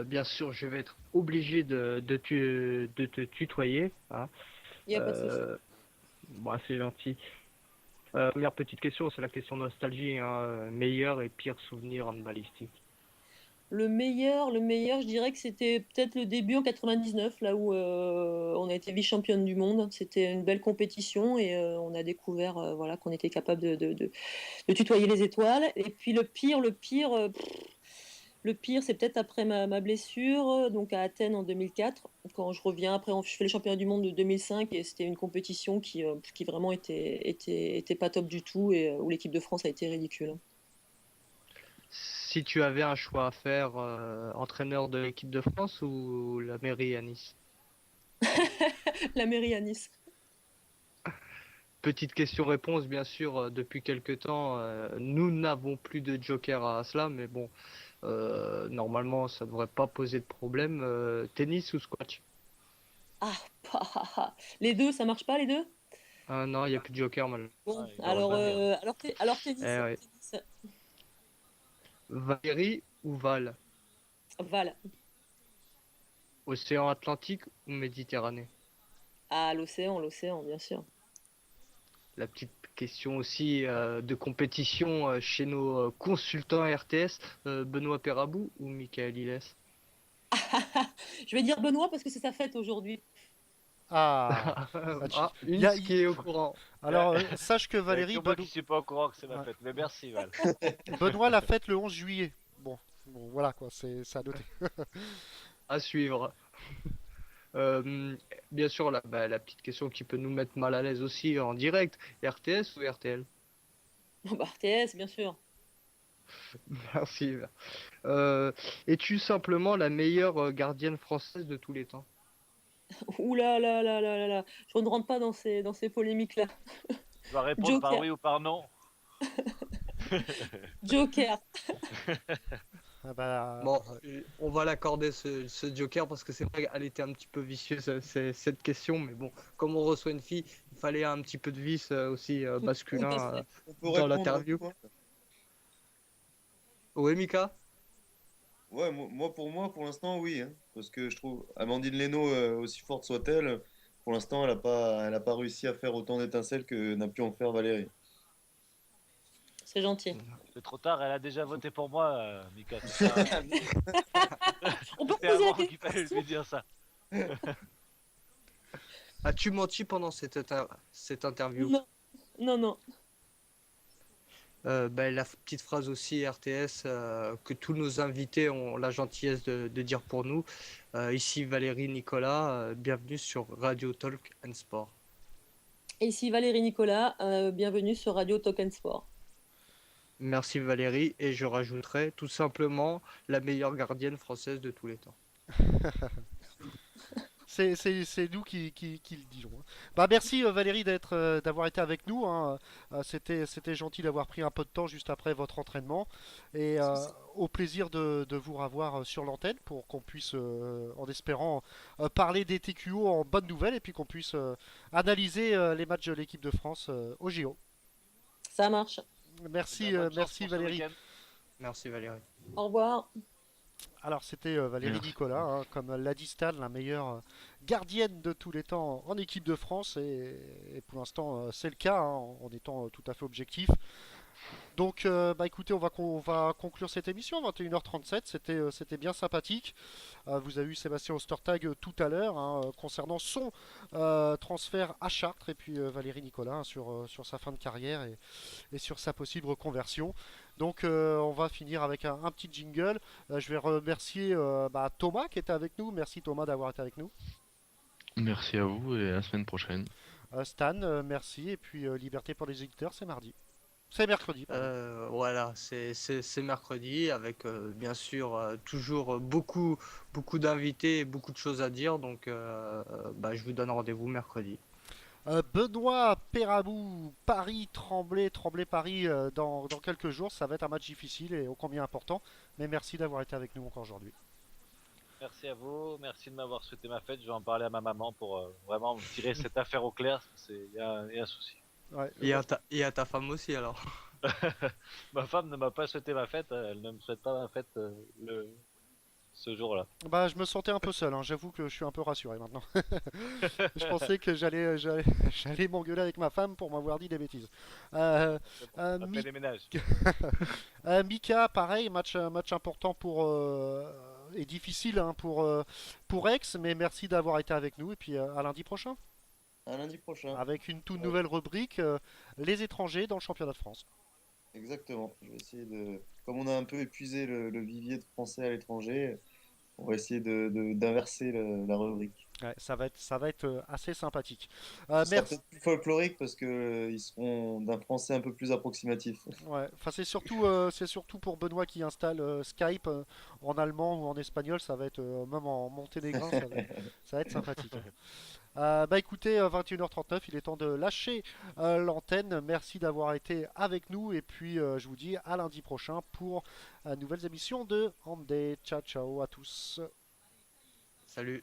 [SPEAKER 1] bien sûr, je vais être obligé de te tutoyer, hein.
[SPEAKER 13] Il n'y a pas de souci.
[SPEAKER 1] Bon, c'est gentil. Première petite question, c'est la question nostalgie, hein. Meilleur et pire souvenir handballistique.
[SPEAKER 13] Le meilleur, je dirais que c'était peut-être le début en 99, là où on a été vice-championne du monde. C'était une belle compétition et on a découvert voilà, qu'on était capable de tutoyer les étoiles. Et puis le pire, c'est peut-être après ma blessure, donc à Athènes en 2004. Quand je reviens, après, je fais les championnats du monde de 2005 et c'était une compétition qui vraiment était pas top du tout et où l'équipe de France a été ridicule.
[SPEAKER 1] Si tu avais un choix à faire, entraîneur de l'équipe de France ou la mairie à Nice?
[SPEAKER 13] La mairie à Nice.
[SPEAKER 1] Petite question-réponse, bien sûr, depuis quelque temps, nous n'avons plus de joker à cela, mais bon, normalement, ça ne devrait pas poser de problème. Tennis ou squash?
[SPEAKER 13] Les deux, ça marche pas les deux?
[SPEAKER 1] Non, il n'y a plus de joker, mal.
[SPEAKER 13] Bon,
[SPEAKER 6] il aurait
[SPEAKER 13] alors tennis.
[SPEAKER 1] Ouais. Valérie ou Val?
[SPEAKER 13] Val.
[SPEAKER 1] Océan Atlantique ou Méditerranée?
[SPEAKER 13] Ah, l'océan, bien sûr.
[SPEAKER 1] La petite question aussi de compétition chez nos consultants RTS, Benoît Perabou ou Michael Hilles?
[SPEAKER 13] Je vais dire Benoît parce que c'est sa fête aujourd'hui.
[SPEAKER 1] Une qui est au courant.
[SPEAKER 5] Alors, sache que Valérie...
[SPEAKER 6] Moi qui suis pas au courant que c'est ma fête, mais merci Val.
[SPEAKER 5] Benoît l'a fête le 11 juillet. Bon voilà quoi, c'est à noter.
[SPEAKER 1] À suivre. Bien sûr, la petite question qui peut nous mettre mal à l'aise aussi en direct, RTS ou RTL?
[SPEAKER 13] RTS, bien sûr.
[SPEAKER 1] Merci. Es-tu simplement la meilleure gardienne française de tous les temps?
[SPEAKER 13] Ouh là là là là là là. Je ne rentre pas dans ces polémiques-là.
[SPEAKER 6] Tu vas répondre par oui ou par non.
[SPEAKER 13] Joker.
[SPEAKER 1] Bon, on va l'accorder ce joker parce que c'est vrai qu'elle était un petit peu vicieuse cette question, mais bon, comme on reçoit une fille, il fallait un petit peu de vice aussi masculin dans l'interview. Oui, Mika?
[SPEAKER 7] Ouais, pour l'instant, oui, hein, parce que je trouve Amandine Leno, aussi forte soit-elle, pour l'instant, elle a pas réussi à faire autant d'étincelles que n'a pu en faire Valérie.
[SPEAKER 13] C'est gentil.
[SPEAKER 6] C'est trop tard, elle a déjà voté pour moi, Mika.
[SPEAKER 13] On peut
[SPEAKER 6] C'était
[SPEAKER 13] poser la
[SPEAKER 6] avant qu'il fallait lui dire ça.
[SPEAKER 1] As-tu menti pendant cette interview?
[SPEAKER 13] Non.
[SPEAKER 1] La petite phrase aussi RTS que tous nos invités ont la gentillesse de dire pour nous. Ici Valérie Nicolas, bienvenue sur Radio Talk and Sport.
[SPEAKER 13] Et ici Valérie Nicolas, bienvenue sur Radio Talk and Sport.
[SPEAKER 1] Merci Valérie, et je rajouterai tout simplement la meilleure gardienne française de tous les temps.
[SPEAKER 5] C'est nous qui le disons. Merci Valérie d'avoir été avec nous, hein. C'était gentil d'avoir pris un peu de temps juste après votre entraînement. Et au plaisir de vous revoir sur l'antenne pour qu'on puisse, en espérant, parler des TQO en bonne nouvelle et puis qu'on puisse analyser les matchs de l'équipe de France au JO.
[SPEAKER 13] Ça marche.
[SPEAKER 5] Merci Valérie.
[SPEAKER 1] Merci Valérie.
[SPEAKER 13] Au revoir.
[SPEAKER 5] Alors c'était Valérie
[SPEAKER 8] Merci.
[SPEAKER 5] Nicolas, hein, comme l'a dit Stan, la meilleure gardienne de tous les temps en équipe de France, et pour l'instant c'est le cas, hein, en étant tout à fait objectif. Donc bah écoutez, on va conclure cette émission, 21h37, c'était bien sympathique. Vous avez eu Sébastien Ostertag tout à l'heure, hein, concernant son transfert à Chartres, et puis Valérie Nicolas, hein, sur sa fin de carrière et sur sa possible reconversion. Donc on va finir avec un petit jingle. Je vais remercier Thomas qui était avec nous. Merci Thomas d'avoir été avec nous.
[SPEAKER 8] Merci à vous et à la semaine prochaine.
[SPEAKER 5] Stan, merci. Et puis Liberté pour les éditeurs, c'est mardi. C'est mercredi. Pardon.
[SPEAKER 1] Voilà, c'est mercredi avec bien sûr toujours beaucoup d'invités et beaucoup de choses à dire. Donc je vous donne rendez-vous mercredi.
[SPEAKER 5] Benoît Perabou, Paris, Tremblay-Paris dans quelques jours. Ça va être un match difficile et ô combien important. Mais merci d'avoir été avec nous encore aujourd'hui.
[SPEAKER 6] Merci à vous, merci de m'avoir souhaité ma fête. Je vais en parler à ma maman pour vraiment me tirer cette affaire au clair, parce qu'il y a un souci.
[SPEAKER 5] Ouais,
[SPEAKER 1] Et à ta femme aussi alors.
[SPEAKER 6] Ma femme ne m'a pas souhaité ma fête, elle ne me souhaite pas ma fête ce jour-là.
[SPEAKER 5] Bah, je me sentais un peu seul, hein. J'avoue que je suis un peu rassuré maintenant. Je pensais que j'allais m'engueuler avec ma femme pour m'avoir dit des bêtises.
[SPEAKER 6] On fait les ménages.
[SPEAKER 5] Mika, pareil, match important et difficile, hein, pour Aix, mais merci d'avoir été avec nous et puis à lundi prochain.
[SPEAKER 7] À lundi prochain.
[SPEAKER 5] Avec une toute nouvelle rubrique, les étrangers dans le championnat de France.
[SPEAKER 7] Exactement. Je vais essayer de. Comme on a un peu épuisé le vivier de français à l'étranger, on va essayer d'inverser la rubrique.
[SPEAKER 5] Ouais, ça va être assez sympathique.
[SPEAKER 7] Ça sera
[SPEAKER 5] Merci.
[SPEAKER 7] peut-être plus folklorique parce que ils seront d'un français un peu plus approximatif.
[SPEAKER 5] Ouais, enfin c'est surtout pour Benoît qui installe Skype en allemand ou en espagnol, ça va être même en monténégrin, ça va être sympathique. Bah écoutez, 21h39, il est temps de lâcher l'antenne. Merci d'avoir été avec nous et puis je vous dis à lundi prochain pour nouvelles émissions de Handé. Ciao ciao à tous.
[SPEAKER 1] Salut.